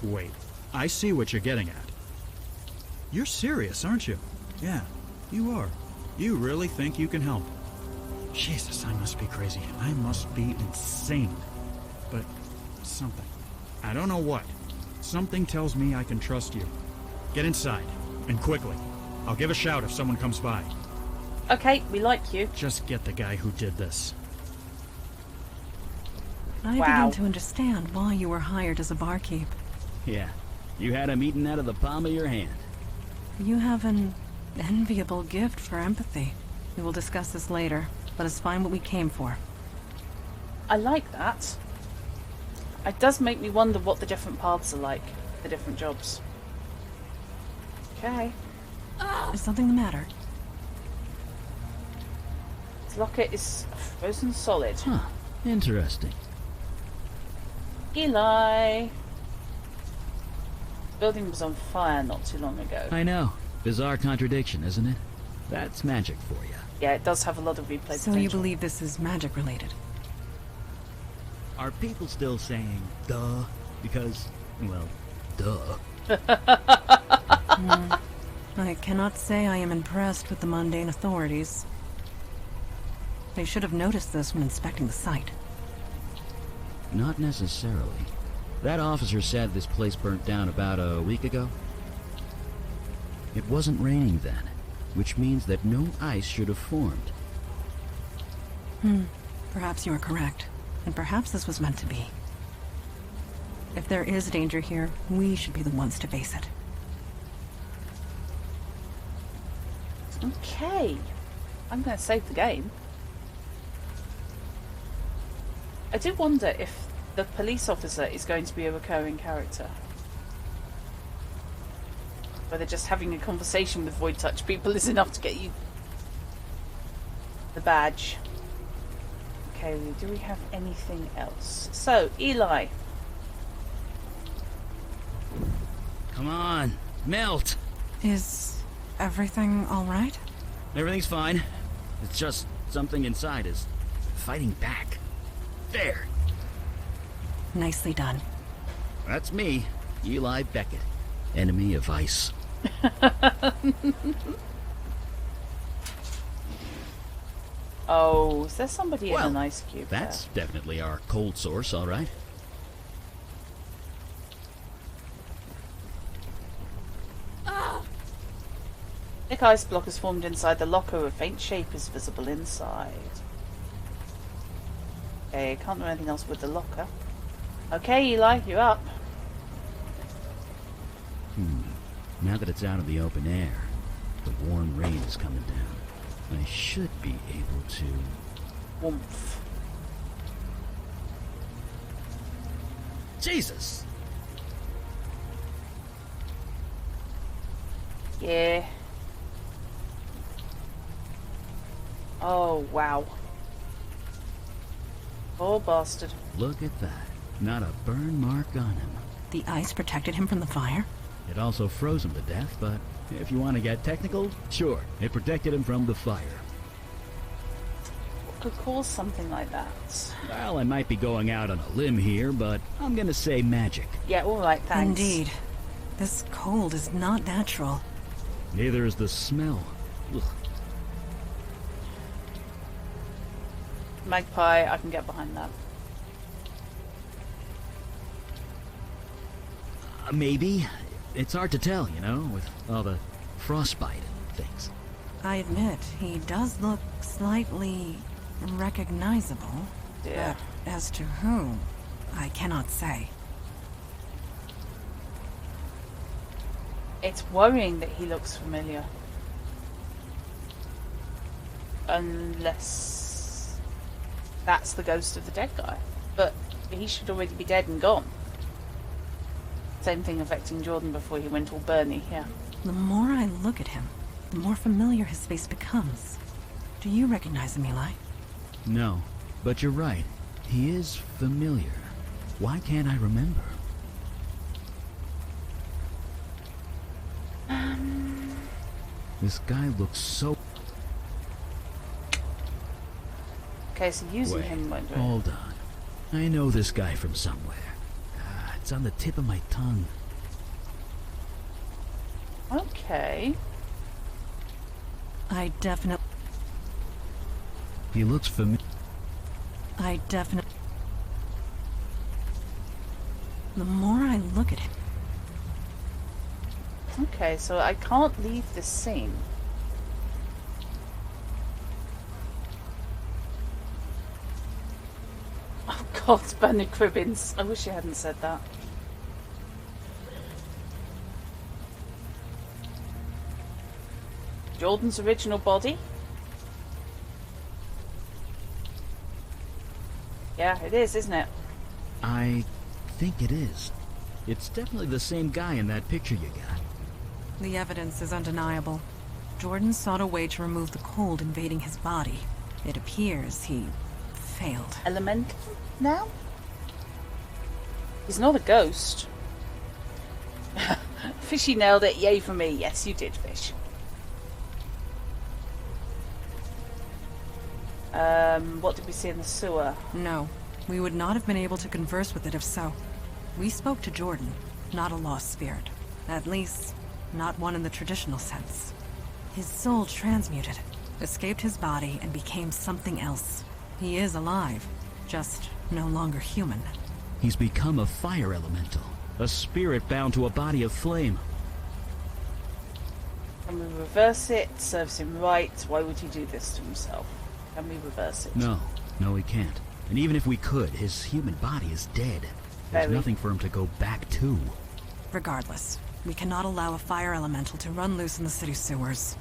Wait, I see what you're getting at. You're serious, aren't you? Yeah, you are. You really think you can help? Jesus, I must be crazy. I must be insane. But something. I don't know what. Something tells me I can trust you. Get inside, and quickly. I'll give a shout if someone comes by. Okay, we like you. Just get the guy who did this. I begin to understand why you were hired as a barkeep. Yeah, you had him eaten out of the palm of your hand. You have an enviable gift for empathy. We will discuss this later. Let us find what we came for. I like that. It does make me wonder what the different paths are like, the different jobs. Okay. Is something the matter? This locket is frozen solid. Huh. Interesting. Eli! The building was on fire not too long ago. I know. Bizarre contradiction, isn't it? That's magic for you. Yeah, it does have a lot of replay potential. So you believe this is magic related? Are people still saying, duh? Because, well, duh. I cannot say I am impressed with the mundane authorities. They should have noticed this when inspecting the site. Not necessarily. That officer said this place burnt down about a week ago. It wasn't raining then, which means that no ice should have formed. Perhaps you are correct. And perhaps this was meant to be. If there is danger here, we should be the ones to face it. Okay. I'm going to save the game. I do wonder if the police officer is going to be a recurring character. Whether just having a conversation with Void Touch people is enough to get you the badge. Okay, do we have anything else? So, Eli. Come on, melt! Is everything all right? Everything's fine. It's just something inside is fighting back. There! Nicely done. That's me, Eli Beckett, enemy of ice. Oh, is there somebody in an ice cube That's definitely our cold source, all right. Thick ice block is formed inside the locker. A faint shape is visible inside. Okay, can't do anything else with the locker. Okay, Eli, you're up. Now that it's out of the open air, the warm rain is coming down. I should be able to... Warmth. Jesus! Yeah. Oh, wow. Poor bastard. Look at that. Not a burn mark on him. The ice protected him from the fire? It also froze him to death, but if you want to get technical, sure, it protected him from the fire. What could cause something like that? Well, I might be going out on a limb here, but I'm gonna say magic. Yeah, alright, thanks. Indeed. This cold is not natural. Neither is the smell. Ugh. Magpie, I can get behind that. Maybe. It's hard to tell, you know, with all the frostbite and things. I admit, he does look slightly recognizable. Yeah. But as to whom, I cannot say. It's worrying that he looks familiar. Unless that's the ghost of the dead guy. But he should already be dead and gone. Same thing affecting Jordan before he went all Bernie, yeah. The more I look at him, the more familiar his face becomes. Do you recognize him, Eli? No, but you're right. He is familiar. Why can't I remember? This guy looks so... Okay, so using Wait, him won't do it. hold on. I know this guy from somewhere. It's on the tip of my tongue. Okay. I definitely... He looks familiar. I definitely... The more I look at him... Okay, so I can't leave this scene. Oh god, Bernard Cribbins. I wish you hadn't said that. Jordan's original body? Yeah, it is, isn't it? I think it is. It's definitely the same guy in that picture you got. The evidence is undeniable. Jordan sought a way to remove the cold invading his body. It appears he failed. Elemental now? He's not a ghost. Fishy nailed it, yay for me. Yes, you did, Fish. What did we see in the sewer? No, we would not have been able to converse with it if so. We spoke to Jordan, not a lost spirit. At least, not one in the traditional sense. His soul transmuted, escaped his body, and became something else. He is alive, just no longer human. He's become a fire elemental. A spirit bound to a body of flame. Can we reverse it? Serves him right. Why would he do this to himself? Can we reverse it? No, he can't. And even if we could, his human body is dead. There's nothing for him to go back to. Regardless, we cannot allow a fire elemental to run loose in the city sewers.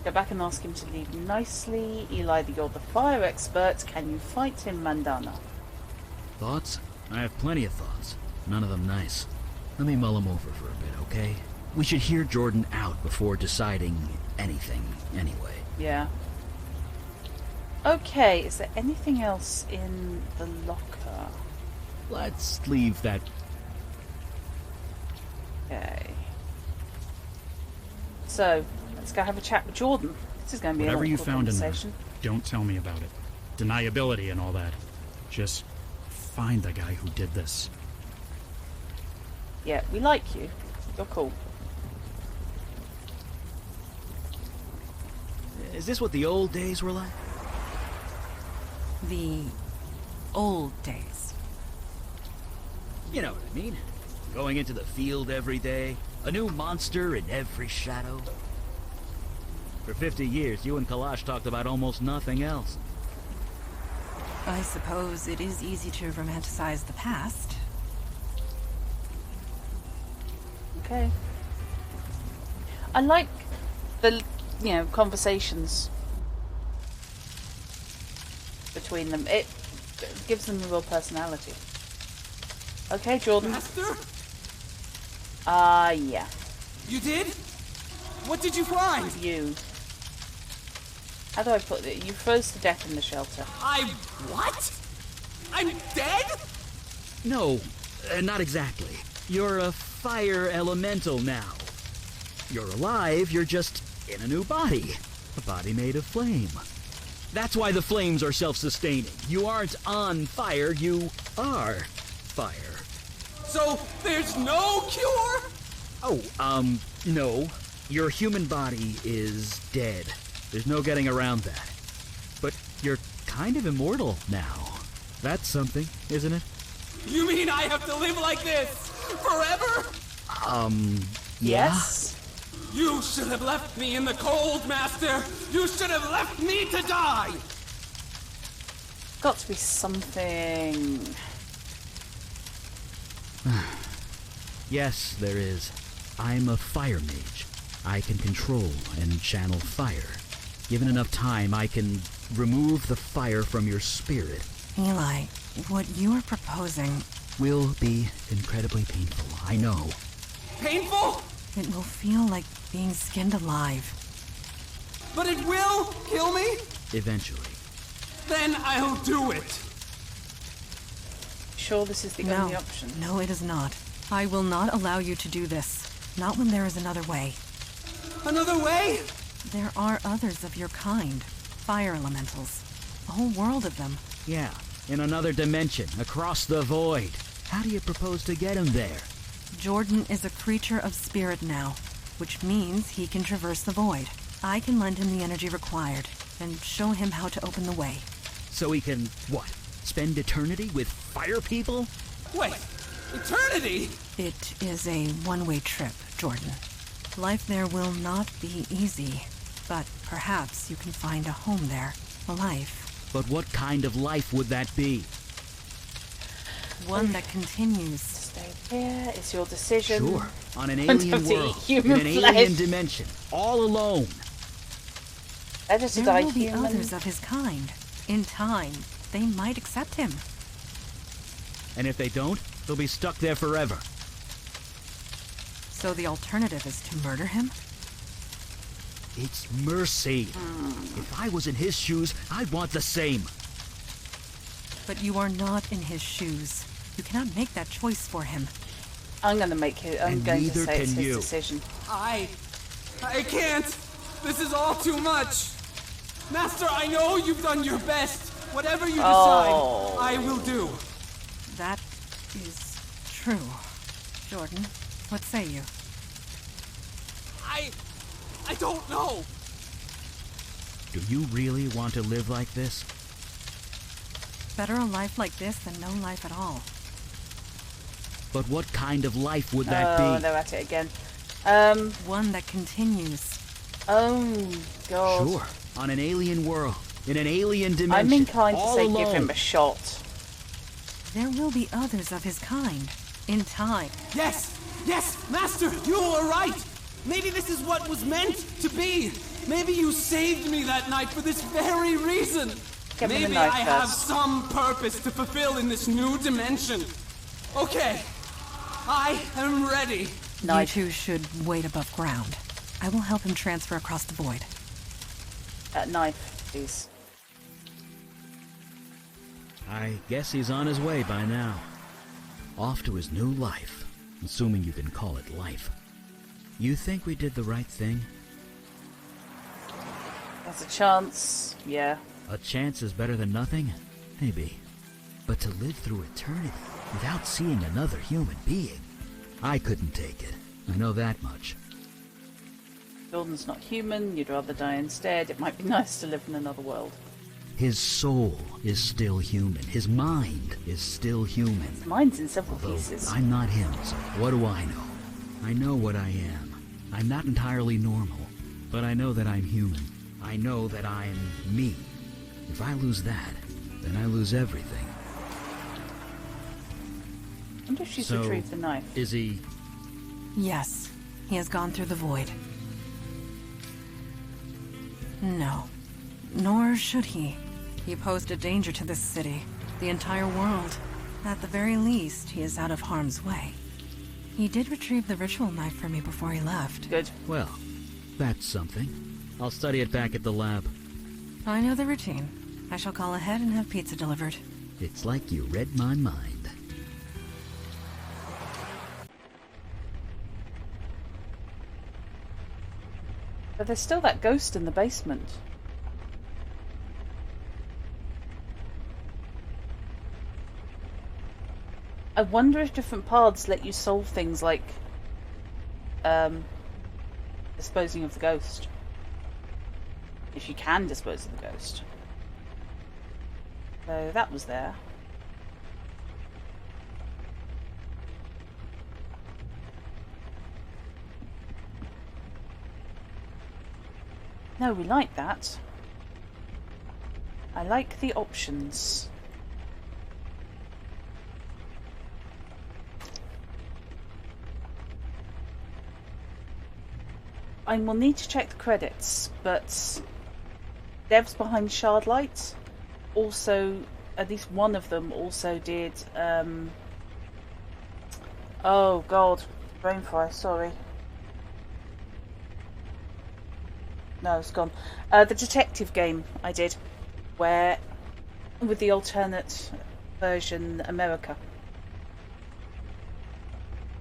Go back and ask him to leave nicely. Eli, you're the fire expert. Can you fight him, Mandana? Thoughts? I have plenty of thoughts. None of them nice. Let me mull them over for a bit, okay? We should hear Jordan out before deciding anything, anyway. Yeah. Okay, is there anything else in the locker? Let's leave that... Okay. So, let's go have a chat with Jordan. This is going to be Whatever an you awkward found in there, conversation. don't tell me about it. Deniability and all that. Just find the guy who did this. Yeah, we like you. You're cool. Is this what the old days were like? The old days. You know what I mean. Going into the field every day, a new monster in every shadow. For 50 years, you and Kalash talked about almost nothing else. I suppose it is easy to romanticize the past. Okay. I like the, conversations between them. It gives them a real personality. Okay, Jordan. Master? Yeah. You did? What did you find? You. How do I put it? You froze to death in the shelter. What? I'm dead? No, not exactly. You're a fire elemental now. You're alive, you're just in a new body. A body made of flame. That's why the flames are self-sustaining. You aren't on fire, you are fire. So, there's no cure? Oh, no. Your human body is dead. There's no getting around that. But you're kind of immortal now. That's something, isn't it? You mean I have to live like this? Forever? Yeah. Yes. You should have left me in the cold, Master! You should have left me to die! Got to be something. Yes, there is. I'm a fire mage. I can control and channel fire. Given enough time, I can remove the fire from your spirit. Eli, what you are proposing... will be incredibly painful, I know. Painful? It will feel like being skinned alive. But it will kill me? Eventually. Then I'll do it. Sure, this is the only option. No, it is not. I will not allow you to do this. Not when there is another way. Another way? There are others of your kind. Fire elementals. A whole world of them. Yeah, in another dimension, across the void. How do you propose to get him there? Jordan is a creature of spirit now, which means he can traverse the void. I can lend him the energy required, and show him how to open the way. So he can, what, spend eternity with fire people? Wait, eternity? It is a one-way trip, Jordan. Life there will not be easy, but perhaps you can find a home there, a life. But what kind of life would that be? One that continues. Stay here. It's your decision. Sure, on an alien world, in an alien dimension, all alone. Better to There die will be human. others of his kind. In time, they might accept him. And if they don't, they'll be stuck there forever. So the alternative is to murder him? It's mercy. If I was in his shoes, I'd want the same. But you are not in his shoes. You cannot make that choice for him. I'm going to make it. I'm And going to neither say it's can his you. decision. I can't. This is all too much. Master, I know you've done your best. Whatever you decide, I will do. That is true. Jordan, what say you? I don't know. Do you really want to live like this? Better a life like this than no life at all. But what kind of life would that Oh, be? they're at it again. One that continues. Oh, God. Sure, on an alien world, in an alien dimension, I'm inclined to all say alone. give him a shot. There will be others of his kind. In time. Yes, Master, you are right. Maybe this is what was meant to be. Maybe you saved me that night for this very reason. Give me the Maybe knife I have first. some purpose to fulfill in this new dimension. Okay, I am ready. Knife. You two should wait above ground. I will help him transfer across the void. Knife, please. I guess he's on his way by now. Off to his new life, assuming you can call it life. You think we did the right thing? There's a chance. Yeah. A chance is better than nothing? Maybe. But to live through eternity without seeing another human being, I couldn't take it. I know that much. Jordan's not human. You'd rather die instead. It might be nice to live in another world. His soul is still human. His mind is still human. Mine's in several Although pieces. I'm not him, so what do I know? I know what I am. I'm not entirely normal, but I know that I'm human. I know that I'm me. If I lose that, then I lose everything. I wonder if she's So, retrieved the knife. Is he... Yes, he has gone through the void. No, nor should he. He posed a danger to this city, the entire world. At the very least, he is out of harm's way. He did retrieve the ritual knife for me before he left. Good. Well, that's something. I'll study it back at the lab. I know the routine. I shall call ahead and have pizza delivered. It's like you read my mind. But there's still that ghost in the basement. I wonder if different paths let you solve things like disposing of the ghost. If you can dispose of the ghost. So that was there. No, we like that. I like the options. I will need to check the credits, but devs behind Shardlight also, at least one of them also did Oh god, Rainfire, sorry. No, it's gone. The detective game I did, where with the alternate version America.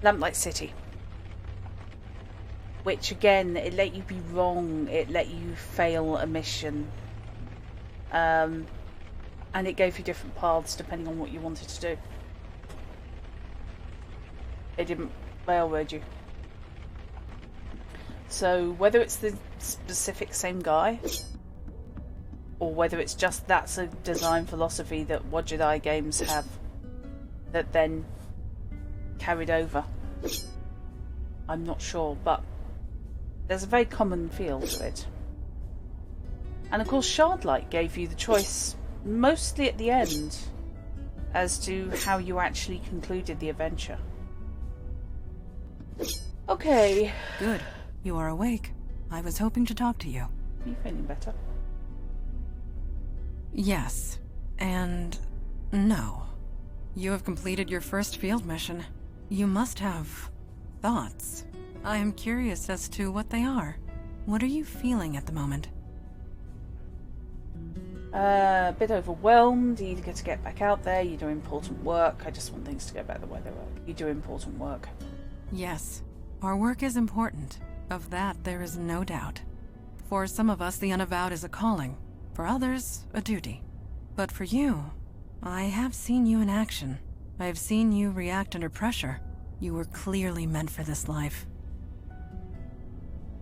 Lamplight City. Which again, it let you be wrong, it let you fail a mission. And it gave you different paths depending on what you wanted to do. It didn't railroad you. So whether it's the specific same guy, or whether it's just that's a design philosophy that What Jedi games have that then carried over, I'm not sure, but there's a very common feel to it. And of course Shardlight gave you the choice mostly at the end as to how you actually concluded the adventure. Okay. Good. You are awake. I was hoping to talk to you. Are you feeling better? Yes. And no. You have completed your first field mission. You must have thoughts. I am curious as to what they are. What are you feeling at the moment? A bit overwhelmed. You get to get back out there. You do important work. I just want things to go back the way they were. You do important work. Yes. Our work is important. Of that, there is no doubt. For some of us, the Unavowed is a calling. For others, a duty. But for you, I have seen you in action. I have seen you react under pressure. You were clearly meant for this life.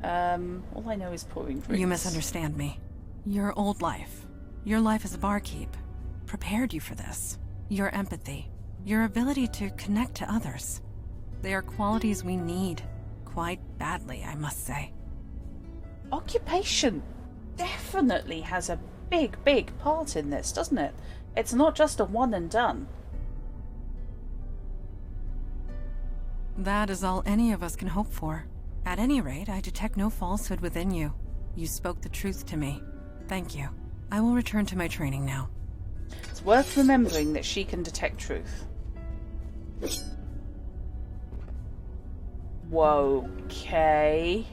All I know is pouring drinks. You misunderstand me. Your old life, your life as a barkeep, prepared you for this. Your empathy, your ability to connect to others. They are qualities we need, quite badly, I must say. Occupation definitely has a big part in this, doesn't it? It's not just a one and done. That is all any of us can hope for. At any rate, I detect no falsehood within you. You spoke the truth to me. Thank you. I will return to my training now. It's worth remembering that she can detect truth. Whoa, okay.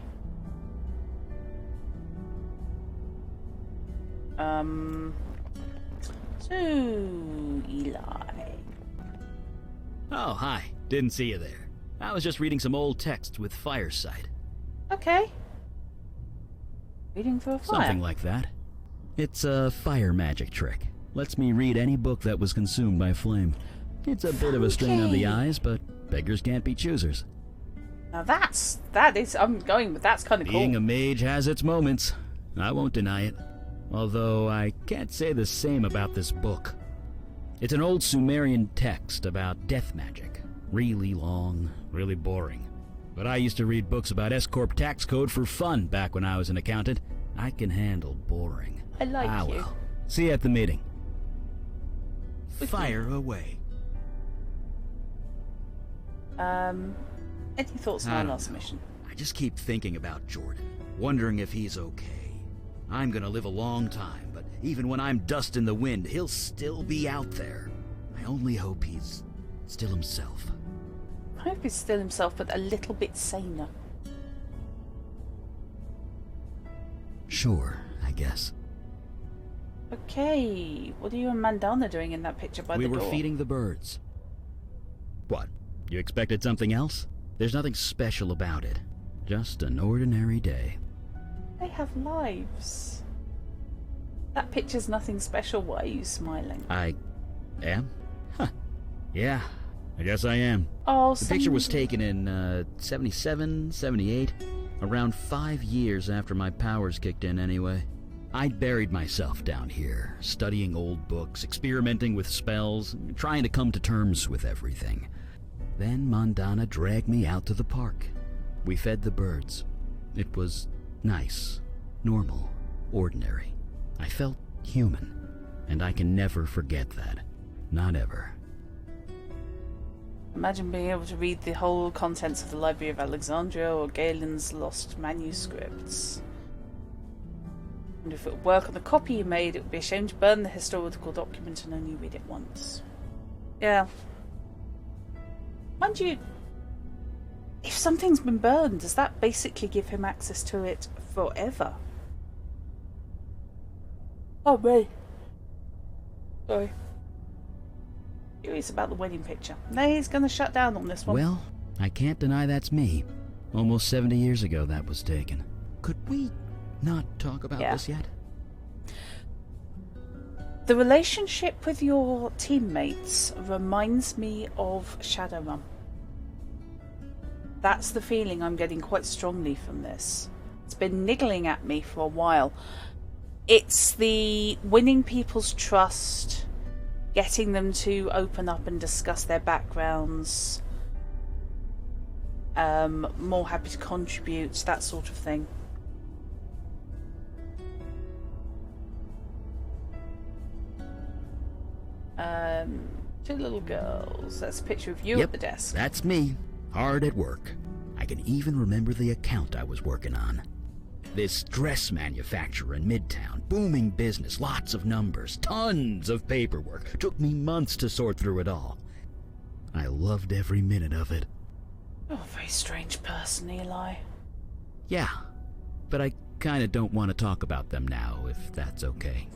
To Eli. Oh, hi. Didn't see you there. I was just reading some old texts with Firesight. Okay. Reading through a fire. Something like that. It's a fire magic trick. Lets me read any book that was consumed by flame. It's a bit of a strain on the eyes, but beggars can't be choosers. Now I'm going with that's kind of cool. Being a mage has its moments. I won't deny it. Although I can't say the same about this book. It's an old Sumerian text about death magic. Really long, really boring. But I used to read books about S-Corp tax code for fun back when I was an accountant. I can handle boring. I like you. Well. See you at the meeting. Fire away. Any thoughts on our last mission? I just keep thinking about Jordan, wondering if he's okay. I'm gonna live a long time, but even when I'm dust in the wind, he'll still be out there. I only hope he's still himself. I hope he's still himself, but a little bit saner. Sure, I guess. Okay, what are you and Mandana doing in that picture by the door? We were feeding the birds. What? You expected something else? There's nothing special about it. Just an ordinary day. They have lives. That picture's nothing special. Why are you smiling? I am? Huh. Yeah, I guess I am. Oh, the picture was taken in 77, 78, around 5 years after my powers kicked in anyway. I'd buried myself down here, studying old books, experimenting with spells, trying to come to terms with everything. Then Mandana dragged me out to the park. We fed the birds. It was nice, normal, ordinary. I felt human, and I can never forget that. Not ever. Imagine being able to read the whole contents of the Library of Alexandria or Galen's lost manuscripts. And if it would work on the copy you made, it would be a shame to burn the historical document and only read it once. Yeah. Mind you, If something's been burned, does that basically give him access to it forever? Oh, me. Sorry. Curious about the wedding picture. No, he's gonna shut down on this one. Well, I can't deny that's me. Almost 70 years ago that was taken. Could we not talk about this yet? The relationship with your teammates reminds me of Shadowrun. That's the feeling I'm getting quite strongly from this. It's been niggling at me for a while. It's the winning people's trust, getting them to open up and discuss their backgrounds, more happy to contribute, that sort of thing. Two little girls. That's a picture of you at the desk. That's me, hard at work. I can even remember the account I was working on. This dress manufacturer in Midtown, booming business, lots of numbers, tons of paperwork. Took me months to sort through it all. I loved every minute of it. Oh, very strange person, Eli. Yeah, but I kinda don't want to talk about them now, if that's okay.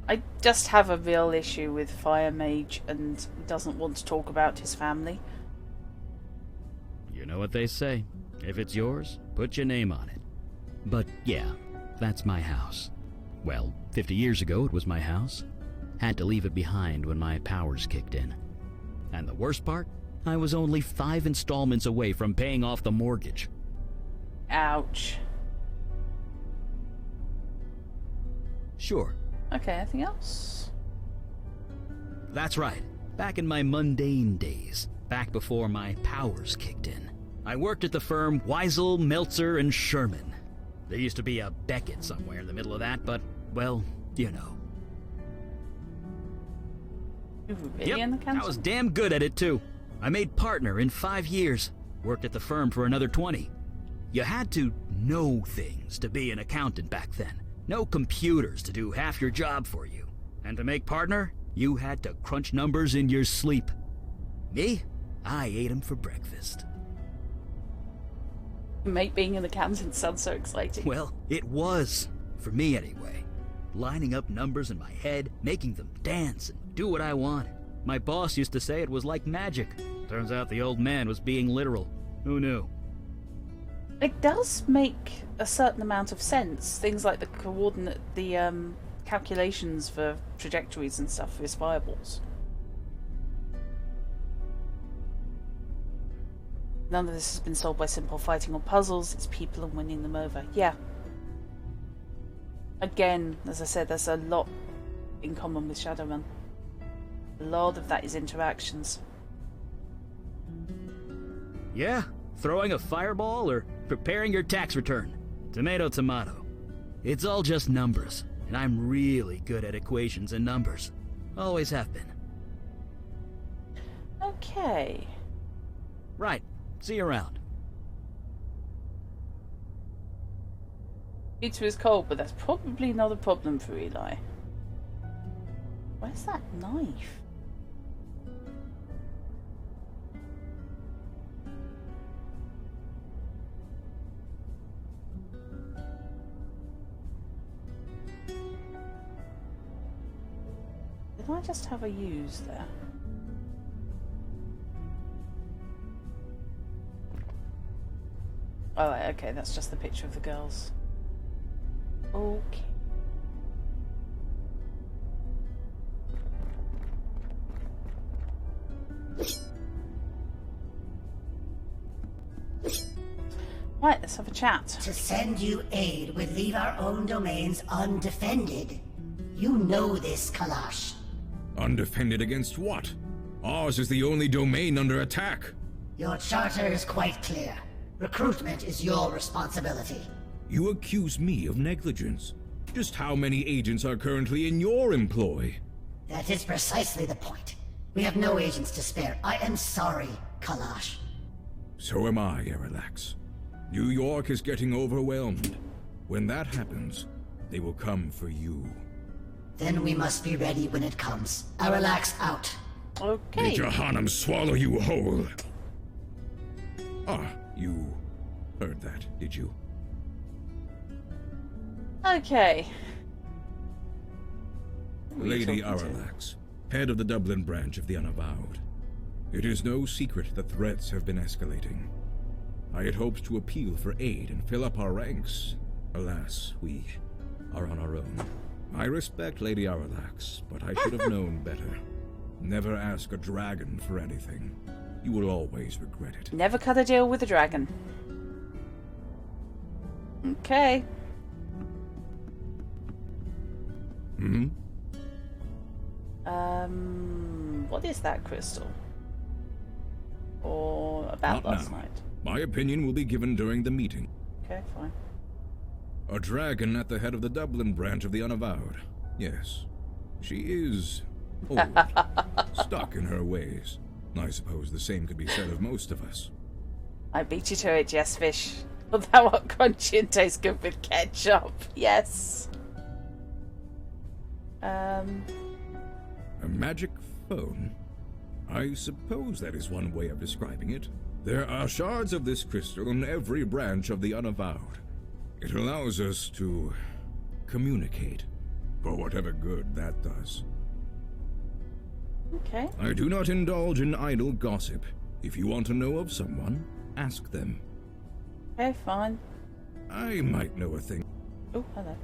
I just have a real issue with Fire Mage and doesn't want to talk about his family. You know what they say. If it's yours, put your name on it. But yeah, that's my house. Well, 50 years ago it was my house. Had to leave it behind when my powers kicked in. And the worst part? I was only 5 installments away from paying off the mortgage. Ouch. Sure. Okay, anything else? That's right. Back in my mundane days. Back before my powers kicked in. I worked at the firm Weisel, Meltzer, and Sherman. There used to be a Beckett somewhere in the middle of that, but, well, you know. You were really in the council? I was damn good at it, too. I made partner in 5 years. Worked at the firm for another 20. You had to know things to be an accountant back then. No computers to do half your job for you. And to make partner, you had to crunch numbers in your sleep. Me? I ate them for breakfast. Mate, being an accountant sounds so exciting. Well, it was. For me, anyway. Lining up numbers in my head, making them dance and do what I wanted. My boss used to say it was like magic. Turns out the old man was being literal. Who knew? It does make a certain amount of sense. Things like the calculations for trajectories and stuff for his fireballs. None of this has been solved by simple fighting or puzzles. It's people and winning them over. Yeah. Again, as I said, there's a lot in common with Shadowrun. A lot of that is interactions. Yeah, throwing a fireball or preparing your tax return. Tomato, tomato. It's all just numbers, and I'm really good at equations and numbers. Always have been. Okay. Right. See you around. Pizza is cold, but that's probably not a problem for Eli. Where's that knife? Did I just have a use there? Oh, right, okay, that's just the picture of the girls. Okay. Right, let's have a chat. To send you aid would leave our own domains undefended. You know this, Kalash. Undefended against what? Ours is the only domain under attack. Your charter is quite clear. Recruitment is your responsibility. You accuse me of negligence. Just how many agents are currently in your employ? That is precisely the point. We have no agents to spare. I am sorry, Kalash. So am I, Erelax. New York is getting overwhelmed. When that happens, they will come for you. Then we must be ready when it comes. Erelax out. Okay. May Jahannam swallow you whole. Ah, You heard that, did you? Okay. Lady Aralax, head of the Dublin branch of the Unavowed. It is no secret that threats have been escalating. I had hoped to appeal for aid and fill up our ranks. Alas, we are on our own. I respect Lady Aralax, but I should have known better. Never ask a dragon for anything. You will always regret it. Never cut a deal with a dragon. Okay. Hmm? What is that crystal? Or about Not last now. night? My opinion will be given during the meeting. Okay, fine. A dragon at the head of the Dublin branch of the Unavowed. Yes. She is old, stuck in her ways. I suppose the same could be said of most of us. I beat you to it, yes, fish. But that what crunchy and tastes good with ketchup. Yes. A magic phone? I suppose that is one way of describing it. There are shards of this crystal in every branch of the Unavowed. It allows us to communicate, for whatever good that does. Okay. I do not indulge in idle gossip. If you want to know of someone, ask them. Okay, fine. I might know a thing. Oh, hello.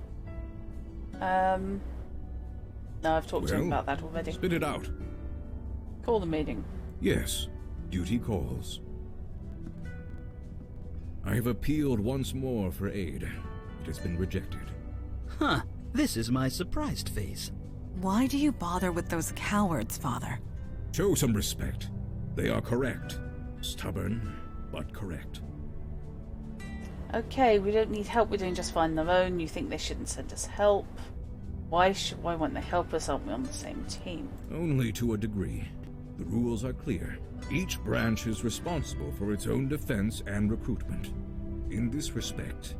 No, I've talked to him about that already. Spit it out. Call the meeting. Yes, duty calls. I have appealed once more for aid. It has been rejected. Huh. This is my surprised face. Why do you bother with those cowards, Father? Show some respect. They are correct. Stubborn, but correct. Okay, we don't need help. We're doing just fine on our own. You think they shouldn't send us help? Why won't they help us? Aren't we on the same team? Only to a degree. The rules are clear. Each branch is responsible for its own defense and recruitment. In this respect,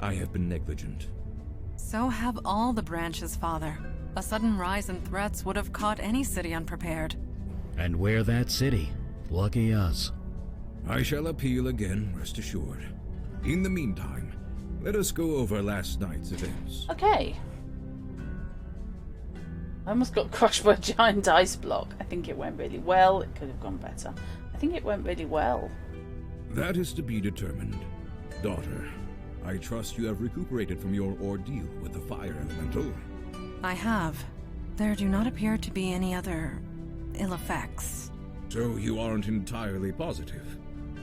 I have been negligent. So have all the branches, Father. A sudden rise in threats would have caught any city unprepared. And we're that city. Lucky us. I shall appeal again, rest assured. In the meantime, let us go over last night's events. Okay. I almost got crushed by a giant ice block. I think it went really well. It could have gone better. I think it went really well. That is to be determined. Daughter, I trust you have recuperated from your ordeal with the fire elemental. I have. There do not appear to be any other ill effects. So you aren't entirely positive?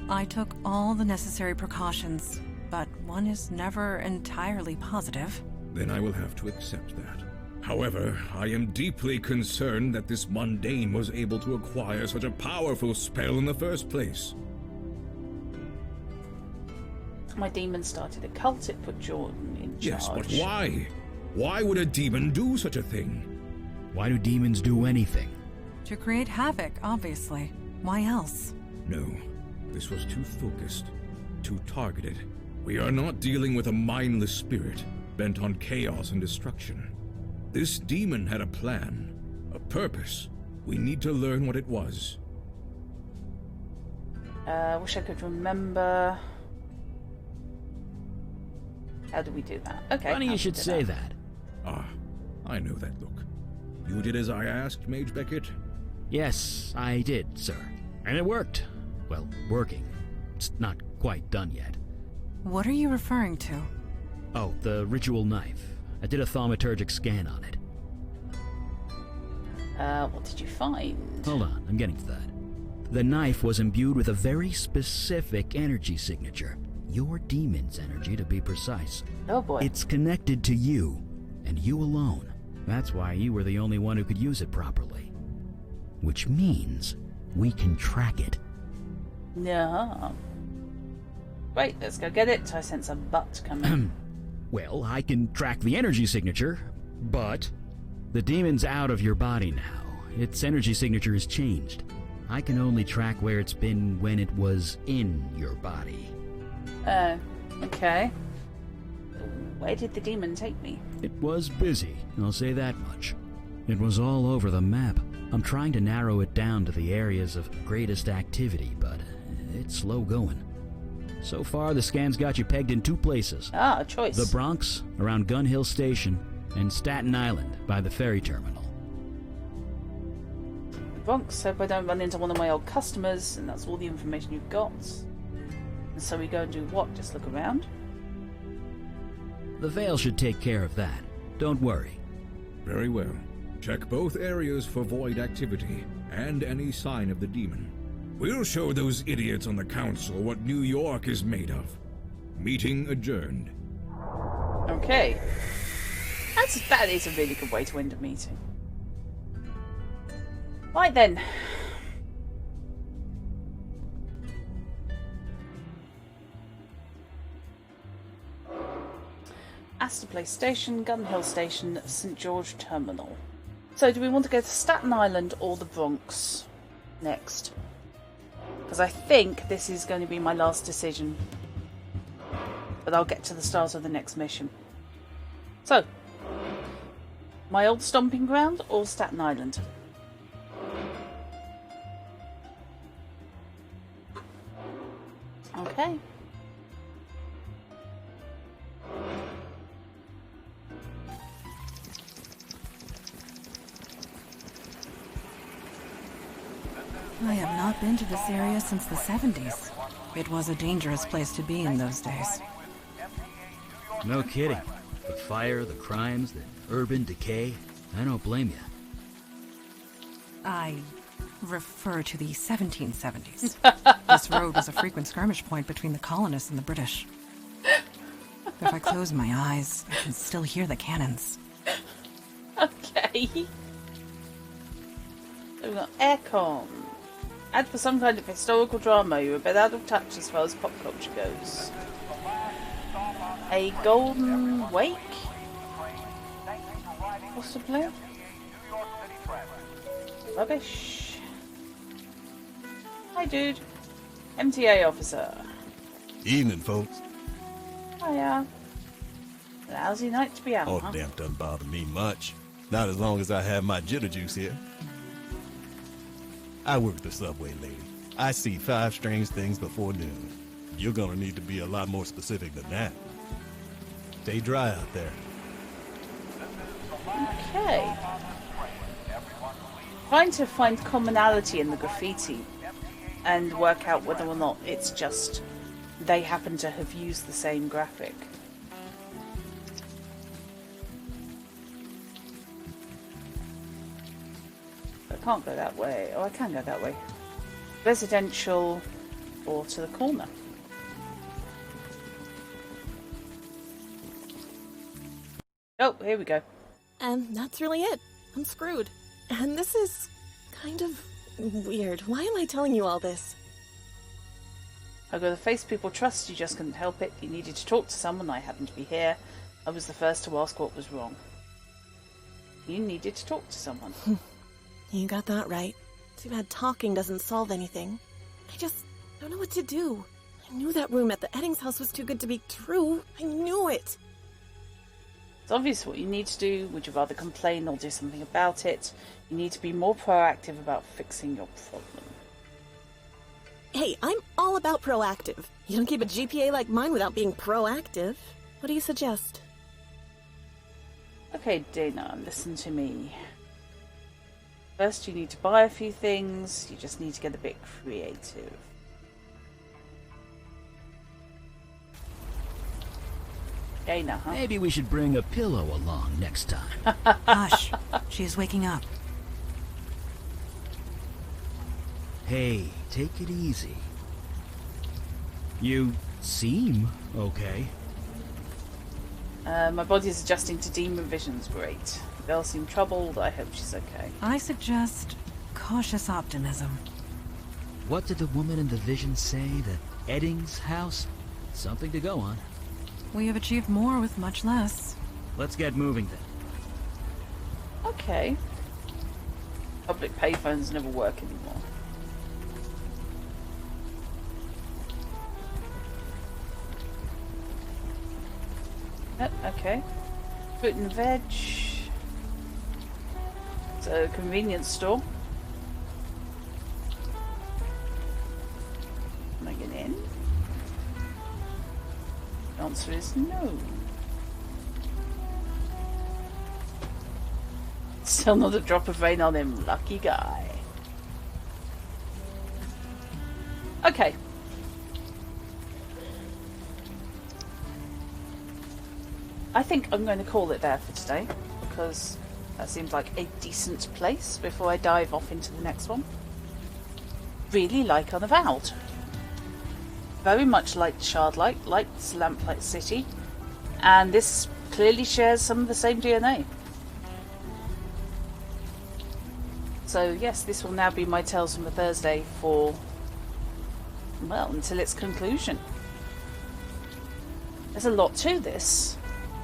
I took all the necessary precautions, but one is never entirely positive. Then I will have to accept that. However, I am deeply concerned that this mundane was able to acquire such a powerful spell in the first place. My demon started a cult. It put Jordan in charge. Yes, but why? Why would a demon do such a thing? Why do demons do anything? To create havoc, obviously. Why else? No, this was too focused, too targeted. We are not dealing with a mindless spirit bent on chaos and destruction. This demon had a plan, a purpose. We need to learn what it was. Wish I could remember. How do we do that? Okay. Funny you should say that. Ah, I know that look. You did as I asked, Mage Beckett? Yes, I did, sir. And it worked. Well, working. It's not quite done yet. What are you referring to? Oh, the ritual knife. I did a thaumaturgic scan on it. What did you find? Hold on, I'm getting to that. The knife was imbued with a very specific energy signature. Your demon's energy, to be precise. Oh boy. It's connected to you, and you alone. That's why you were the only one who could use it properly. Which means we can track it. No. Great, let's go get it. I sense a butt coming. Well, I can track the energy signature, but the demon's out of your body now. Its energy signature is changed. I can only track where it's been when it was in your body. Okay. Where did the demon take me? It was busy, I'll say that much. It was all over the map. I'm trying to narrow it down to the areas of greatest activity, but it's slow going. So far, the scan's got you pegged in two places. Ah, a choice. The Bronx, around Gun Hill Station, and Staten Island, by the ferry terminal. The Bronx, hope I don't run into one of my old customers, and that's all the information you've got. And so we go and do what? Just look around? The veil should take care of that. Don't worry. Very well. Check both areas for void activity and any sign of the demon. We'll show those idiots on the council what New York is made of. Meeting adjourned. Okay. That is a really good way to end a meeting. Right then. Astor Place Station, Gun Hill Station, St. George Terminal. So do we want to go to Staten Island or the Bronx next? Because I think this is going to be my last decision. But I'll get to the start of the next mission. So, my old stomping ground or Staten Island? Okay. I have not been to this area since the 70s. It was a dangerous place to be in those days. No kidding. The fire, the crimes, the urban decay. I don't blame you. I refer to the 1770s. This road was a frequent skirmish point between the colonists and the British. If I close my eyes, I can still hear the cannons. Okay. So we've got aircon. Add for some kind of historical drama. You're a bit out of touch as far as pop culture goes. A golden wake? Possibly? Rubbish. Hi, dude. MTA officer. Evening, folks. Hiya. A lousy night to be out, Oh, huh? damn, doesn't bother me much. Not as long as I have my jitter juice here. I work the subway, lady. I see 5 strange things before noon. You're gonna need to be a lot more specific than that. Stay dry out there. Okay. Trying to find commonality in the graffiti and work out whether or not it's just they happen to have used the same graphic. I can't go that way. Oh, I can go that way. Residential or to the corner. Oh, here we go. And that's really it. I'm screwed. And this is kind of weird. Why am I telling you all this? I've got to face people trust, you just couldn't help it. You needed to talk to someone, I happened to be here. I was the first to ask what was wrong. You needed to talk to someone. You got that right. Too bad talking doesn't solve anything. I just don't know what to do. I knew that room at the Eddings house was too good to be true. I knew it. It's obvious what you need to do. Would you rather complain or do something about it? You need to be more proactive about fixing your problem. Hey, I'm all about proactive. You don't keep a GPA like mine without being proactive. What do you suggest? Okay, Dana, listen to me. First, you need to buy a few things. You just need to get a bit creative. Dana, huh? Maybe we should bring a pillow along next time. Hush. She is waking up. Hey, take it easy. You seem okay. My body's adjusting to demon visions. Great. The girl seemed troubled. I hope she's okay. I suggest cautious optimism. What did the woman in the vision say? The Eddings house? Something to go on. We have achieved more with much less. Let's get moving then. Okay. Public payphones never work anymore. Okay. Fruit and veg. It's a convenience store. Am I getting in? answer is no. Still not a drop of rain on him, lucky guy. Okay. I think I'm going to call it there for today, because that seems like a decent place before I dive off into the next one. Really like Unavowed. Very much like Shardlight, liked Lamplight City, and this clearly shares some of the same DNA. So yes, this will now be my Tales from a Thursday for, well, until its conclusion. There's a lot to this.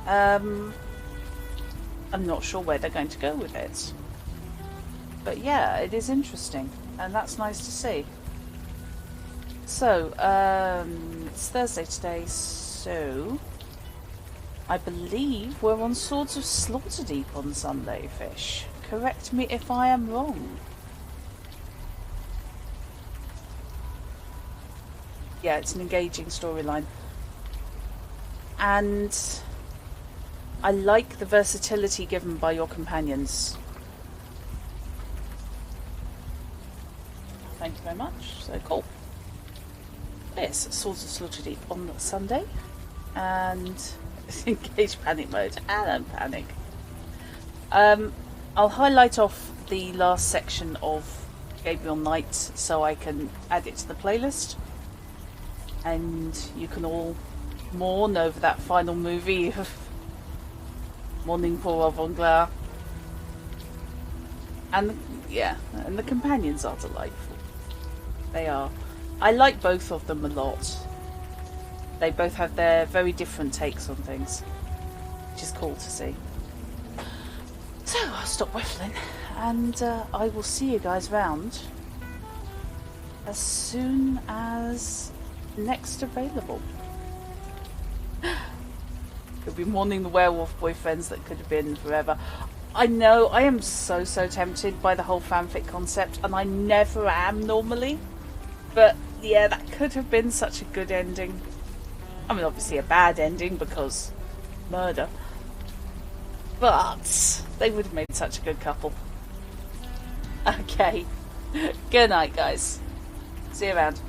I'm not sure where they're going to go with it. But yeah, it is interesting, and that's nice to see. So, it's Thursday today, so I believe we're on Swords of Slaughterdeep on Sunday, Fish. Correct me if I am wrong. Yeah, it's an engaging storyline. And I like the versatility given by your companions. Thank you very much. So cool. Yes, Swords of Slaughterdeep on Sunday. And engage panic mode. And unpanic. I'll highlight off the last section of Gabriel Knight so I can add it to the playlist. And you can all mourn over that final movie of Morning for Avanglar. And yeah, and the companions are delightful. They are. I like both of them a lot. They both have their very different takes on things, which is cool to see. So I'll stop whiffling, and I will see you guys round as soon as next available. You'll be mourning the werewolf boyfriends that could have been forever. I know, I am so tempted by the whole fanfic concept, and I never am normally. But yeah, that could have been such a good ending. I mean, obviously a bad ending because murder. But they would have made such a good couple. Okay. Good night, guys. See you around.